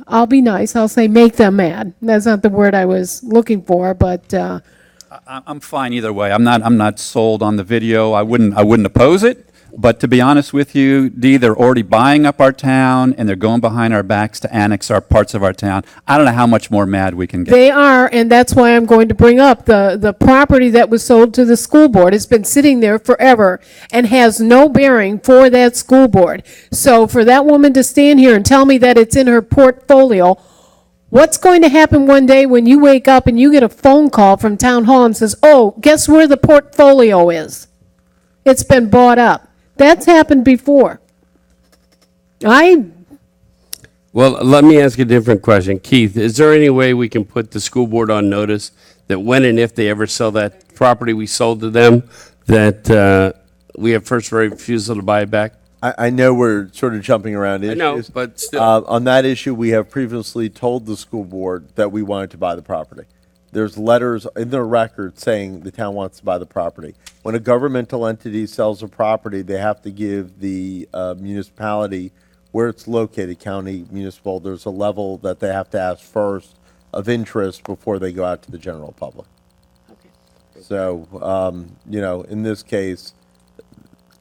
I'll be nice. I'll say make them mad. That's not the word I was looking for, but I'm fine either way. I'm not sold on the video. I wouldn't oppose it. But to be honest with you, Dee, they're already buying up our town and they're going behind our backs to annex our parts of our town. I don't know how much more mad we can get. they are, and that's why I'm going to bring up the property that was sold to the school board. It's been sitting there forever and has no bearing for that school board. So for that woman to stand here and tell me that it's in her portfolio, what's going to happen one day when you wake up and you get a phone call from town hall and says, oh, guess where the portfolio is? It's been bought up. That's happened before. Well, let me ask a different question. Keith, is there any way we can put the school board on notice that when and if they ever sell that property we sold to them, that we have first refusal to buy it back? I know we're sort of jumping around issues. I know, but still. On that issue, we have previously told the school board that we wanted to buy the property. There's letters in the record saying the town wants to buy the property. When a governmental entity sells a property, they have to give the municipality where it's located, county, municipal, there's a level that they have to ask first of interest before they go out to the general public. So, in this case,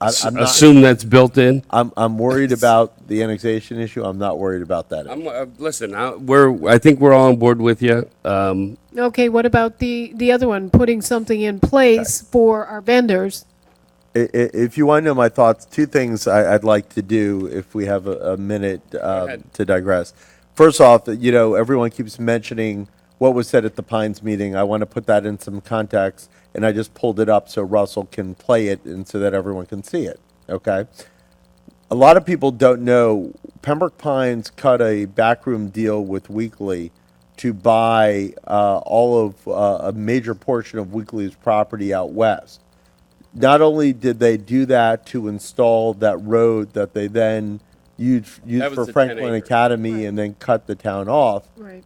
I'm not, assume that's built in? I'm worried about the annexation issue. I'm not worried about that issue. Listen, I think we're all on board with you. Okay, what about the other one, putting something in place for our vendors? If you want to know my thoughts, two things I'd like to do if we have a minute to digress. First off, everyone keeps mentioning what was said at the Pines meeting. I want to put that in some context, and I just pulled it up so Russell can play it and so that everyone can see it, okay? A lot of people don't know Pembroke Pines cut a backroom deal with Weekly to buy all of a major portion of Weekly's property out west. Not only did they do that to install that road that they then used for Franklin Academy and then cut the town off, Right.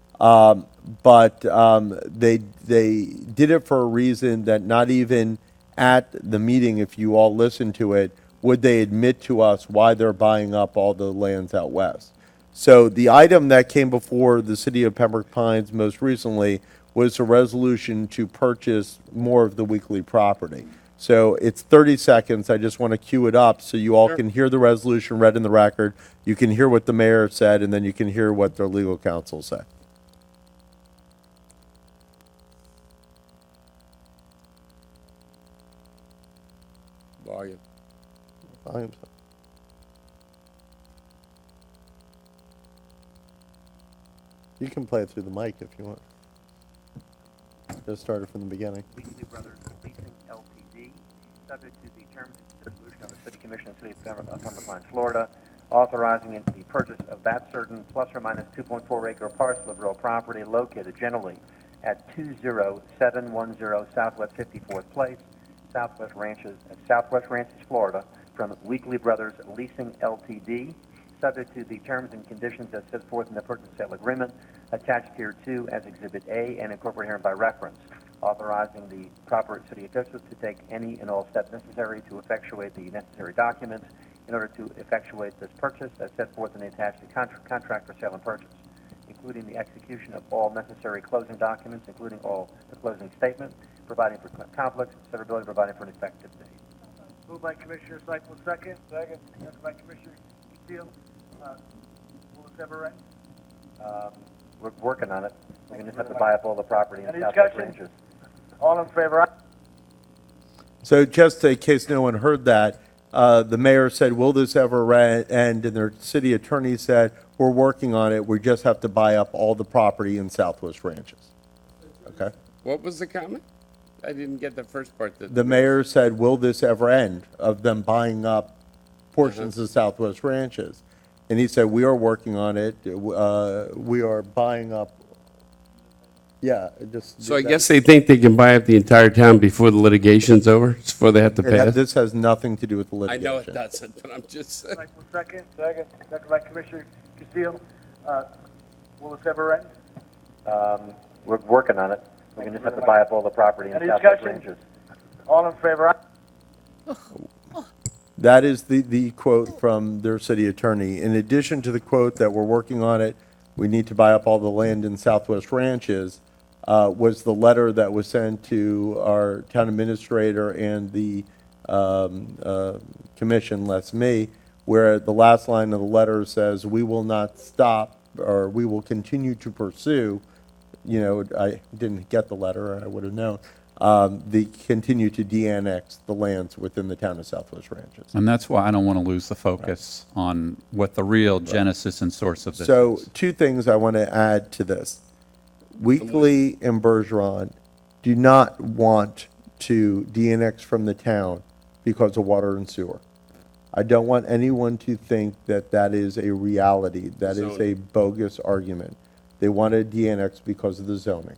but they did it for a reason that not even at the meeting, if you all listen to it, would they admit to us why they're buying up all the lands out west. So the item that came before the city of Pembroke Pines most recently was a resolution to purchase more of the Weekly property. So it's 30 seconds. I just want to cue it up so you all can hear the resolution read in the record. You can hear what the mayor said, and then you can hear what their legal counsel said. Volume. Volume. You can play it through the mic if you want. Just start it from the beginning. Weekly Brothers Leasing Ltd., subject to the terms and resolution of the City Commission of the City of Pembroke Pines, Florida. authorizing the purchase of that certain plus or minus 2.4 acre parcel of real property located generally at 20710 Southwest 54th Place, Southwest Ranches, Florida, from Weekly Brothers Leasing Ltd., subject to the terms and conditions as set forth in the purchase and sale agreement attached here to as Exhibit A and incorporated herein by reference, authorizing the proper city officials to take any and all steps necessary to effectuate the necessary documents in order to effectuate this purchase as set forth in the attached contract for sale and purchase, including the execution of all necessary closing documents, including all the closing statement, providing for conflicts, severability, providing for an effective date. Moved by Commissioner Cyple, second. Second by Commissioner Steele. Will this ever end? We're working on it. We're going to just have to buy up all the property in Any Southwest discussion? Ranges. All in favor? Aye. So just in case no one heard that, the mayor said, will this ever end? And their city attorney said, we're working on it. We just have to buy up all the property in Southwest Ranches. Okay? What was the comment? I didn't get the first part. The mayor said, will this ever end, of them buying up portions of Southwest Ranches? And he said, we are working on it. We are buying up. Yeah, just. So I guess they think they can buy up the entire town before the litigation's over, before they have to pay us? This has nothing to do with the I litigation. know it doesn't, but I'm just saying. Cyple, second. Second by Commissioner Steele. Will this ever end? We're working on it. We're going to just have to buy up all the property in Any Southwest discussion? Ranges. All in favor? Aye. That is the quote from their city attorney. In addition to the quote that we're working on it, we need to buy up all the land in Southwest Ranches, was the letter that was sent to our town administrator and the commission, less me, where the last line of the letter says, we will not stop, or we will continue to pursue. You know, I didn't get the letter, or I would have known. Continue to de-annex the lands within the town of Southwest Ranches. And that's why I don't want to lose the focus on what the real genesis and source of this So, is. two things I want to add to this. Weekly and Bergeron do not want to de-annex from the town because of water and sewer. I don't want anyone to think that that is a reality. That is a bogus argument. They want to de-annex because of the zoning.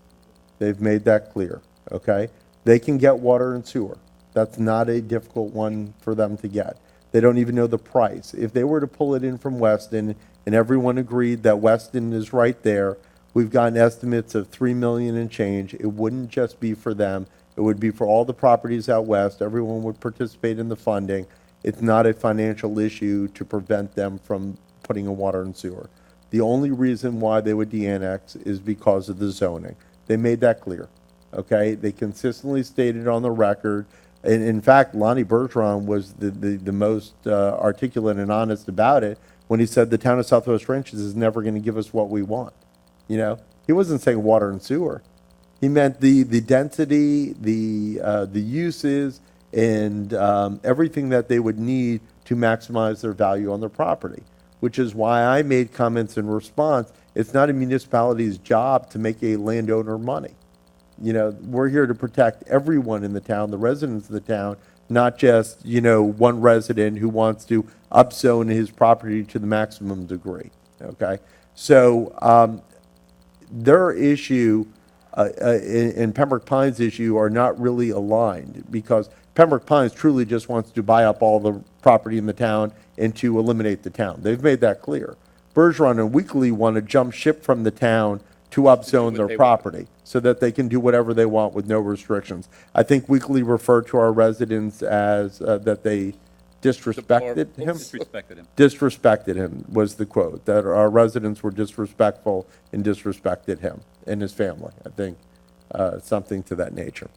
They've made that clear, okay? They can get water and sewer. That's not a difficult one for them to get. They don't even know the price. If they were to pull it in from Weston, and everyone agreed that Weston is right there, we've gotten estimates of $3 million and change. It wouldn't just be for them. It would be for all the properties out west. Everyone would participate in the funding. It's not a financial issue to prevent them from putting in water and sewer. The only reason why they would de-annex is because of the zoning. They made that clear, okay? They consistently stated on the record, and in fact, Lonnie Bergeron was the most articulate and honest about it when he said the town of Southwest Ranches is never going to give us what we want. You know, he wasn't saying water and sewer. He meant the density, the uses, and everything that they would need to maximize their value on their property, which is why I made comments in response. It's not a municipality's job to make a landowner money. You know, we're here to protect everyone in the town, the residents of the town, not just, you know, one resident who wants to upzone his property to the maximum degree, okay? So their issue and Pembroke Pines' issue are not really aligned, because Pembroke Pines truly just wants to buy up all the property in the town and to eliminate the town. They've made that clear. Bergeron and Weekly want to jump ship from the town to upzone their property so that they can do whatever they want with no restrictions. I think Weekly referred to our residents as that they disrespected him. Disrespected him. Disrespected him was the quote, that our residents were disrespectful and disrespected him and his family. I think something to that nature.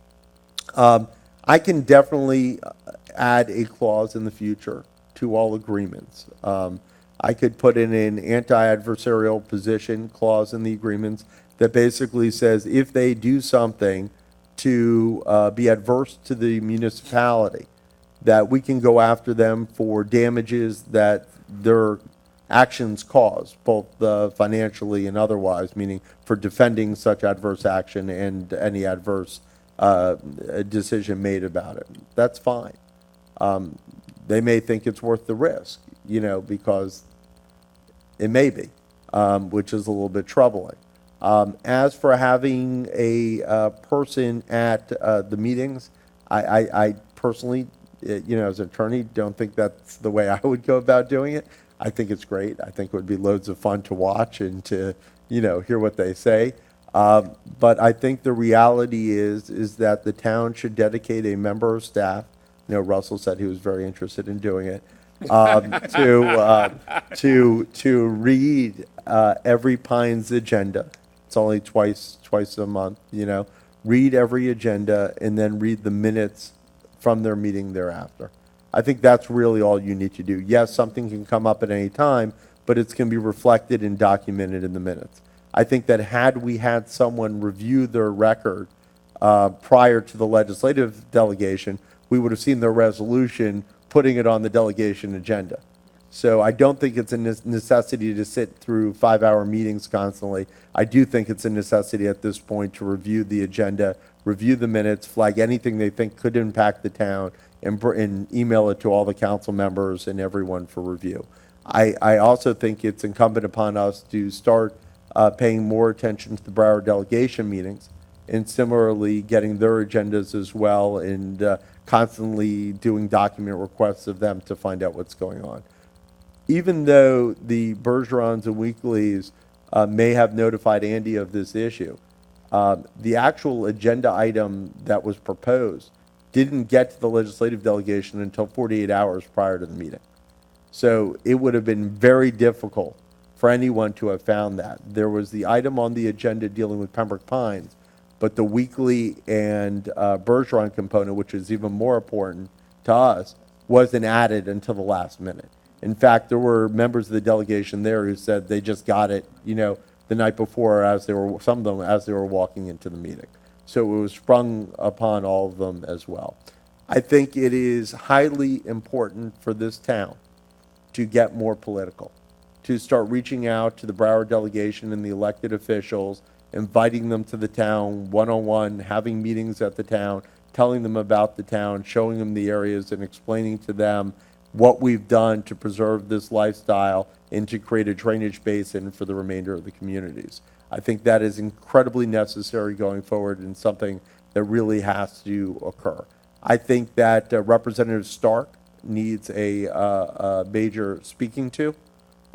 I can definitely add a clause in the future to all agreements. I could put in an anti-adversarial position clause in the agreements that basically says if they do something to be adverse to the municipality, that we can go after them for damages that their actions cause, both financially and otherwise, meaning for defending such adverse action and any adverse decision made about it. That's fine. They may think it's worth the risk, you know, because It may be, which is a little bit troubling. As for having a person at the meetings, I personally, as an attorney, don't think that's the way I would go about doing it. I think it's great. I think it would be loads of fun to watch and to, hear what they say. But I think the reality is that the town should dedicate a member of staff. Russell said he was very interested in doing it. To read every Pines agenda. It's only twice a month. Read every agenda and then read the minutes from their meeting thereafter. I think that's really all you need to do. Yes, something can come up at any time, but it's going to be reflected and documented in the minutes. I think that had we had someone review their record prior to the legislative delegation, we would have seen their resolution putting it on the delegation agenda. So I don't think it's a necessity to sit through 5-hour meetings constantly. I do think it's a necessity at this point to review the agenda, review the minutes, flag anything they think could impact the town, and email it to all the council members and everyone for review. I also think it's incumbent upon us to start paying more attention to the Broward delegation meetings, and similarly getting their agendas as well, and constantly doing document requests of them to find out what's going on. Even though the Bergerons and Weeklies may have notified Andy of this issue, the actual agenda item that was proposed didn't get to the legislative delegation until 48 hours prior to the meeting. So it would have been very difficult for anyone to have found that. There was the item on the agenda dealing with Pembroke Pines, but the Weekly and Bergeron component, which is even more important to us, wasn't added until the last minute. In fact, there were members of the delegation there who said they just got it, the night before, some of them as they were walking into the meeting. So it was sprung upon all of them as well. I think it is highly important for this town to get more political, to start reaching out to the Broward delegation and the elected officials, inviting them to the town one-on-one, having meetings at the town, telling them about the town, showing them the areas, and explaining to them what we've done to preserve this lifestyle and to create a drainage basin for the remainder of the communities. I think that is incredibly necessary going forward and something that really has to occur. I think that Representative Stark needs a major speaking to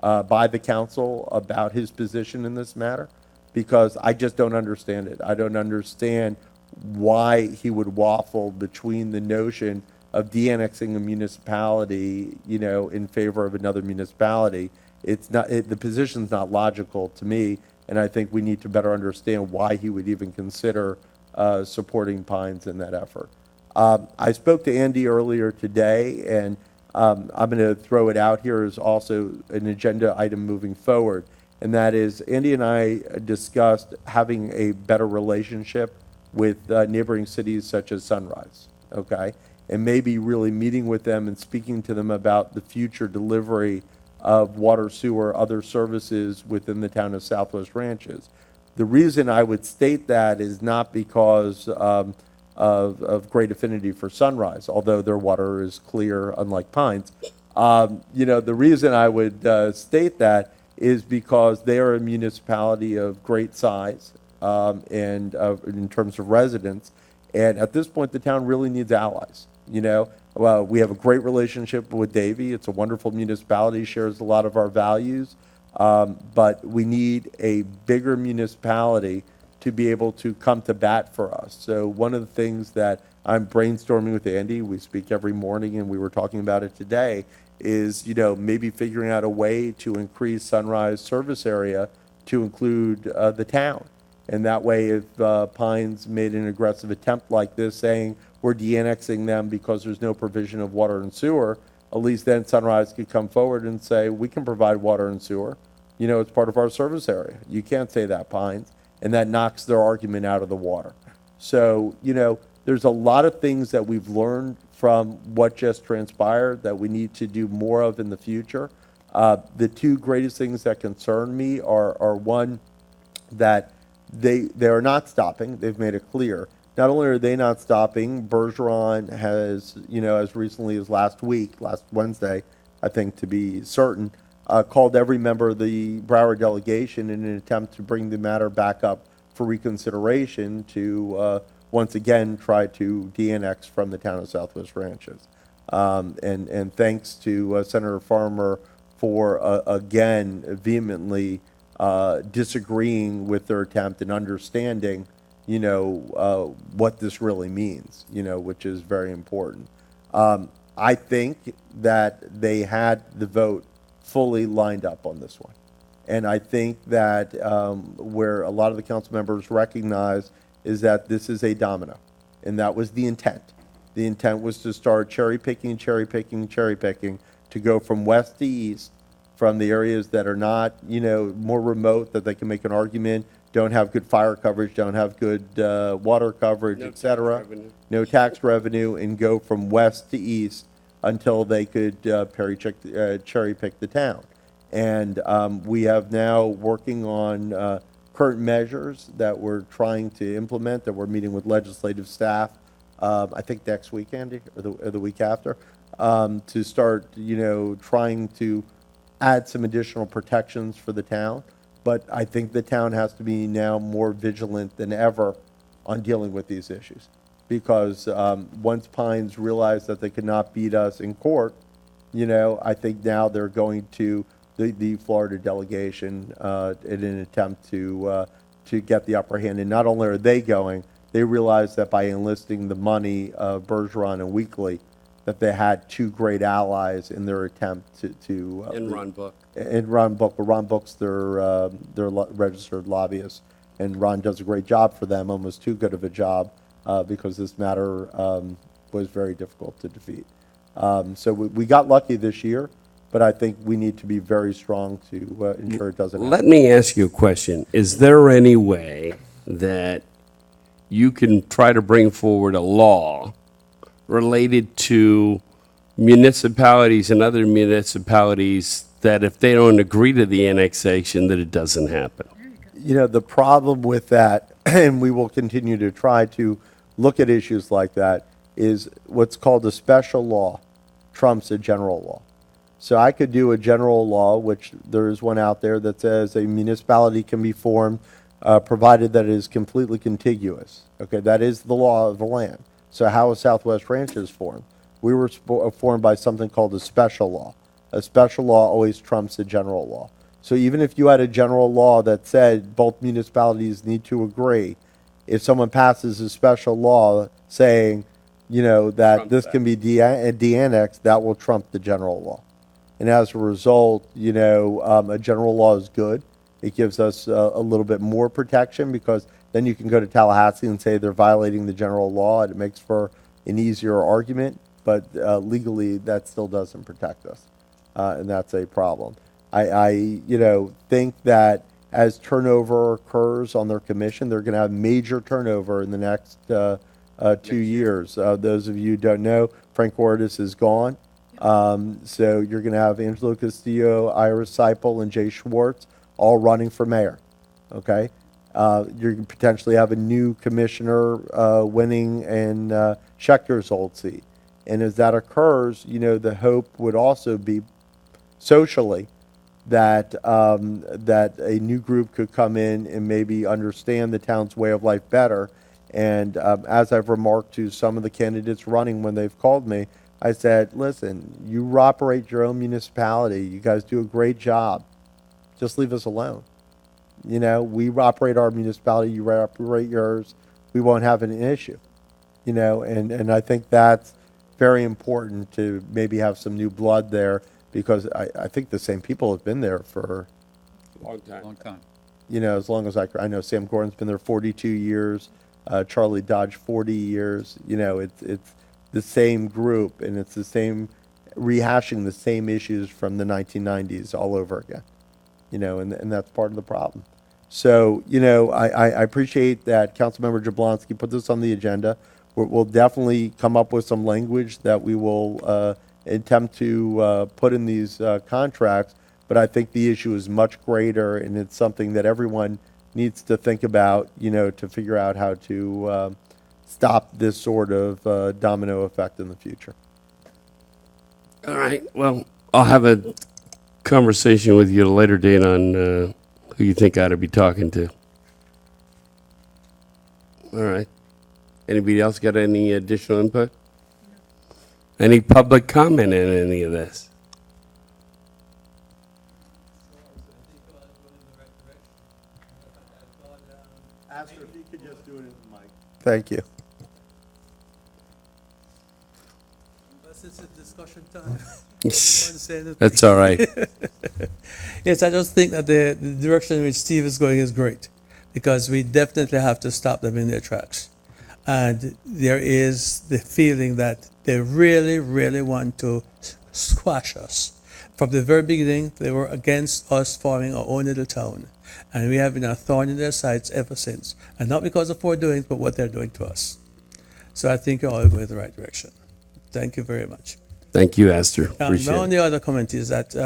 by the council about his position in this matter, because I just don't understand it. I don't understand why he would waffle between the notion of de-annexing a municipality, in favor of another municipality. It's not, the position's not logical to me, and I think we need to better understand why he would even consider supporting Pines in that effort. I spoke to Andy earlier today, and I'm going to throw it out here as also an agenda item moving forward, and that is Andy and I discussed having a better relationship with neighboring cities such as Sunrise, okay? And maybe really meeting with them and speaking to them about the future delivery of water, sewer, other services within the town of Southwest Ranches. The reason I would state that is not because of great affinity for Sunrise, although their water is clear, unlike Pines. The reason I would state that is because they are a municipality of great size and in terms of residents. And at this point, the town really needs allies. Well, we have a great relationship with Davie. It's a wonderful municipality, shares a lot of our values. But we need a bigger municipality to be able to come to bat for us. So one of the things that I'm brainstorming with Andy, we speak every morning and we were talking about it today, is, maybe figuring out a way to increase Sunrise service area to include the town. And that way, if Pines made an aggressive attempt like this, saying we're de-annexing them because there's no provision of water and sewer, at least then Sunrise could come forward and say, we can provide water and sewer. It's part of our service area. You can't say that, Pines. And that knocks their argument out of the water. So, there's a lot of things that we've learned from what just transpired that we need to do more of in the future. The two greatest things that concern me are one, that they are not stopping. They've made it clear. Not only are they not stopping, Bergeron has, as recently as last Wednesday, I think to be certain, called every member of the Broward delegation in an attempt to bring the matter back up for reconsideration to once again try to de-annex from the town of Southwest Ranches. And thanks to Senator Farmer for again vehemently disagreeing with their attempt and understanding, what this really means, which is very important. I think that they had the vote fully lined up on this one. And I think that where a lot of the council members recognize is that this is a domino, and that was the intent. The intent was to start cherry picking to go from west to east, from the areas that are not, more remote, that they can make an argument, don't have good fire coverage, don't have good water coverage, et cetera, no tax revenue, and go from west to east until they could cherry pick the town. And we have now working on current measures that we're trying to implement, that we're meeting with legislative staff, I think next week, Andy, or the week after, to start, trying to add some additional protections for the town. But I think the town has to be now more vigilant than ever on dealing with these issues. Because once Pines realized that they could not beat us in court, I think now they're going to the Florida delegation in an attempt to get the upper hand. And not only are they going, they realized that by enlisting the money of Bergeron and Weekly, that they had two great allies in their attempt to And Ron Book. And Ron Book, but Ron Book's their registered lobbyist, and Ron does a great job for them, almost too good of a job, because this matter was very difficult to defeat. So we got lucky this year, but I think we need to be very strong to ensure it doesn't happen. Let me ask you a question. Is there any way that you can try to bring forward a law related to municipalities and other municipalities that if they don't agree to the annexation, that it doesn't happen? The problem with that, and we will continue to try to look at issues like that, is what's called a special law trumps a general law. So I could do a general law, which there is one out there that says a municipality can be formed provided that it is completely contiguous. Okay, that is the law of the land. So how was Southwest Ranches formed? We were formed by something called a special law. A special law always trumps a general law. So even if you had a general law that said both municipalities need to agree, if someone passes a special law saying, that this can be de-annexed, that will trump the general law. And as a result, a general law is good. It gives us a little bit more protection, because then you can go to Tallahassee and say they're violating the general law, and it makes for an easier argument. But legally, that still doesn't protect us, and that's a problem. I think that as turnover occurs on their commission, they're going to have major turnover in the next 2 years. Those of you who don't know, Frank Ortis is gone. So you're going to have Angelo Castillo, Iris Seipel, and Jay Schwartz all running for mayor. Okay? You're going to potentially have a new commissioner winning in Schechter's old seat. And as that occurs, the hope would also be socially that that a new group could come in and maybe understand the town's way of life better. And as I've remarked to some of the candidates running when they've called me, I said, listen, you operate your own municipality. You guys do a great job. Just leave us alone. We operate our municipality, you operate yours. We won't have an issue. And I think that's very important to maybe have some new blood there, because I think the same people have been there for Long time. Long time. as long as I know. Sam Gordon's been there 42 years, Charlie Dodge 40 years. It's the same group, and it's the same, rehashing the same issues from the 1990s all over again. And that's part of the problem. So, I appreciate that Councilmember Jablonski put this on the agenda. We'll definitely come up with some language that we will attempt to put in these contracts, but I think the issue is much greater, and it's something that everyone needs to think about, to figure out how to stop this sort of domino effect in the future. All right. Well, I'll have a conversation with you at a later date on who you think I ought to be talking to. All right. Anybody else got any additional input? Any public comment on any of this? Thank you. Since it's discussion time. That's all right. Yes, I just think that the direction in which Steve is going is great, because we definitely have to stop them in their tracks. And there is the feeling that they really, really want to squash us. From the very beginning, they were against us forming our own little town. And we have been a thorn in their sides ever since. And not because of what we're doing, but what they're doing to us. So I think you're all going in the right direction. Thank you very much. Thank you, Esther. Appreciate My it. only other comment is that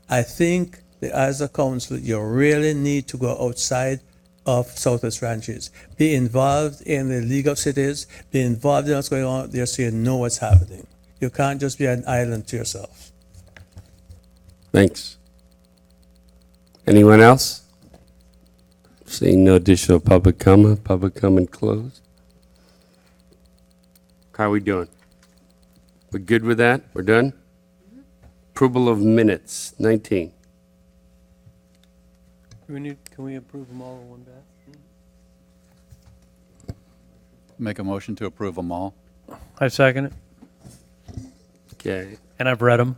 I think that as a council, you really need to go outside of Southwest Ranches. Be involved in the League of Cities. Be involved in what's going on out there so you know what's happening. You can't just be an island to yourself. Thanks. Anyone else? Seeing no additional public comment closed. How are we doing? We good with that? We're done? Approval of minutes, 19. Can we approve them all in one batch? Make a motion to approve them all. I second it, Okay. and I've read them.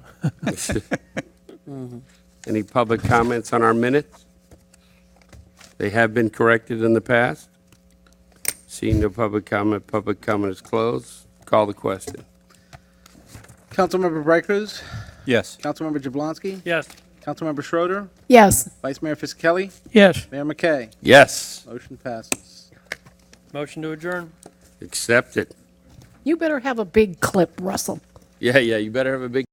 Any public comments on our minutes? They have been corrected in the past. Seeing no public comment is closed. Call the question. Councilmember Bright Cruz? Yes. Councilmember Jablonski? Yes. Councilmember Schroeder? Yes. Vice Mayor Fisickelli? Yes. Mayor McKay? Yes. Motion passes. Motion to adjourn. Accept it. You better have a big clip, Russell. Yeah, you better have a big